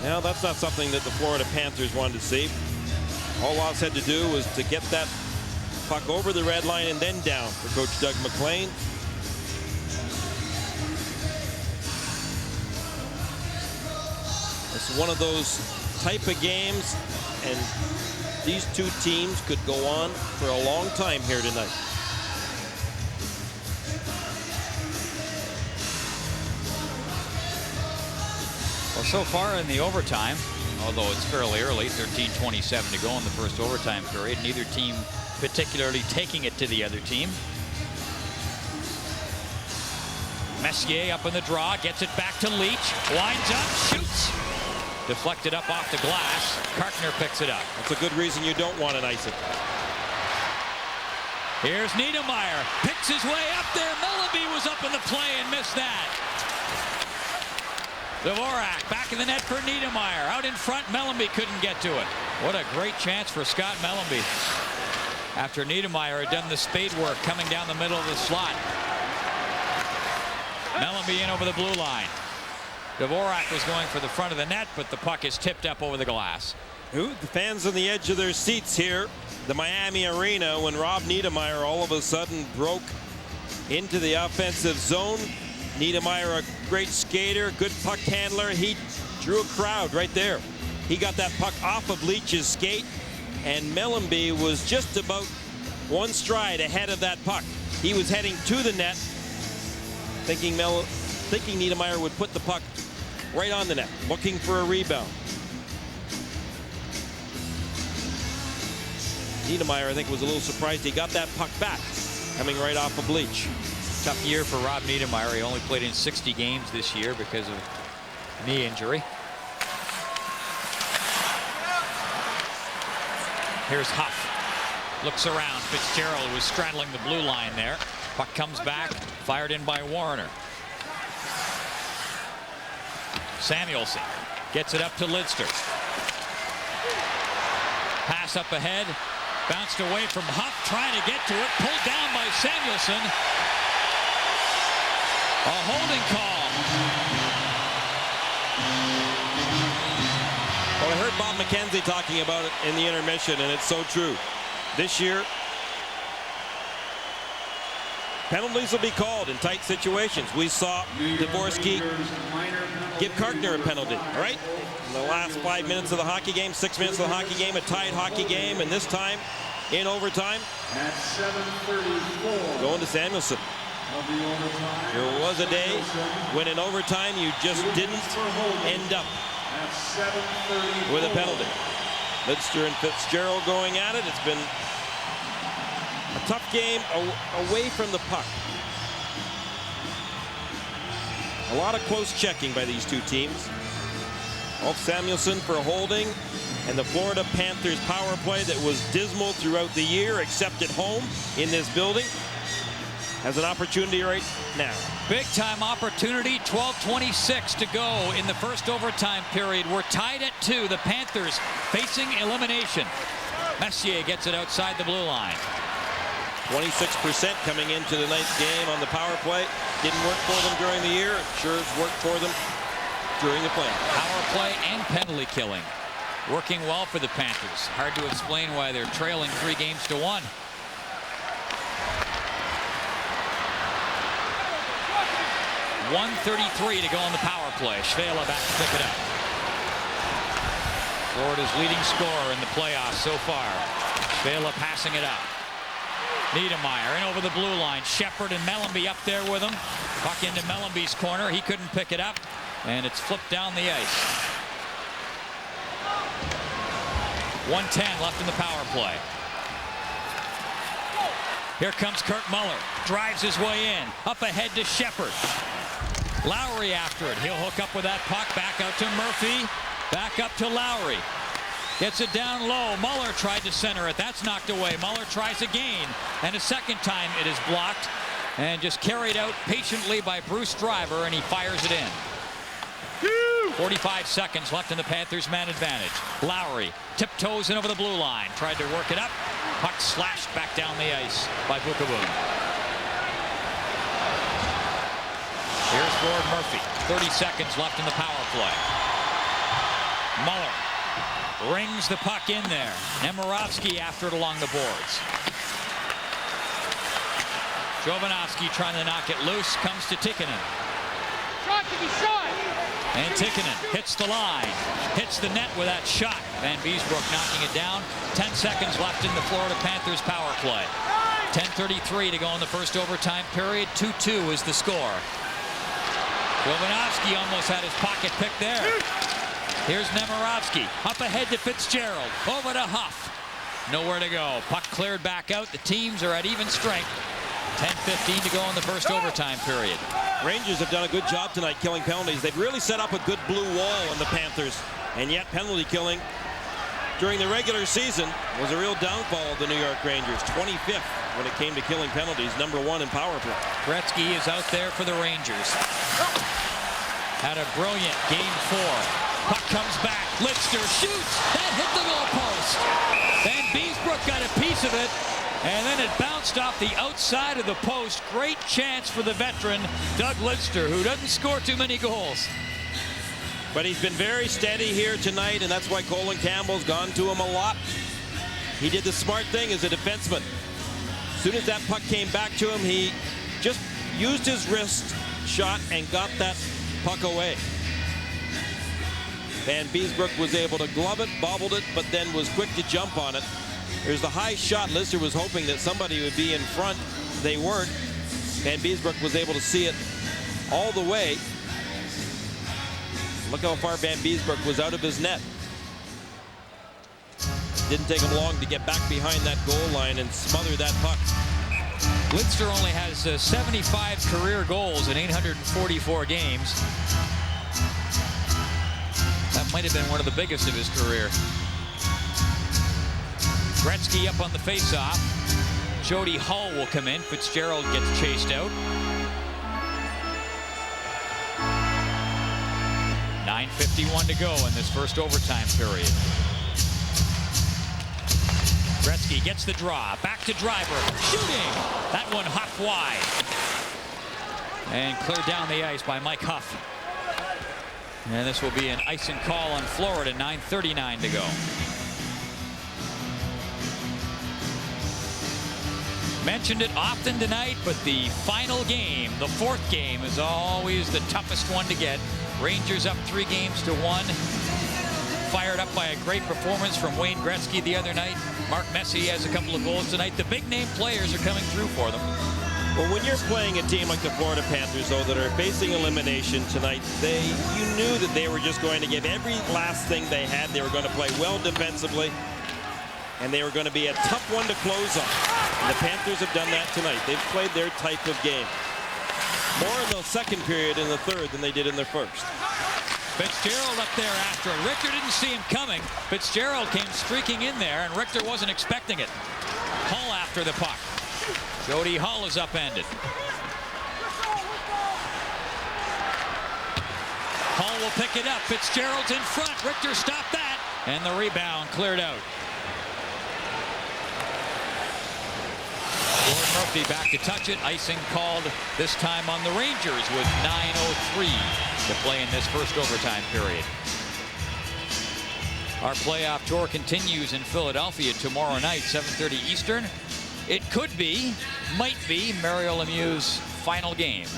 Now, that's not something that the Florida Panthers wanted to see. All Laws had to do was to get that puck over the red line and then down for Coach Doug McLean. It's one of those type of games, and these two teams could go on for a long time here tonight. Well, so far in the overtime, although it's fairly early, 13:27 to go in the first overtime period, neither team particularly taking it to the other team. Messier up in the draw, gets it back to Leach, winds up, shoots. Deflected up off the glass. Karkner picks it up. That's a good reason you don't want an icing. Here's Niedermeyer, picks his way up there. Mellanby was up in the play and missed that. Dvorak back in the net for Niedermayer. Out in front, Mellanby couldn't get to it. What a great chance for Scott Mellanby. After Niedermayer had done the spade work coming down the middle of the slot. Mellanby in over the blue line. Dvorak was going for the front of the net, but the puck is tipped up over the glass. The fans on the edge of their seats here, the Miami Arena, when Rob Niedermayer all of a sudden broke into the offensive zone. Niedermayer, a great skater, good puck handler. He drew a crowd right there. He got that puck off of Leach's skate, and Mellanby was just about one stride ahead of that puck. He was heading to the net, thinking Niedermayer would put the puck right on the net, looking for a rebound. Niedermayer, I think, was a little surprised he got that puck back, coming right off of Leach. Tough year for Rob Niedermayer. He only played in 60 games this year because of knee injury. Here's Huff. Looks around. Fitzgerald was straddling the blue line there. Puck comes back. Fired in by Warner. Samuelson gets it up to Lidster. Pass up ahead. Bounced away from Huff. Trying to get to it. Pulled down by Samuelson. A holding call. Well, I heard Bob McKenzie talking about it in the intermission, and it's so true. This year, penalties will be called in tight situations. We saw Dvorsky give Karkner a penalty, right? In the last 5 minutes of the hockey game, 6 minutes of the hockey game, a tied hockey game, and this time in overtime, going to Samuelson. There was a day when in overtime you just didn't end up with a penalty. Lidster and Fitzgerald going at it. It's been a tough game away from the puck. A lot of close checking by these two teams. Ulf Samuelsson for holding, and the Florida Panthers power play that was dismal throughout the year, except at home in this building, has an opportunity right now. Big time opportunity. 12:26 to go in the first overtime period. We're tied at 2. The Panthers facing elimination. Messier gets it outside the blue line. 26% coming into tonight's game on the power play. Didn't work for them during the year. It sure has worked for them during the playoffs. Power play and penalty killing working well for the Panthers. Hard to explain why they're trailing 3-1. .133 to go on the power play. Švehla back to pick it up. Florida's leading scorer in the playoffs so far. Švehla passing it up. Niedermayer in over the blue line. Shepard and Mellanby up there with him. Puck into Mellanby's corner. He couldn't pick it up, and it's flipped down the ice. 1:10 left in the power play. Here comes Kirk Muller. Drives his way in. Up ahead to Shepard. Lowry after it. He'll hook up with that puck. Back out to Murphy. Back up to Lowry. Gets it down low. Muller tried to center it. That's knocked away. Muller tries again. And a second time it is blocked. And just carried out patiently by Bruce Driver. And he fires it in. 45 seconds left in the Panthers' man advantage. Lowry tiptoes in over the blue line. Tried to work it up. Puck slashed back down the ice by Bukaboon. Here's Gord Murphy. 30 seconds left in the power play. Muller rings the puck in there. Nemirovsky after it along the boards. Jovanovski trying to knock it loose. Comes to Tikkanen. And Tikkanen hits the line. Hits the net with that shot. Van Beesbrook knocking it down. 10 seconds left in the Florida Panthers power play. 10:33 to go in the first overtime period. 2-2 is the score. Jovanovski almost had his pocket picked there. Here's Nemirovsky. Up ahead to Fitzgerald. Over to Huff. Nowhere to go. Puck cleared back out. The teams are at even strength. 10:15 to go in the first overtime period. Rangers have done a good job tonight killing penalties. They've really set up a good blue wall on the Panthers. And yet penalty killing during the regular season was a real downfall of the New York Rangers. 25th when it came to killing penalties. #1 in power play. Gretzky is out there for the Rangers. had a brilliant Game 4. Puck comes back. Lidster shoots. That hit the goalpost. Van Beesbrook got a piece of it, and then it bounced off the outside of the post. Great chance for the veteran, Doug Lidster, who doesn't score too many goals. But he's been very steady here tonight, and that's why Colin Campbell's gone to him a lot. He did the smart thing as a defenseman. As soon as that puck came back to him, he just used his wrist shot and got that puck away. Van Beesbrook was able to glove it, bobbled it, but then was quick to jump on it. There's the high shot. Lister was hoping that somebody would be in front. They weren't. Van Beesbrook was able to see it all the way. Look how far Van Beesbrook was out of his net. Didn't take him long to get back behind that goal line and smother that puck. Lidster only has 75 career goals in 844 games. That might have been one of the biggest of his career. Gretzky up on the faceoff. Jody Hull will come in. Fitzgerald gets chased out. 9:51 to go in this first overtime period. Gretzky gets the draw. Back to Driver. Shooting! That one hopped wide. And cleared down the ice by Mike Huff. And this will be an icing call on Florida. 9:39 to go. Mentioned it often tonight, but the final game, the fourth game, is always the toughest one to get. Rangers up 3-1. Fired up by a great performance from Wayne Gretzky the other night. Mark Messier has a couple of goals tonight. The big name players are coming through for them. Well, when you're playing a team like the Florida Panthers, though, that are facing elimination tonight, you knew that they were just going to give every last thing they had. They were going to play well defensively, and they were going to be a tough one to close on. And the Panthers have done that tonight. They've played their type of game. More in the second period and the third than they did in the first. Fitzgerald up there after. Richter didn't see him coming. Fitzgerald came streaking in there, and Richter wasn't expecting it. Hull after the puck. Jody Hull is upended. Hull will pick it up. Fitzgerald's in front. Richter stopped that. And the rebound cleared out. Gordon Murphy back to touch it. Icing called this time on the Rangers with 9:03 to play in this first overtime period. Our playoff tour continues in Philadelphia tomorrow night, 7:30 Eastern. It could be, might be, Mario Lemieux's final game.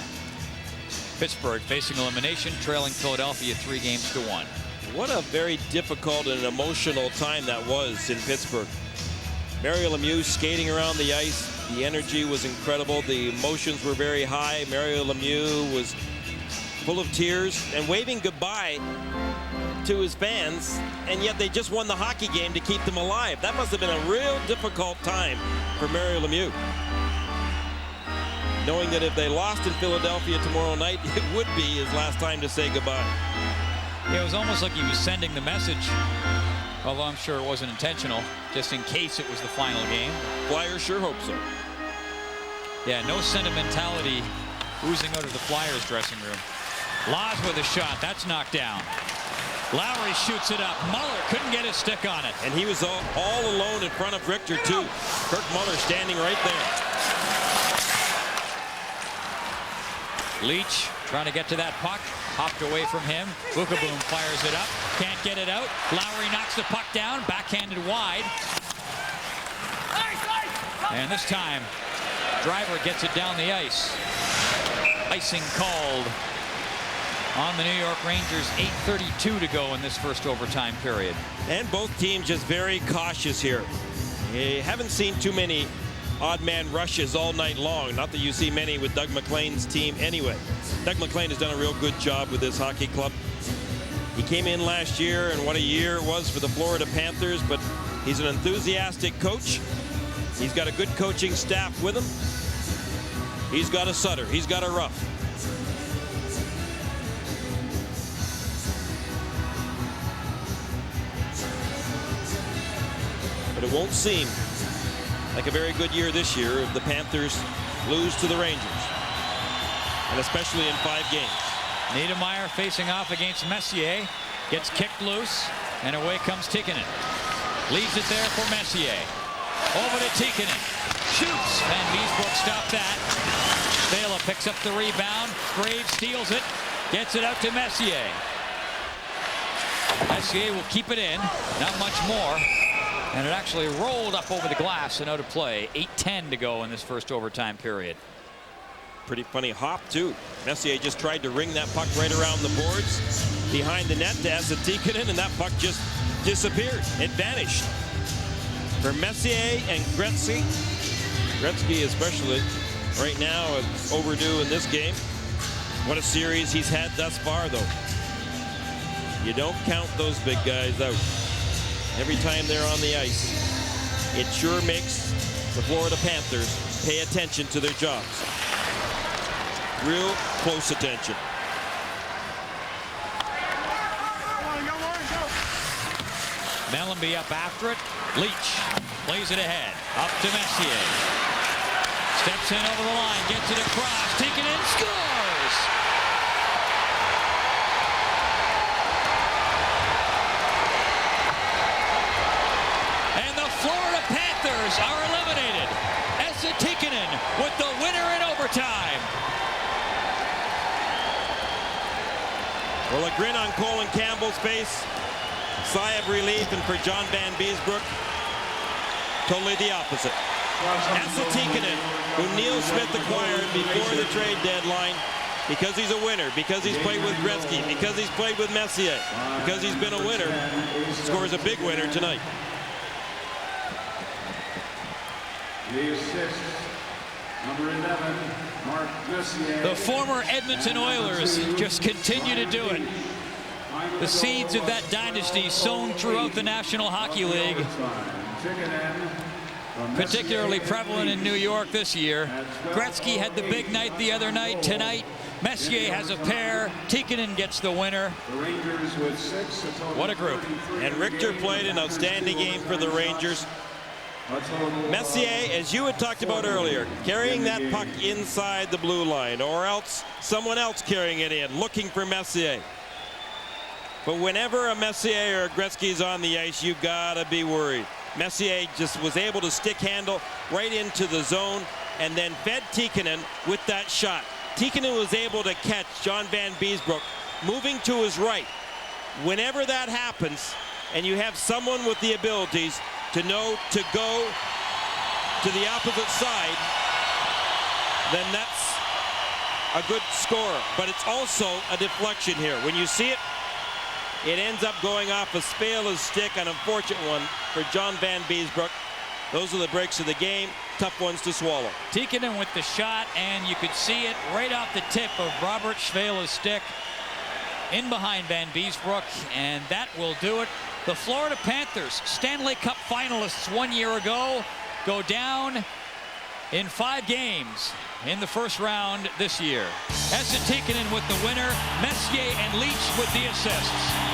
Pittsburgh facing elimination, trailing Philadelphia 3-1. What a very difficult and emotional time that was in Pittsburgh. Mario Lemieux skating around the ice. The energy was incredible. The emotions were very high. Mario Lemieux was full of tears and waving goodbye to his fans, and yet they just won the hockey game to keep them alive. That must have been a real difficult time for Mario Lemieux, knowing that if they lost in Philadelphia tomorrow night, it would be his last time to say goodbye. Yeah, it was almost like he was sending the message, although I'm sure it wasn't intentional, just in case it was the final game. Flyers sure hope so. Yeah, no sentimentality oozing out of the Flyers dressing room. Laws with a shot. That's knocked down. Lowry shoots it up. Muller couldn't get his stick on it. And he was all alone in front of Richter, too. Kirk Muller standing right there. Leach trying to get to that puck. Hopped away from him. Bukaboom fires it up. Can't get it out. Lowry knocks the puck down. Backhanded wide. And this time, Driver gets it down the ice. Icing called on the New York Rangers. 8:32 to go in this first overtime period. And both teams just very cautious here. You haven't seen too many odd man rushes all night long. Not that you see many with Doug MacLean's team anyway. Doug MacLean has done a real good job with this hockey club. He came in last year, and what a year it was for the Florida Panthers, but he's an enthusiastic coach. He's got a good coaching staff with him. He's got a Sutter. He's got a Ruff. But it won't seem like a very good year this year if the Panthers lose to the Rangers, and especially in 5 games. Niedermeyer facing off against Messier. Gets kicked loose, and away comes Tikkanen. Leaves it there for Messier. Over to Tikkanen. Shoots. Van Beesbroek stopped that. Vela picks up the rebound. Graves steals it. Gets it out to Messier. Messier will keep it in. Not much more. And it actually rolled up over the glass and out of play. 8:10 to go in this first overtime period. Pretty funny hop, too. Messier just tried to ring that puck right around the boards behind the net to Esa Tikkanen, and that puck just disappeared. It vanished. For Messier and Gretzky. Gretzky especially right now is overdue in this game. What a series he's had thus far, though. You don't count those big guys out. Every time they're on the ice, it sure makes the Florida Panthers pay attention to their jobs. Real close attention. Mellenby up after it. Leach plays it ahead. Up to Messier. Steps in over the line. Gets it across. Tikkanen scores! And the Florida Panthers are eliminated. Esa Tikkanen with the winner in overtime. Well, a grin on Colin Campbell's face. Sigh of relief, and for John Van Beesbroek, totally the opposite. Esa Tikkanen, who Neil Smith acquired before the trade deadline, because he's a winner, because he's played with Gretzky, because he's played with Messier, because he's been a winner, scores a big winner tonight. The assist, number 11, Mark Messier. The former Edmonton Oilers just continue to do it. The seeds of that dynasty sown throughout the National Hockey League. Particularly prevalent in New York this year. Gretzky had the big night the other night. Tonight, Messier has a pair. Tikkanen gets the winner. What a group. And Richter played an outstanding game for the Rangers. Messier, as you had talked about earlier, carrying that puck inside the blue line, or else someone else carrying it in, looking for Messier. But whenever a Messier or a Gretzky is on the ice, you gotta be worried. Messier just was able to stick handle right into the zone and then fed Tikkanen with that shot. Tikkanen was able to catch John Van Beesbroek moving to his right. Whenever that happens, and you have someone with the abilities to know to go to the opposite side, then that's a good scorer. But it's also a deflection here. When you see it, it ends up going off of Spala's stick, an unfortunate one for John Van Beesbroek. Those are the breaks of the game. Tough ones to swallow. Tikkanen with the shot, and you could see it right off the tip of Robert Svala's stick in behind Van Beesbroek, and that will do it. The Florida Panthers, Stanley Cup finalists 1 year ago, go down in 5 games in the first round this year. Esa Tikkanen with the winner, Messier and Leach with the assists.